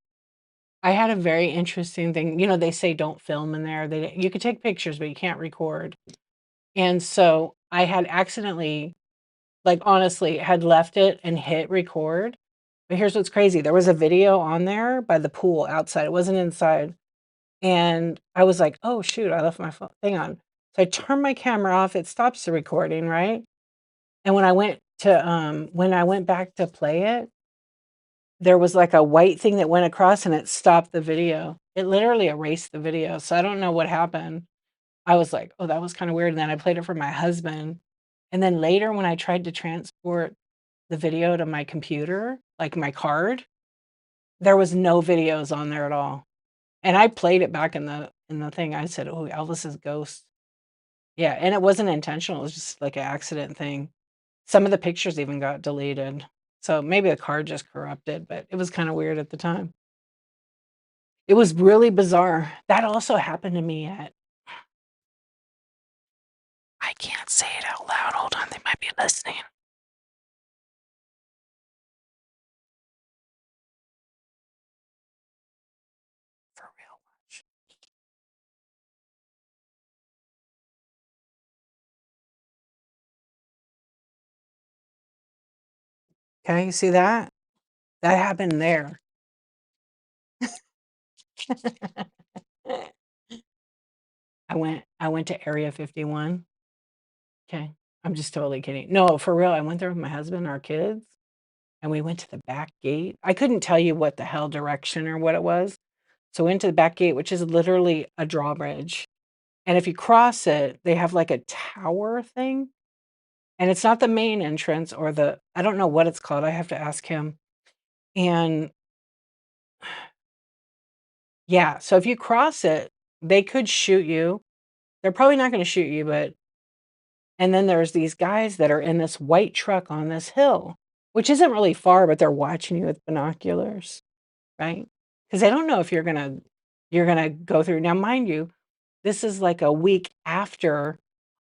I had a very interesting thing. They say don't film in there. You could take pictures, but you can't record. And so I had accidentally, like, honestly, had left it and hit record. But here's what's crazy. There was a video on there by the pool outside. It wasn't inside. And I was like, "Oh, shoot, I left my thing on." So I turned my camera off, it stops the recording, right? And when I went back to play it, there was like a white thing that went across and it stopped the video. It literally erased the video, so I don't know what happened. I was like, "Oh, that was kinda weird," and then I played it for my husband, and then later when I tried to transport the video to my computer, like my card, there was no videos on there at all. And I played it back in the thing. I said, "Oh, Elvis's ghost." Yeah, and it wasn't intentional, it was just like an accident thing. Some of the pictures even got deleted. So maybe the card just corrupted, but it was kinda weird at the time. It was really bizarre. That also happened to me at I can't say it out loud, hold on, they might be listening. For real, watch. Okay, you see that? That happened there. I went to Area 51. Okay, I'm just totally kidding. No, for real, I went there with my husband and our kids, and we went to the back gate. I couldn't tell you what the hell direction or what it was. So we went to the back gate, which is literally a drawbridge. And if you cross it, they have like a tower thing. And it's not the main entrance or I don't know what it's called. I have to ask him. And yeah, so if you cross it, they could shoot you. They're probably not gonna shoot you, but and then there's these guys that are in this white truck on this hill, which isn't really far, but they're watching you with binoculars, right? Because they don't know if you're gonna go through. Now, mind you, this is like a week after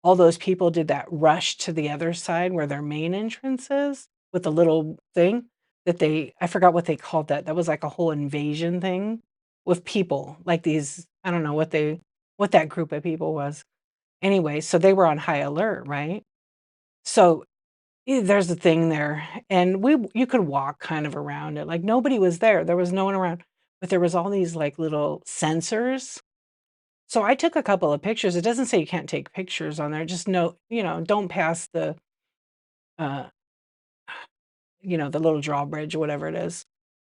all those people did that rush to the other side where their main entrance is with the little thing that I forgot what they called that. That was like a whole invasion thing with people, like these, I don't know what that group of people was. Anyway, so they were on high alert, right? So there's a thing there, and you could walk kind of around it. Like nobody was there. There was no one around, but there was all these like little sensors. So I took a couple of pictures. It doesn't say you can't take pictures on there. Just no, don't pass uh, the little drawbridge or whatever it is.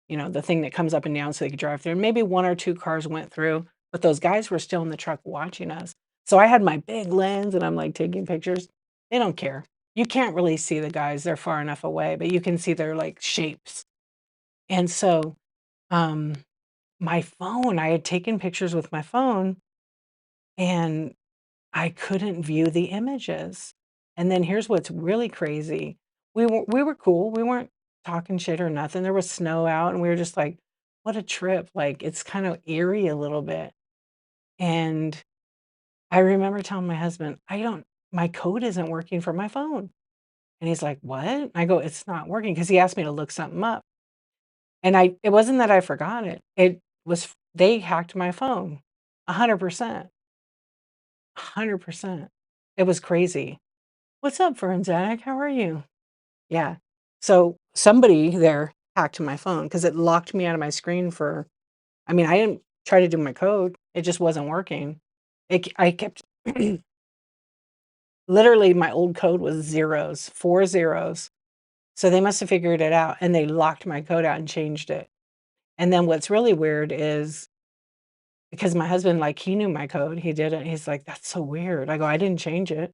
The thing that comes up and down so they could drive through. And maybe one or two cars went through, but those guys were still in the truck watching us. So I had my big lens and I'm like taking pictures. They don't care. You can't really see the guys. They're far enough away, but you can see their like shapes. And so um my phone, I had taken pictures with my phone and I couldn't view the images. And then here's what's really crazy. We were cool. We weren't talking shit or nothing. There was snow out and we were just like, what a trip. Like it's kind of eerie a little bit. And I remember telling my husband, my code isn't working for my phone. And he's like, "What?" I go, "It's not working," because he asked me to look something up. And it wasn't that I forgot it. They hacked my phone. 100%. 100%. It was crazy. "What's up, Forensic? How are you?" Yeah. So somebody there hacked my phone because it locked me out of my screen I mean, I didn't try to do my code. It just wasn't working. I kept literally my old code was zeros, 4 zeros. So they must have figured it out and they locked my code out and changed it. And then what's really weird is because my husband, like, he knew my code. He did it. He's like, "That's so weird." I go, "I didn't change it."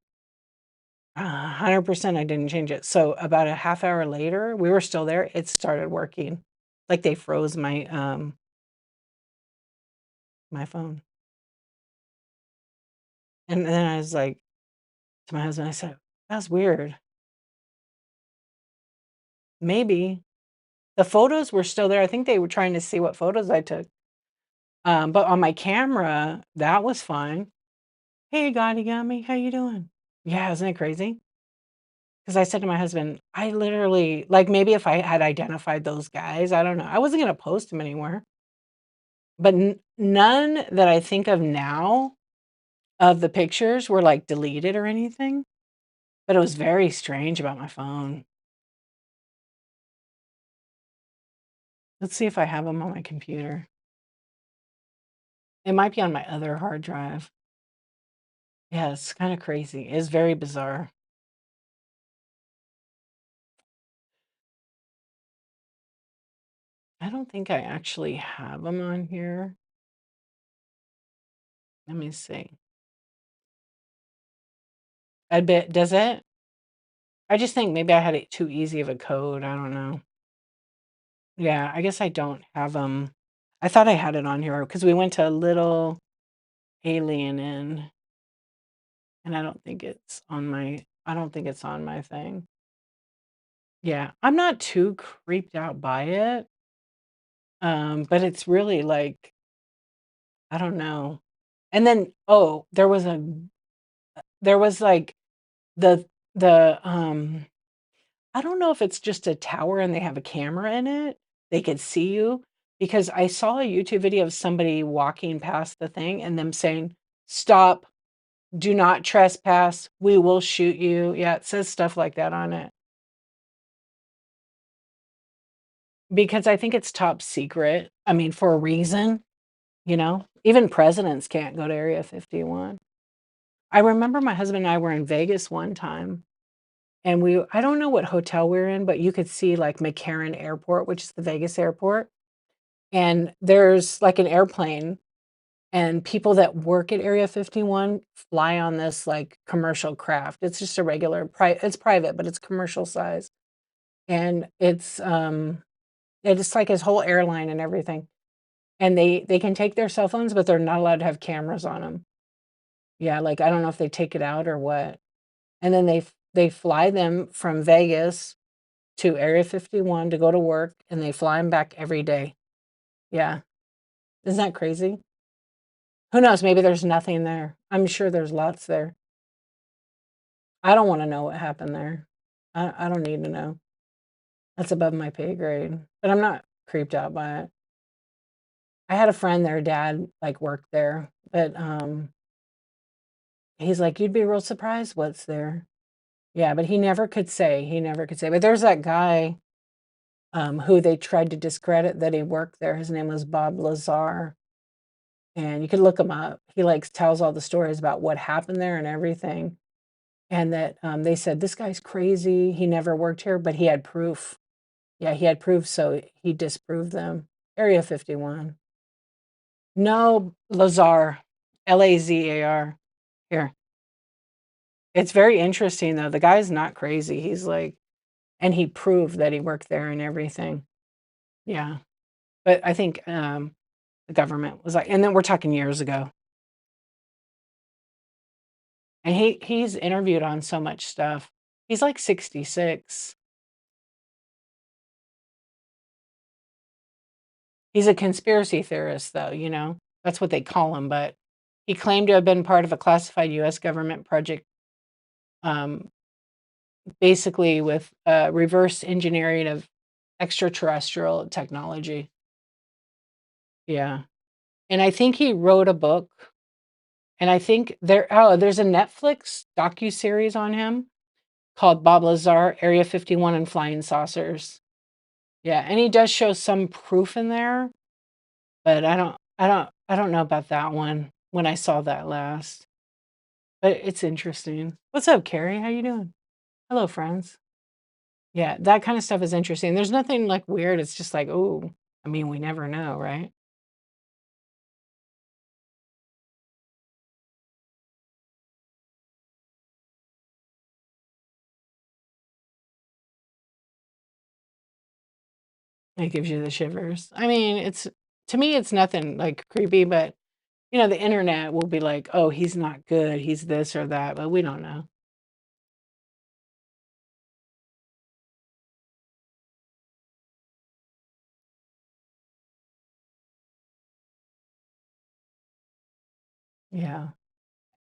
100% I didn't change it. So about a half hour later, we were still there. It started working. Like they froze my phone. And then I was like to my husband, I said, "That's weird." Maybe. The photos were still there. I think they were trying to see what photos I took. But on my camera, that was fine. "Hey, Gotti Gummy, how you doing?" Yeah, isn't it crazy? Because I said to my husband, I literally like, maybe if I had identified those guys, I don't know. I wasn't gonna post them anywhere, but none that I think of now of the pictures were, like, deleted or anything, but it was very strange about my phone. Let's see if I have them on my computer. It might be on my other hard drive. Yeah, it's kinda crazy. It's very bizarre. I don't think I actually have them on here. Let me see. I bet does it? I just think maybe I had it too easy of a code, I don't know. Yeah, I guess I don't have, I thought I had it on here because we went to a Little Alien Inn, and I don't think it's on my thing. Yeah, I'm not too creeped out by it, but it's really like, I don't know. And then, oh, there was, like, the the I don't know if it's just a tower and they have a camera in it. They could see you because I saw a YouTube video of somebody walking past the thing and them saying, "Stop, do not trespass, we will shoot you." Yeah, it says stuff like that on it. Because I think it's top secret. I mean, for a reason, you know? Even presidents can't go to Area 51. I remember my husband and I were in Vegas one time, and I don't know what hotel we are in, but you could see, like, McCarran Airport, which is the Vegas airport. And there's, like, an airplane, and people that work at Area 51 fly on this, like, commercial craft. It's just a regular it's private, but it's commercial size, and it's It's like his whole airline and everything. And they can take their cell phones, but they're not allowed to have cameras on them. Yeah, like, I don't know if they take it out or what. And then they fly them from Vegas to Area 51 to go to work, and they fly them back every day. Yeah. Isn't that crazy? Who knows? Maybe there's nothing there. I'm sure there's lots there. I don't wanna know what happened there. I don't need to know. That's above my pay grade, but I'm not creeped out by it. I had a friend, their dad, like, worked there, but, he's like, "You'd be real surprised what's there." Yeah, but he never could say, but there's that guy, who they tried to discredit that he worked there. His name was Bob Lazar, and you could look him up. He, like, tells all the stories about what happened there and everything, and that, they said, "This guy's crazy, he never worked here," but he had proof. Yeah, he had proof, so he disproved them. Area 51. No, Lazar, Lazar. Here. It's very interesting, though. The guy's not crazy. He's like and he proved that he worked there and everything. Yeah. But I think, the government was like and then we're talking years ago. And he's interviewed on so much stuff. He's like 66. He's a conspiracy theorist, though, you know? That's what they call him, but he claimed to have been part of a classified US government project, um, basically with, reverse engineering of extraterrestrial technology. Yeah. And I think he wrote a book, and I think there's a Netflix docuseries on him called Bob Lazar, Area 51 and Flying Saucers. Yeah, and he does show some proof in there, but I don't know about that one when I saw that last. But it's interesting. What's up, Carrie? How you doing? Hello, friends. Yeah, that kind of stuff is interesting. There's nothing like weird. It's just like, oh, I mean, we never know, right? It gives you the shivers. I mean, it's to me, it's nothing like creepy, but you know, the internet will be like, oh, he's not good. He's this or that, but we don't know. Yeah.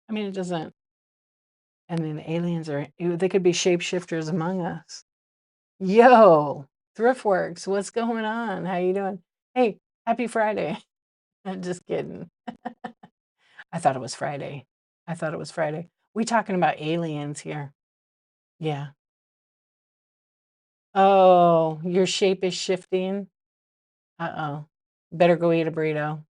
I mean, it doesn't, I mean, the aliens are, they could be shapeshifters among us. Yo, Thriftworks, what's going on? How you doing? Hey, happy Friday. I'm just kidding. I thought it was Friday. I thought it was Friday. We talking about aliens here. Yeah. Oh, your shape is shifting. Uh-oh. Better go eat a burrito.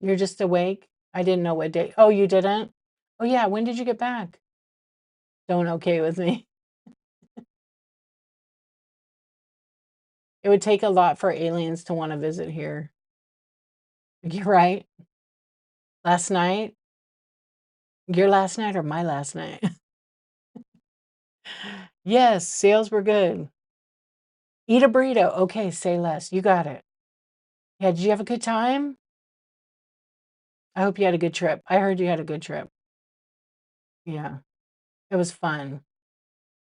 You're just awake? I didn't know what day. Oh, you didn't? Oh, yeah. When did you get back? Don't okay with me. It would take a lot for aliens to want to visit here. You're right. Last night? Your last night or my last night? Yes, sales were good. Eat a burrito. Okay, say less. You got it. Yeah, did you have a good time? I hope you had a good trip. I heard you had a good trip. Yeah, it was fun.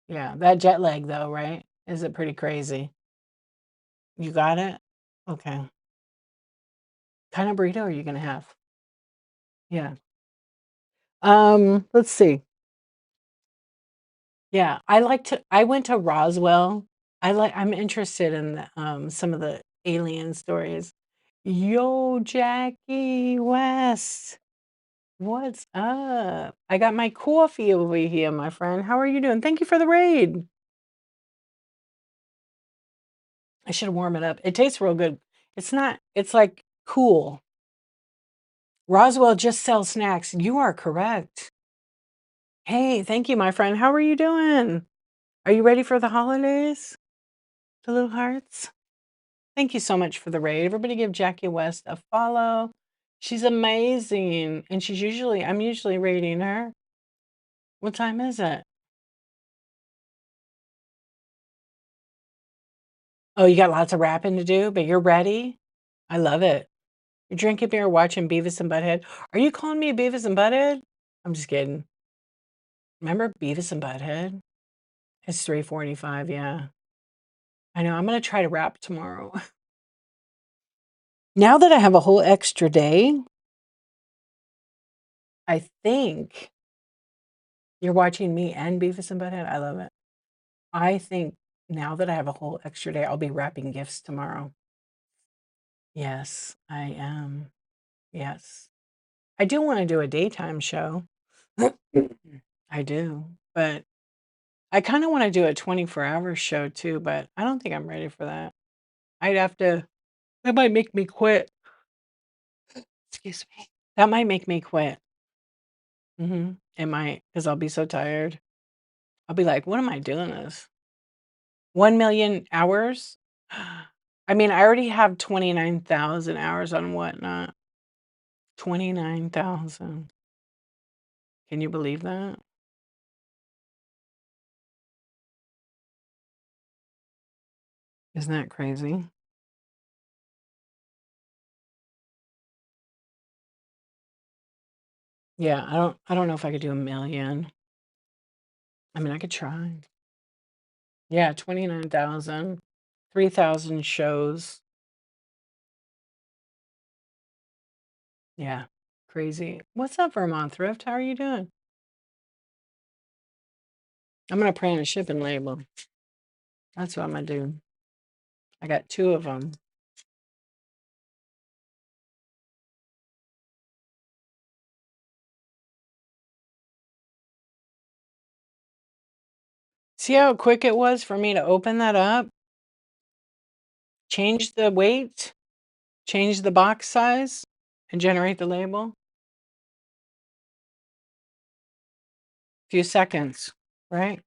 Yeah, that jet lag though, right? Is it pretty crazy? You got it? Okay. Kind of burrito are you gonna have? Yeah. Let's see. Yeah, I went to Roswell. I'm interested in the, some of the alien stories. Yo, Jackie West. What's up? I got my coffee over here, my friend. How are you doing? Thank you for the raid. I should warm it up. It tastes real good. It's not, it's like cool. Roswell just sells snacks. You are correct. Hey, thank you, my friend. How are you doing? Are you ready for the holidays? The little hearts? Thank you so much for the raid. Everybody give Jackie West a follow. She's amazing. And I'm usually raiding her. What time is it? Oh, you got lots of wrapping to do, but you're ready? I love it. You're drinking beer, watching Beavis and Butthead. Are you calling me Beavis and Butthead? I'm just kidding. Remember Beavis and Butthead? It's 3:45, yeah. I know, I'm gonna try to wrap tomorrow. Now that I have a whole extra day, I think you're watching me and Beavis and Butthead. I love it. I think now that I have a whole extra day, I'll be wrapping gifts tomorrow. Yes, I am. Yes. I do wanna do a daytime show. I do, but I kinda wanna do a 24-hour show too, but I don't think I'm ready for that. I'd have to that might make me quit. Excuse me. That might make me quit. Mhm. It might, because 'cause I'll be so tired. I'll be like, "What am I doing this? 1,000,000 hours?" I mean, I already have 29,000 hours on Whatnot. 29,000. Can you believe that? Isn't that crazy? Yeah, I don't know if I could do 1,000,000. I mean, I could try. Yeah, 29,000, 3,000 shows. Yeah, crazy. What's up, Vermont Thrift? How are you doing? I'm gonna print a shipping label. That's what I'm gonna do. I got 2 of them. See how quick it was for me to open that up? Change the weight, change the box size, and generate the label? Few seconds, right?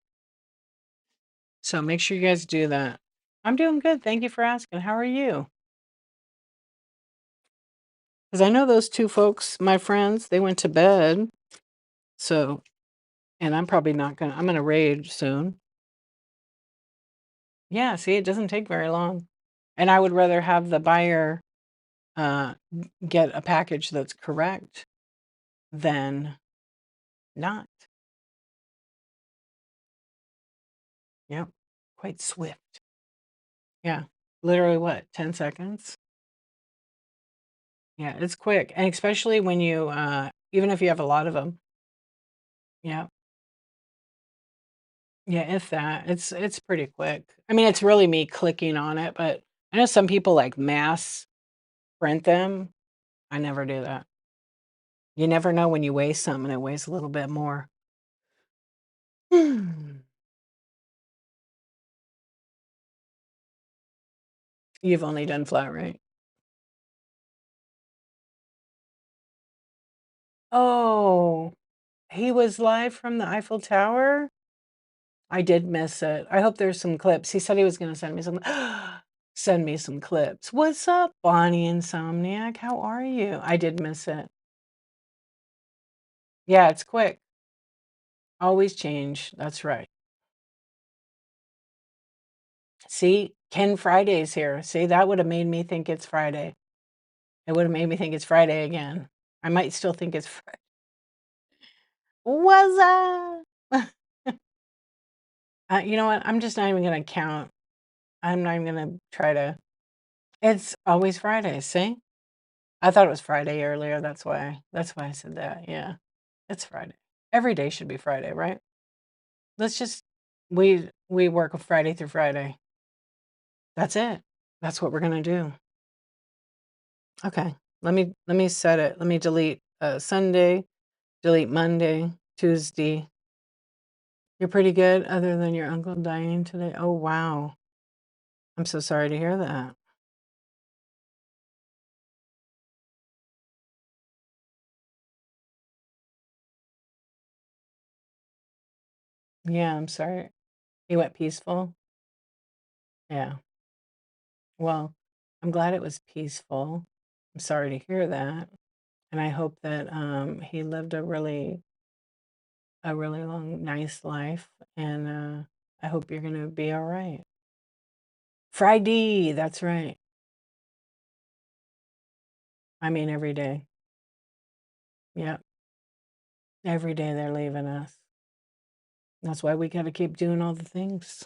So make sure you guys do that. I'm doing good. Thank you for asking. How are you? Because I know those 2 folks, my friends, they went to bed. So, and I'm probably not gonna, I'm gonna rage soon. Yeah, see, it doesn't take very long. And I would rather have the buyer get a package that's correct than not. Yep. Quite swift. Yeah. Literally what? 10 seconds? Yeah, it's quick. And especially when you even if you have a lot of them. Yeah. Yeah, if that. It's pretty quick. I mean, it's really me clicking on it, but I know some people like mass print them. I never do that. You never know when you weigh something and it weighs a little bit more. You've only done flat, right? Oh, he was live from the Eiffel Tower? I did miss it. I hope there's some clips. He said he was gonna send me some clips. What's up, Bonnie Insomniac? How are you? I did miss it. Yeah, it's quick. Always change. That's right. See, Ken Friday's here. See, that would have made me think it's Friday. It would have made me think it's Friday again. I might still think it's Friday. What's up? You know what? I'm just not even gonna count. I'm not even gonna try to. It's always Friday. See? I thought it was Friday earlier. That's why I said that. Yeah. It's Friday. Every day should be Friday, right? Let's just we work Friday through Friday. That's it. That's what we're gonna do. Okay. Let me set it. Let me delete Sunday, delete Monday, Tuesday. You're pretty good other than your uncle dying today. Oh wow. I'm so sorry to hear that. Yeah, I'm sorry. He went peaceful. Yeah. Well, I'm glad it was peaceful. I'm sorry to hear that. And I hope that he lived a really a really long, nice life, and I hope you're gonna be all right. Friday, that's right. I mean, every day. Yep, every day they're leaving us. That's why we gotta keep doing all the things,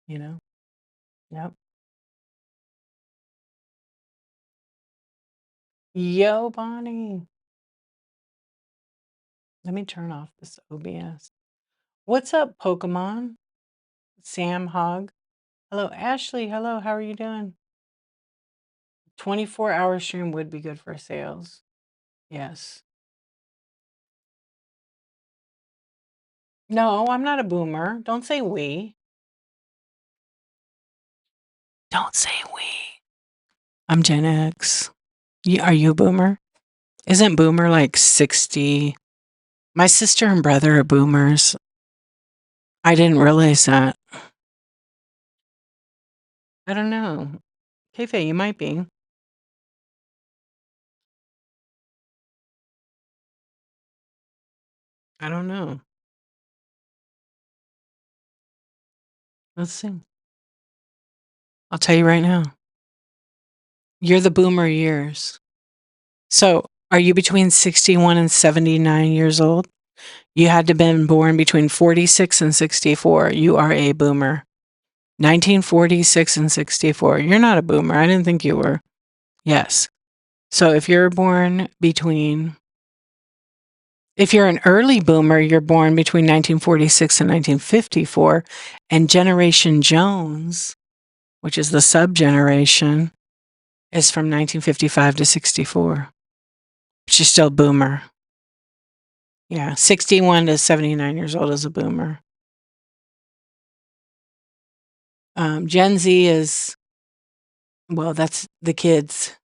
you know? Yep. Yo, Bonnie. Let me turn off this OBS. What's up, Pokemon? Sam Hogg. Hello, Ashley. Hello, how are you doing? 24-hour stream would be good for sales. Yes. No, I'm not a boomer. Don't say we. Don't say we. I'm Gen X. Are you a boomer? Isn't boomer like 60? My sister and brother are boomers. I didn't realize that. I don't know. Keife, you might be. I don't know. Let's see. I'll tell you right now. You're the boomer years. So, are you between 61 and 79 years old? You had to have been born between 46 and 64. You are a boomer. 1946 and 64. You're not a boomer. I didn't think you were. Yes. So if you're born between, if you're an early boomer, you're born between 1946 and 1954. And Generation Jones, which is the sub generation, is from 1955 to 64. She's still a boomer. Yeah. 61 to 79 years old is a boomer. Gen Z is, well, that's the kids.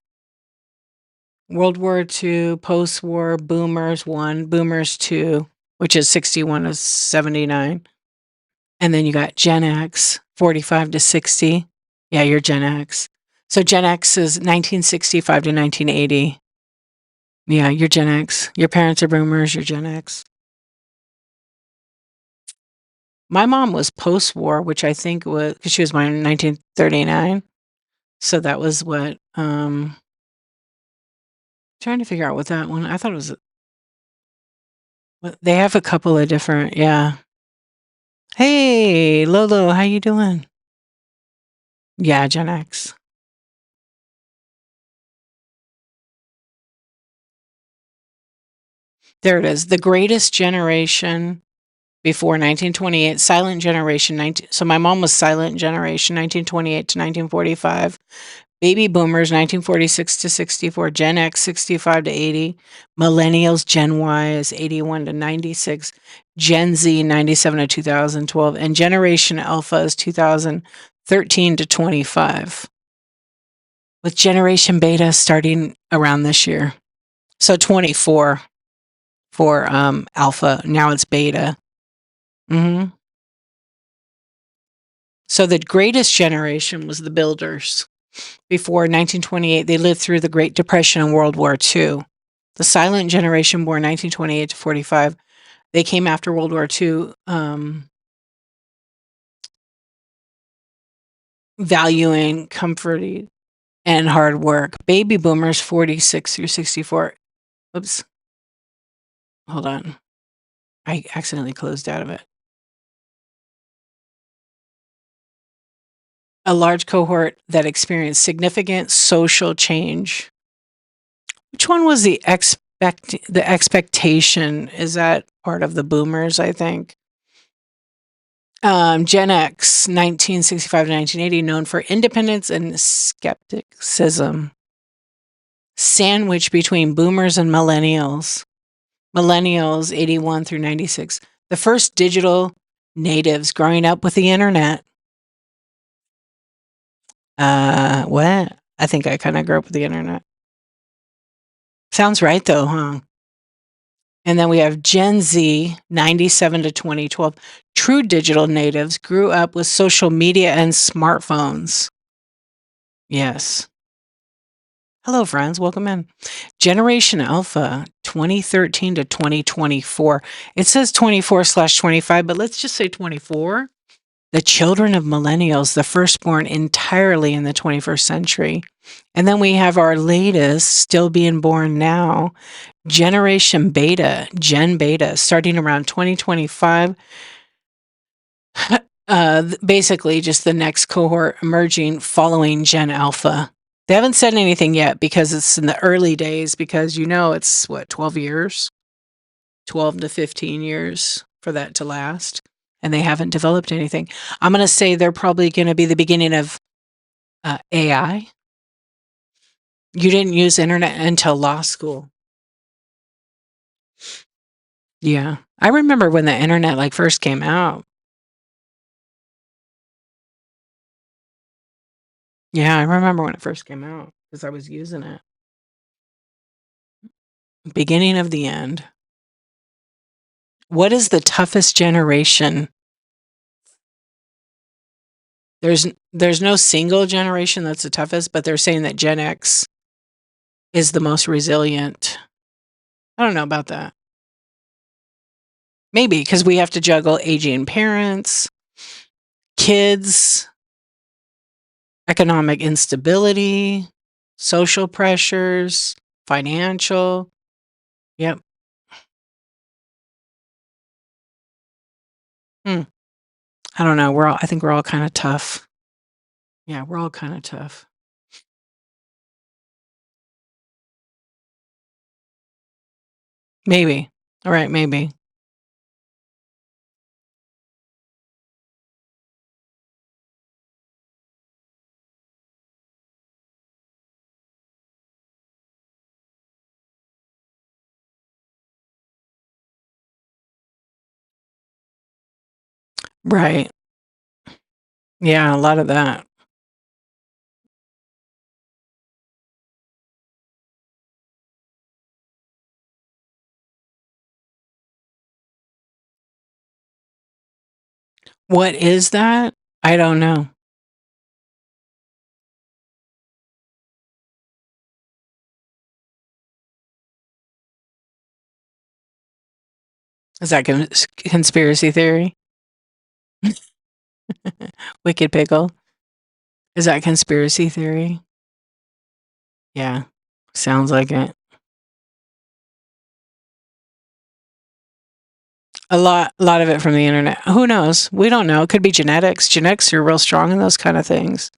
World War II, post-war, boomers 1, boomers 2, which is 61 to 79. And then you got Gen X, 45 to 60. Yeah, you're Gen X. So Gen X is 1965 to 1980. Yeah, you're Gen X. Your parents are boomers, you're Gen X. My mom was post-war, which I think was, because she was born in 1939. So that was what, trying to figure out what that one, I thought it was, they have a couple of different, yeah. Hey, Lolo, how you doing? Yeah, Gen X. There it is. The greatest generation before 1928, silent generation. So my mom was silent generation, 1928 to 1945. Baby boomers, 1946 to 64. Gen X, 65 to 80. Millennials, Gen Y is 81 to 96. Gen Z, 97 to 2012. And Generation Alpha is 2013 to 25. With Generation Beta starting around this year. So 24 for Alpha. Now it's Beta. So the greatest generation was the builders. Before 1928, they lived through the Great Depression and World War II. The silent generation, born 1928 to 45, they came after World War II, valuing comfort and hard work. Baby boomers, 46 through 64. Oops. Hold on. I accidentally closed out of it. A large cohort that experienced significant social change. Which one was the expectation? Is that part of the boomers, I think? Gen X, 1965 to 1980, known for independence and skepticism. Sandwiched between boomers and millennials. Millennials, 81 through 96. The first digital natives growing up with the internet. What? I think I kind of grew up with the internet. Sounds right, though, huh? And then we have Gen Z, 97 to 2012. True digital natives grew up with social media and smartphones. Yes. Hello, friends. Welcome in. Generation Alpha, 2013 to 2024. It says 24/25, but let's just say 24. The children of millennials, the firstborn entirely in the 21st century. And then we have our latest, still being born now, Generation Beta, Gen Beta, starting around 2025. Basically, just the next cohort emerging following Gen Alpha. They haven't said anything yet because it's in the early days, because it's what, 12 years? 12 to 15 years for that to last. And they haven't developed anything. I'm going to say they're probably going to be the beginning of AI. You didn't use internet until law school. Yeah. I remember when the internet first came out. Yeah, I remember when it first came out because I was using it. Beginning of the end. What is the toughest generation? There's no single generation that's the toughest, but they're saying that Gen X is the most resilient. I don't know about that. Maybe because we have to juggle aging parents, kids, economic instability, social pressures, financial. Yep. Hmm. I don't know. I think we're all kind of tough. Yeah, we're all kind of tough. Maybe. All right, maybe. Right. Yeah, a lot of that. What is that? I don't know. Is that conspiracy theory? Wicked pickle. Is that conspiracy theory? Yeah. Sounds like it. A lot of it from the internet. Who knows? We don't know. It could be genetics. Genetics are real strong in those kind of things.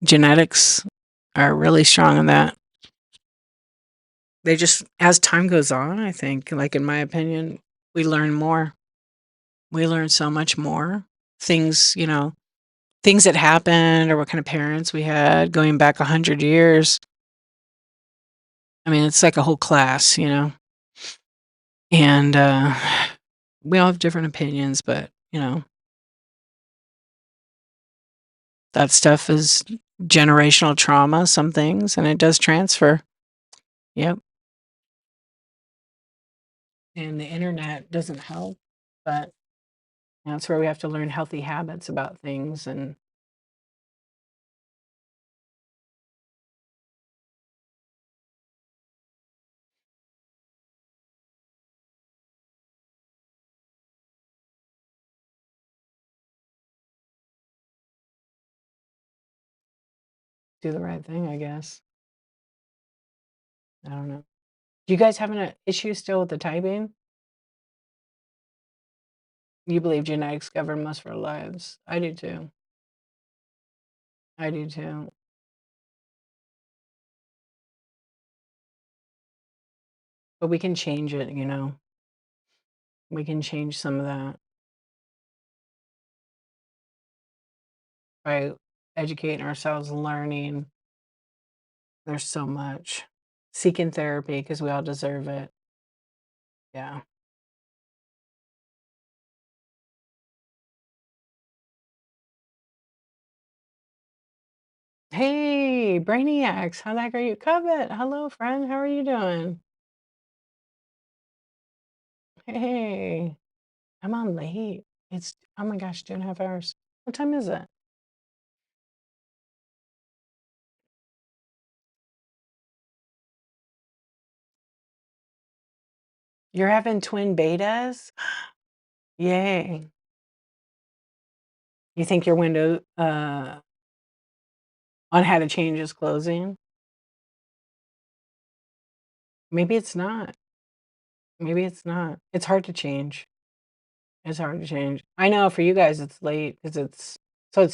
Genetics are really strong in that. They just, as time goes on, I think, in my opinion, we learn more. We learn so much more. Things, things that happened or what kind of parents we had going back 100 years. I mean, it's like a whole class, and we all have different opinions, but, that stuff is generational trauma, some things, and it does transfer. Yep. And the internet doesn't help, but that's where we have to learn healthy habits about things and do the right thing, I guess. I don't know. Do you guys have an issue still with the typing? You believe genetics govern most of our lives. I do too. I do too. But we can change it. We can change some of that by educating ourselves, learning. There's so much. Seeking therapy because we all deserve it. Yeah. Hey, Brainiacs, how the heck are you? Covet, hello, friend. How are you doing? Hey, I'm on late. It's, oh my gosh, 2.5 hours. What time is it? You're having twin betas? Yay. You think your window on how to change is closing? Maybe it's not. Maybe it's not. It's hard to change. It's hard to change. I know for you guys it's late because it's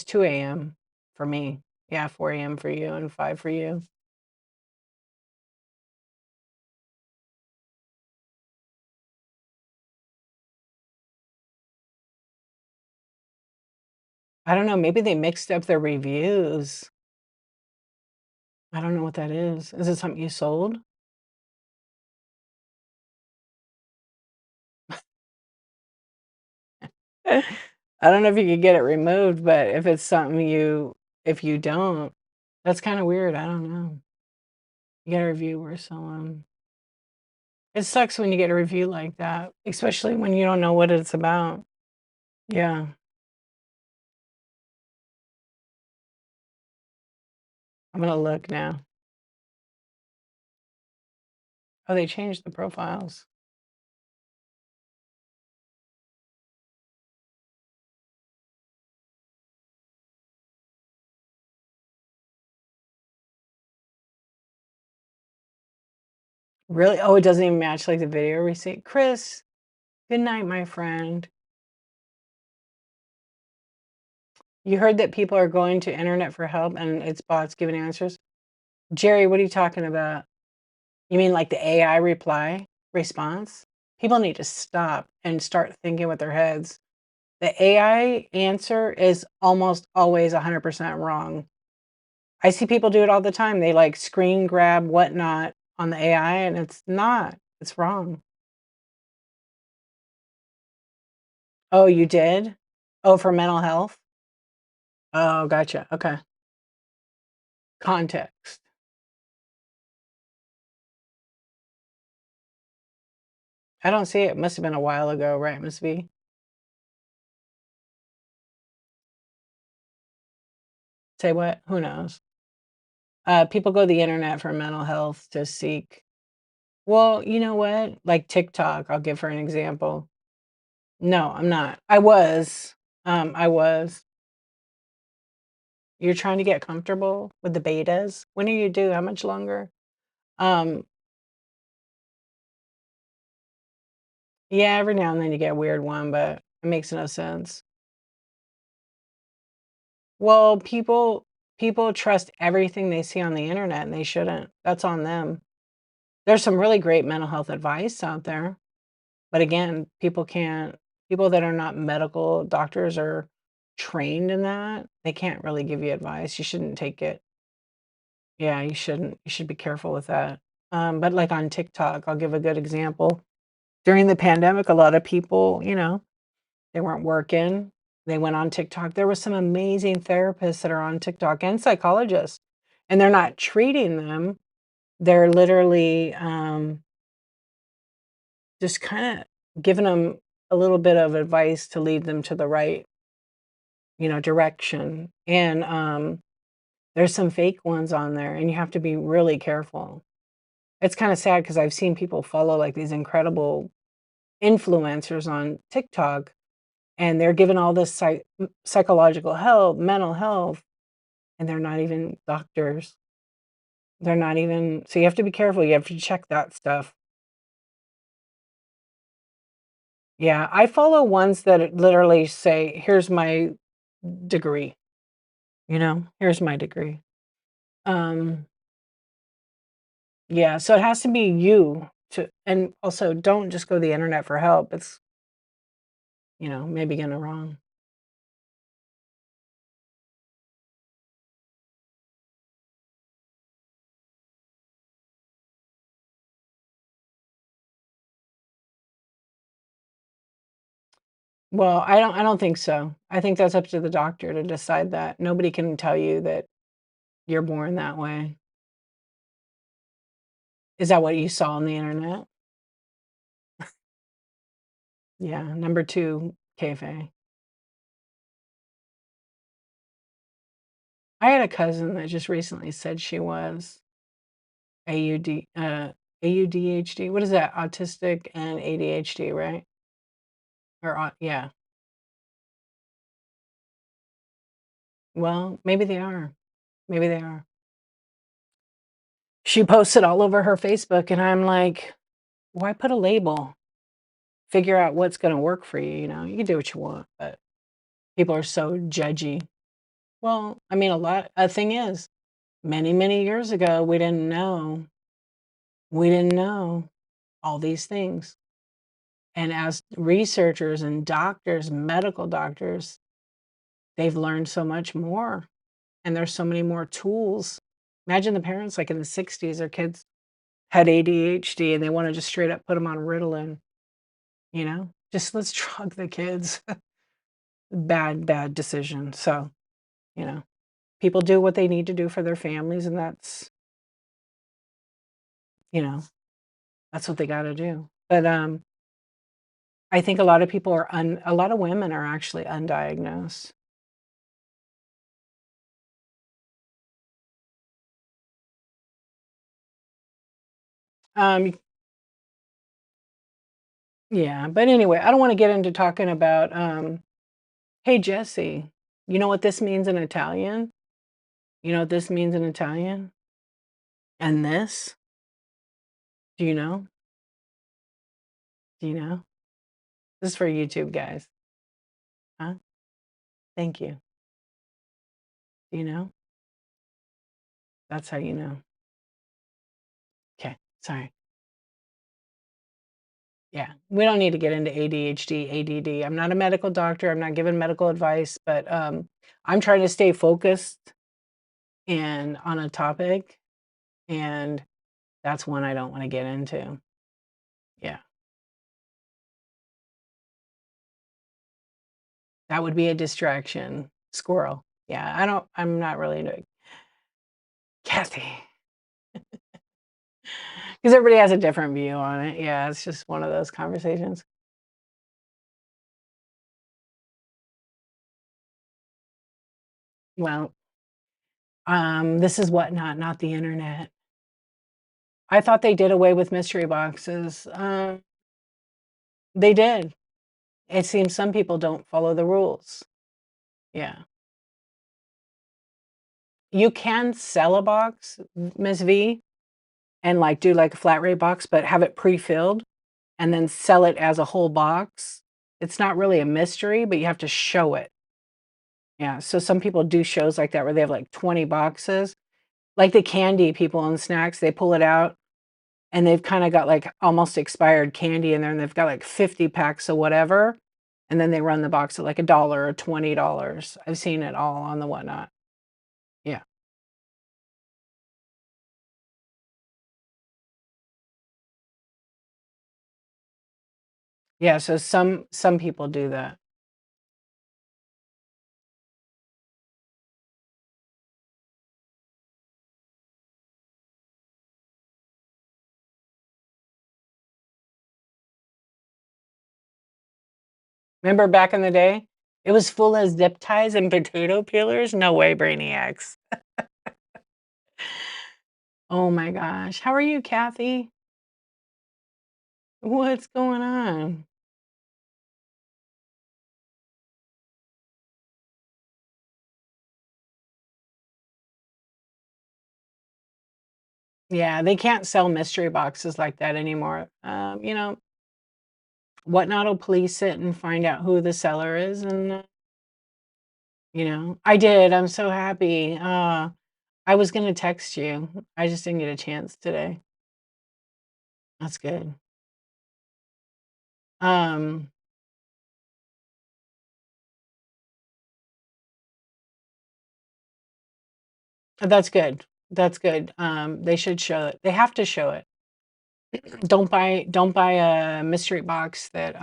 2 a.m. for me. Yeah, 4 a.m. for you and 5 for you. I don't know, maybe they mixed up their reviews. I don't know what that is. Is it something you sold? I don't know if you could get it removed, but if it's something if you don't, that's kind of weird. I don't know. You get a review where someone it sucks when you get a review like that, especially when you don't know what it's about. Yeah, I'm gonna look now. Oh, they changed the profiles. Really? Oh, it doesn't even match like the video receipt. Chris, good night, my friend. You heard that people are going to internet for help and it's bots giving answers? Jerry, what are you talking about? You mean like the AI response? People need to stop and start thinking with their heads. The AI answer is almost always 100% wrong. I see people do it all the time. They like screen grab whatnot on the AI and it's not. It's wrong. Oh, you did? Oh, for mental health? Oh, gotcha. Okay. Context. I don't see it. Must have been a while ago, right? Must be. Say what? Who knows? People go to the internet for mental health to seek. Well, you know what? Like TikTok, I'll give her an example. No, I'm not. I was. I was. You're trying to get comfortable with the betas? When are you due? How much longer? Um, yeah, every now and then you get a weird one, but it makes no sense. Well, people trust everything they see on the internet and they shouldn't. That's on them. There's some really great mental health advice out there. But again, people that are not medical doctors or trained in that, they can't really give you advice. You shouldn't take it. Yeah, you shouldn't. You should be careful with that. But like on TikTok, I'll give a good example. During the pandemic, a lot of people, they weren't working. They went on TikTok. There was some amazing therapists that are on TikTok and psychologists, and they're not treating them. They're literally just kind of giving them a little bit of advice to lead them to the right, direction. And there's some fake ones on there, and you have to be really careful. It's kind of sad because I've seen people follow like these incredible influencers on TikTok, and they're given all this psychological help, mental health, and they're not even doctors. They're not even, so you have to be careful. You have to check that stuff. Yeah, I follow ones that literally say, "Here's my degree." Here's my degree. Um, yeah, so it has to be you and also don't just go to the internet for help. It's, maybe getting it wrong. Well, I don't think so. I think that's up to the doctor to decide that. Nobody can tell you that you're born that way. Is that what you saw on the internet? Yeah, number 2, cafe. I had a cousin that just recently said she was AUD, AUDHD. What is that? Autistic and ADHD, right? Yeah. Well, maybe they are. Maybe they are. She posted all over her Facebook, and I'm like, why put a label? Figure out what's going to work for you. You know, you can do what you want, but people are so judgy. Well, I mean, a thing is, many, many years ago, we didn't know. We didn't know all these things. And as researchers and doctors, medical doctors, they've learned so much more. And there's so many more tools. Imagine the parents like in the 60s, their kids had ADHD and they want to just straight up put them on Ritalin, you know? Just let's drug the kids. Bad, bad decision. So, you know, people do what they need to do for their families, and that's, you know, that's what they got to do. But I think a lot of people are a lot of women are actually undiagnosed. Um, yeah, but anyway, I don't want to get into talking about hey Jesse, you know what this means in Italian? You know what this means in Italian? And this? Do you know? Do you know? This is for YouTube guys. Huh? Thank you. Do you know? That's how you know. Okay, sorry. Yeah, we don't need to get into ADHD, ADD. I'm not a medical doctor. I'm not giving medical advice, but I'm trying to stay focused and on a topic, and that's one I don't want to get into. Yeah, that would be a distraction. Squirrel. Yeah, I'm not really into Kathy because everybody has a different view on it. Yeah, it's just one of those conversations. Well, this is whatnot, not the internet. I thought they did away with mystery boxes. They did. It seems some people don't follow the rules. Yeah. You can sell a box, Miss V, and, like, do, like, a flat rate box, but have it pre-filled and then sell it as a whole box. It's not really a mystery, but you have to show it. Yeah, so some people do shows like that where they have, like, 20 boxes. Like the candy people and snacks, they pull it out, and they've kinda got, like, almost expired candy in there, and they've got, like, 50 packs of whatever, and then they run the box at, like, a dollar or $20. I've seen it all on the Whatnot. Yeah. Yeah, so some people do that. 'Member back in the day? It was full of zip ties and potato peelers? No way, Brainiacs. Oh my gosh. How are you, Kathy? What's going on? Yeah, they can't sell mystery boxes like that anymore. You know, Whatnot will police it and find out who the seller is, and, you know I did, I'm so happy. I was gonna text you. I just didn't get a chance today. That's good. Um, that's good. That's good. They should show it. They have to show it. Don't buy a mystery box that,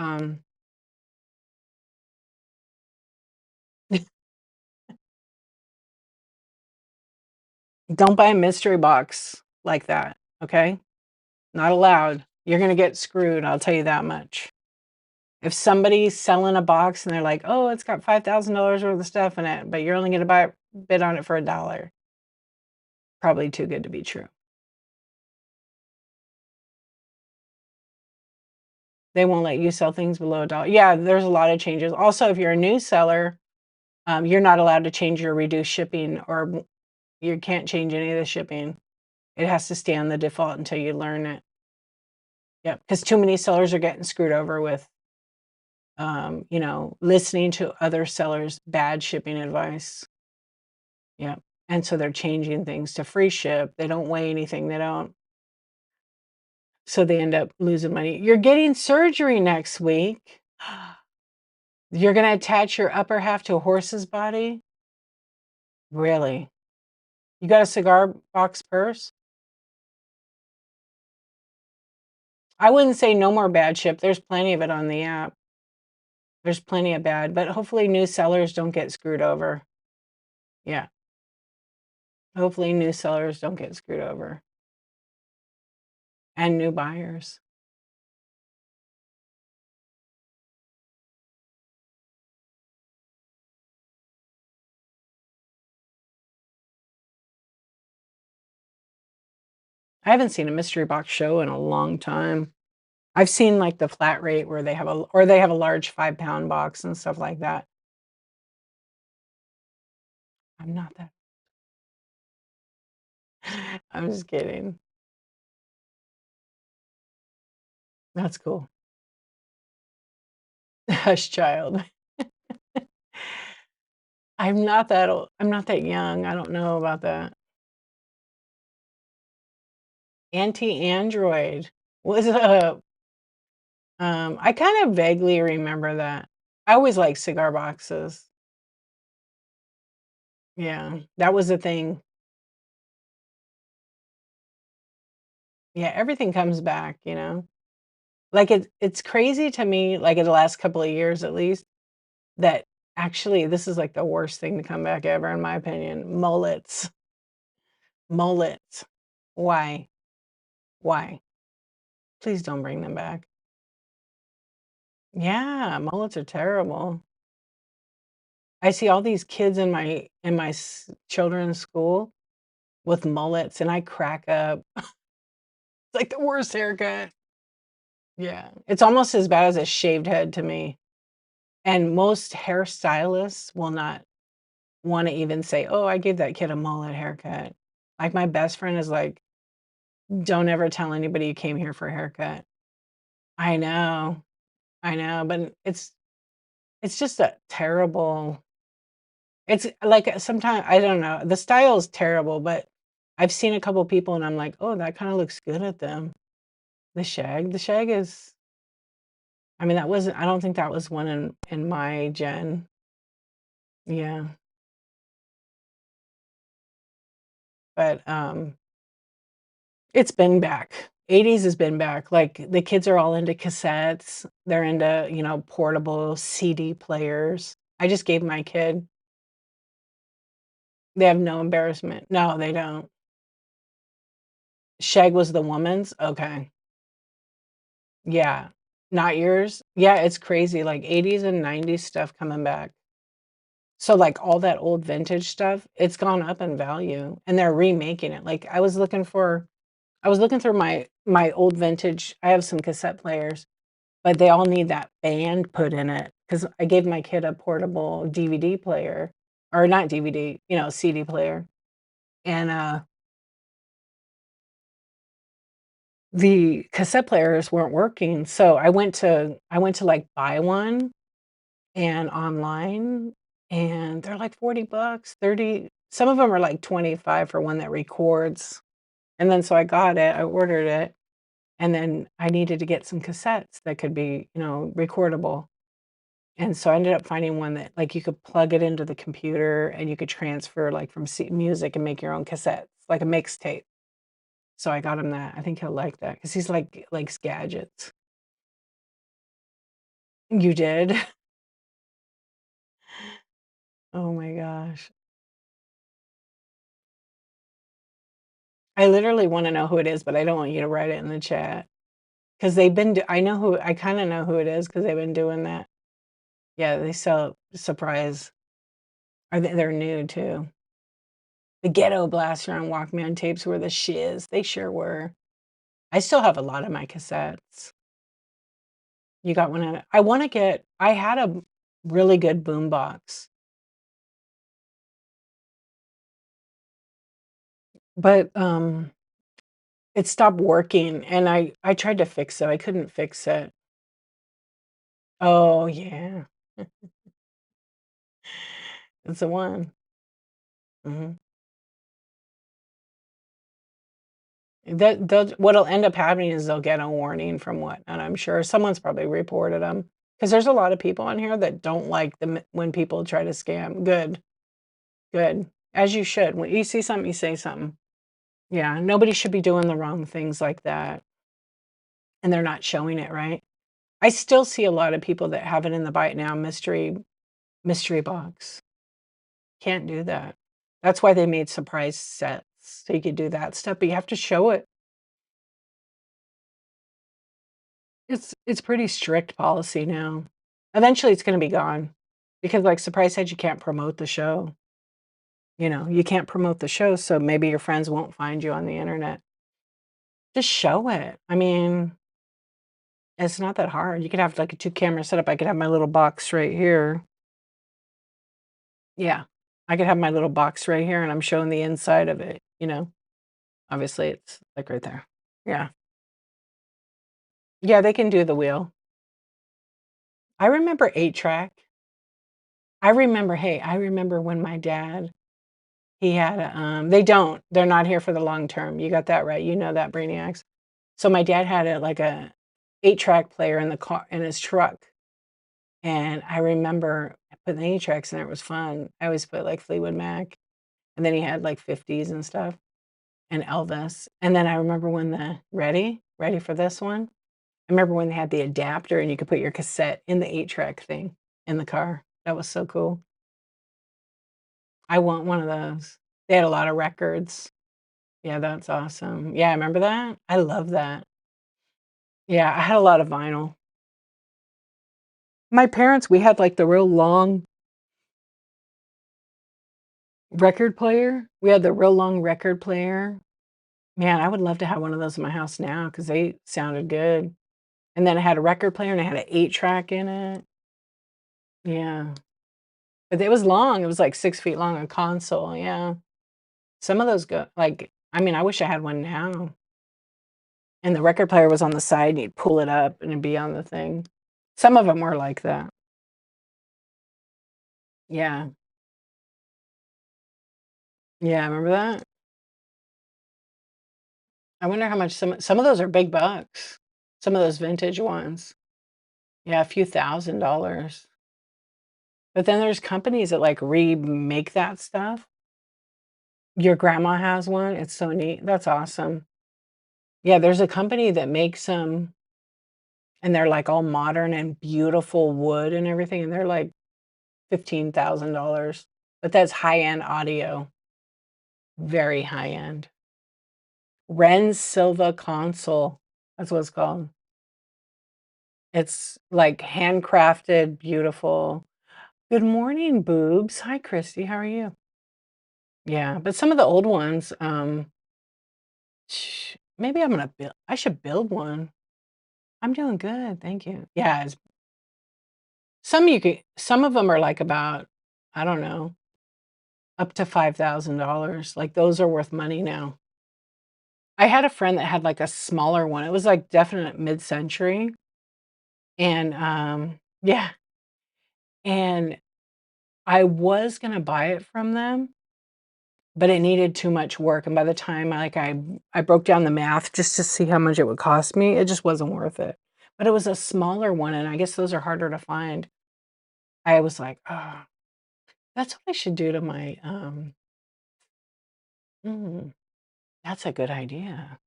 don't buy a mystery box like that, okay? Not allowed. You're gonna get screwed, I'll tell you that much. If somebody's selling a box and they're like, "Oh, it's got $5,000 worth of stuff in it," but you're only gonna bid on it for $1, probably too good to be true. They won't let you sell things below $1. Yeah, there's a lot of changes. Also, if you're a new seller, you're not allowed to change your reduced shipping, or you can't change any of the shipping. It has to stay on the default until you learn it. Yep, because too many sellers are getting screwed over with, listening to other sellers' bad shipping advice. Yep, and so they're changing things to free ship. They don't weigh anything. They don't, so they end up losing money. You're getting surgery next week. You're gonna attach your upper half to a horse's body? Really? You got a cigar box purse? I wouldn't say no more bad ship. There's plenty of it on the app. There's plenty of bad, but hopefully new sellers don't get screwed over. Yeah. Hopefully new sellers don't get screwed over, and new buyers. I haven't seen a mystery box show in a long time. I've seen like the flat rate where they have a large 5-pound box and stuff like that. I'm not that. I'm just kidding. That's cool. Hush child. I'm not that old. I'm not that young. I don't know about that. Anti-Android was I kind of vaguely remember that. I always liked cigar boxes. Yeah, that was the thing. Yeah, everything comes back, you know? Like, it's crazy to me, like, in the last couple of years at least, that actually this is, like, the worst thing to come back ever in my opinion, mullets. Mullets. Why? Why? Please don't bring them back. Yeah, mullets are terrible. I see all these kids in my children's school with mullets, and I crack up. It's like the worst haircut. Yeah, it's almost as bad as a shaved head to me, and most hairstylists will not wanna even say, "Oh, I gave that kid a mullet haircut." Like, my best friend is like, "Don't ever tell anybody you came here for a haircut." I know, but it's just a terrible. It's like, sometimes I don't know, the style is terrible, but I've seen a couple people and I'm like, "Oh, that kinda looks good at them." The shag is, I mean, I don't think that was one in my gen. Yeah, but, it's been back. 80s has been back, like, the kids are all into cassettes, they're into, portable CD players. I just gave my kid. They have no embarrassment. No, they don't. Shag was the woman's? Okay. Yeah. Not yours? Yeah, it's crazy, like, 80s and 90s stuff coming back. So, like, all that old vintage stuff, it's gone up in value, and they're remaking it. Like, I was looking through my old vintage. I have some cassette players, but they all need that band put in it because I gave my kid a portable DVD player, or not DVD, CD player, and, the cassette players weren't working, so I went to, like, buy one and online, and they're like 40 bucks, 30, some of them are like 25 for one that records, and then so I got it, I ordered it, and then I needed to get some cassettes that could be, recordable, and so I ended up finding one that, like, you could plug it into the computer and you could transfer, like, from C music and make your own cassettes, like a mixtape. So I got him that. I think he'll like that because he's like likes gadgets. You did? Oh my gosh. I literally wanna know who it is, but I don't want you to write it in the chat because 'cause they've been do I kinda know who it is because 'cause they've been doing that. Yeah, they sell surprise. They're new too. The Ghetto Blaster on Walkman tapes were the shiz. They sure were. I still have a lot of my cassettes. You got one at I had a really good boom box, but, it stopped working, and I tried to fix it, I couldn't fix it. Oh, yeah. It's the one. Mhm. What'll end up happening is they'll get a warning from what and I'm sure someone's probably reported them because there's a lot of people on here that don't like when people try to scam. Good, good, as you should. When you see something, you say something. Yeah, nobody should be doing the wrong things like that, and they're not showing it, right? I still see a lot of people that have it in the Buy It Now mystery box. Can't do that. That's why they made surprise sets, so you could do that stuff, but you have to show it. It's pretty strict policy now. Eventually, it's gonna be gone because, like, surprise said you can't promote the show, you can't promote the show, so maybe your friends won't find you on the internet. Just show it. I mean, it's not that hard. You could have, like, a two-camera setup. I could have my little box right here. Yeah. I could have my little box right here, and I'm showing the inside of it, you know? Obviously, it's, like, right there. Yeah. Yeah, they can do the wheel. I remember 8-track. I remember when my dad he had a, they don't. They're not here for the long term. You got that right. You know that, Brainiacs. So my dad had a 8-track player in the car in his truck, and I remember putting the 8 tracks in there. It was fun. I always put, like, Fleetwood Mac, and then he had, like, 50s and stuff, and Elvis, and then I remember when ready for this one? I remember when they had the adapter and you could put your cassette in the 8-track thing in the car. That was so cool. I want one of those. They had a lot of records. Yeah, that's awesome. Yeah, I remember that. I love that. Yeah, I had a lot of vinyl. My parents, we had, like, the real long record player. We had the real long record player. Man, I would love to have one of those in my house now because they sounded good. And then it had a record player and it had an 8-track in it. Yeah. But it was long. It was, like, 6 feet long, a console, yeah. Some of those go like, I mean, I wish I had one now. And the record player was on the side, and you'd pull it up, and it'd be on the thing. Some of them were like that. Yeah. Yeah, remember that? I wonder how much some of those are big bucks. Some of those vintage ones. Yeah, a few $1,000. But then there's companies that, like, remake that stuff. Your grandma has one, it's so neat. That's awesome. Yeah, there's a company that makes them, and they're, like, all modern and beautiful wood and everything, and they're, like, $15,000. But that's high-end audio, very high-end. Ren Silva console, that's what it's called. It's, like, handcrafted, beautiful. Good morning, boobs. Hi, Christy, how are you? Yeah, but some of the old ones, maybe I should build one. I'm doing good, thank you. Yeah, some of them are, like, about, I don't know, up to $5,000, like, those are worth money now. I had a friend that had, like, a smaller one, it was, like, definite mid-century, and, yeah, and I was gonna buy it from them, but it needed too much work, and by the time I broke down the math just to see how much it would cost me, it just wasn't worth it. But it was a smaller one, and I guess those are harder to find. I was like, "Oh, that's what I should do to my, mm, that's a good idea."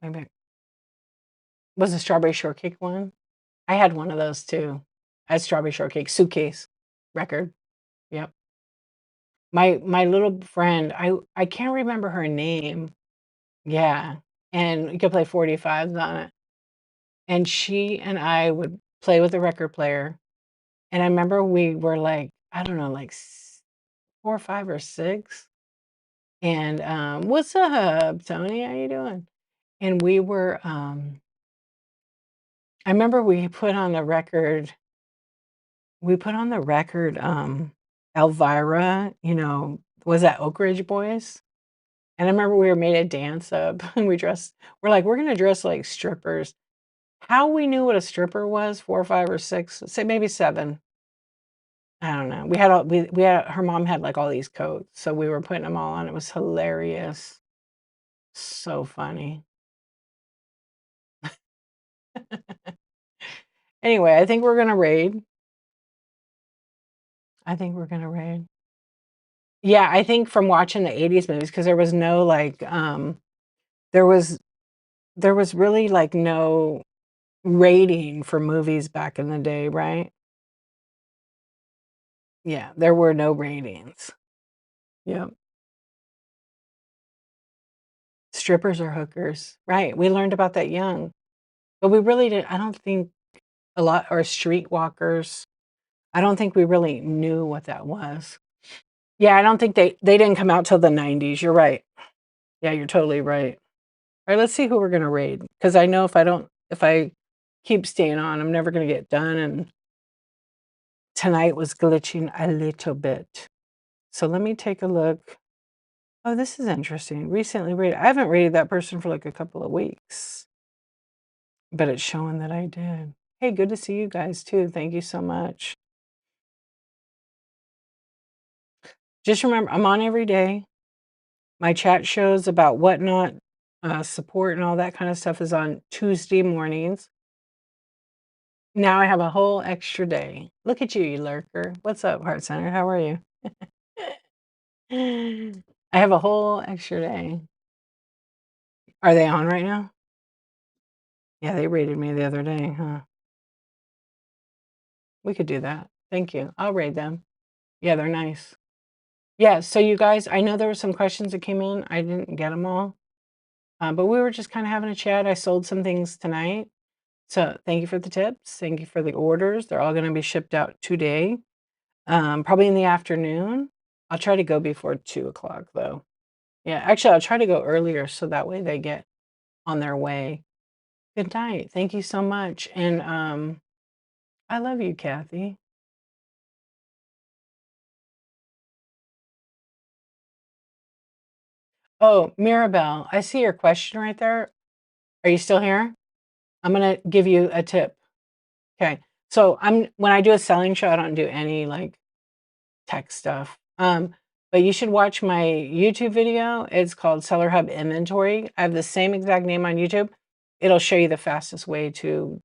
Maybe was the strawberry shortcake one? I had one of those too. I had strawberry shortcake suitcase record. Yep. My little friend, I can't remember her name. Yeah, and you could play 45s on it, and she and I would play with the record player, and I remember we were, like, I don't know, like, 4, 5, or 6, and, "What's up, Tony? How you doing?" And we were, I remember we put on the record, Elvira, was that Oak Ridge Boys? And I remember we were made a dance up and we're like, we're gonna dress like strippers. How we knew what a stripper was, 4 or 5 or 6, say maybe 7. I don't know. We had her mom had like all these coats, so we were putting them all on. It was hilarious. So funny. Anyway, I think we're gonna raid. I think we're gonna raid. Yeah, I think from watching the 80s movies, because there was no like there was there was really like no rating for movies back in the day, right? Yeah, there were no ratings. Yep. Strippers or hookers. Right. We learned about that young. But we really did I don't think a lot or streetwalkers. I don't think we really knew what that was. Yeah, I don't think they didn't come out till the 90s. You're right. Yeah, you're totally right. All right, let's see who we're gonna raid. Because I know if I keep staying on, I'm never gonna get done. And tonight was glitching a little bit. So let me take a look. Oh, this is interesting. Recently rated. I haven't rated that person for like a couple of weeks, but it's showing that I did. Hey, good to see you guys too. Thank you so much. Just remember, I'm on every day. My chat shows about whatnot, support and all that kind of stuff is on Tuesday mornings. Now I have a whole extra day. Look at you, you lurker. What's up, Heart Center? How are you? I have a whole extra day. Are they on right now? Yeah, they rated me the other day, huh? We could do that. Thank you. I'll raid them. Yeah, they're nice. Yeah, so you guys, I know there were some questions that came in. I didn't get them all, but we were just kind of having a chat. I sold some things tonight. So thank you for the tips. Thank you for the orders. They're all going to be shipped out today, probably in the afternoon. I'll try to go before 2 o'clock though. Yeah, actually, I'll try to go earlier so that way they get on their way. Good night. Thank you so much. And I love you, Kathy. Oh, Mirabelle, I see your question right there. Are you still here? I'm gonna give you a tip. Okay. So when I do a selling show, I don't do any like tech stuff. But you should watch my YouTube video. It's called Seller Hub Inventory. I have the same exact name on YouTube. It'll show you the fastest way to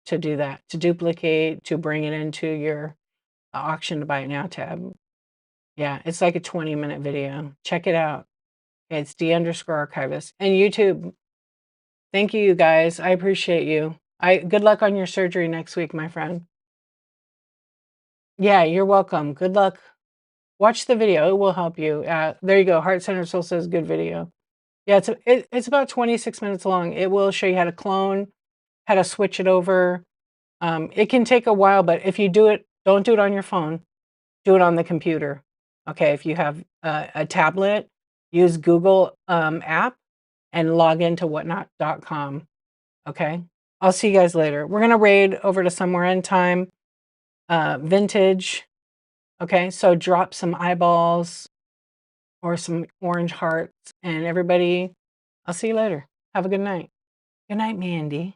do that, to duplicate, to bring it into your auction to buy it now tab. Yeah, it's like a 20-minute video. Check it out. It's D_archivist. And YouTube, thank you, you guys. I appreciate you. Good luck on your surgery next week, my friend. Yeah, you're welcome. Good luck. Watch the video. It will help you. There you go. Heart Center Soul says good video. Yeah, it's about 26 minutes long. It will show you how to clone, how to switch it over. It can take a while, but if you do it, don't do it on your phone. Do it on the computer. Okay, if you have a tablet, use Google app and log into whatnot.com. Okay, I'll see you guys later. We're gonna raid over to Somewhere in Time, vintage. Okay, so drop some eyeballs or some orange hearts, and everybody, I'll see you later. Have a good night. Good night, Mandy.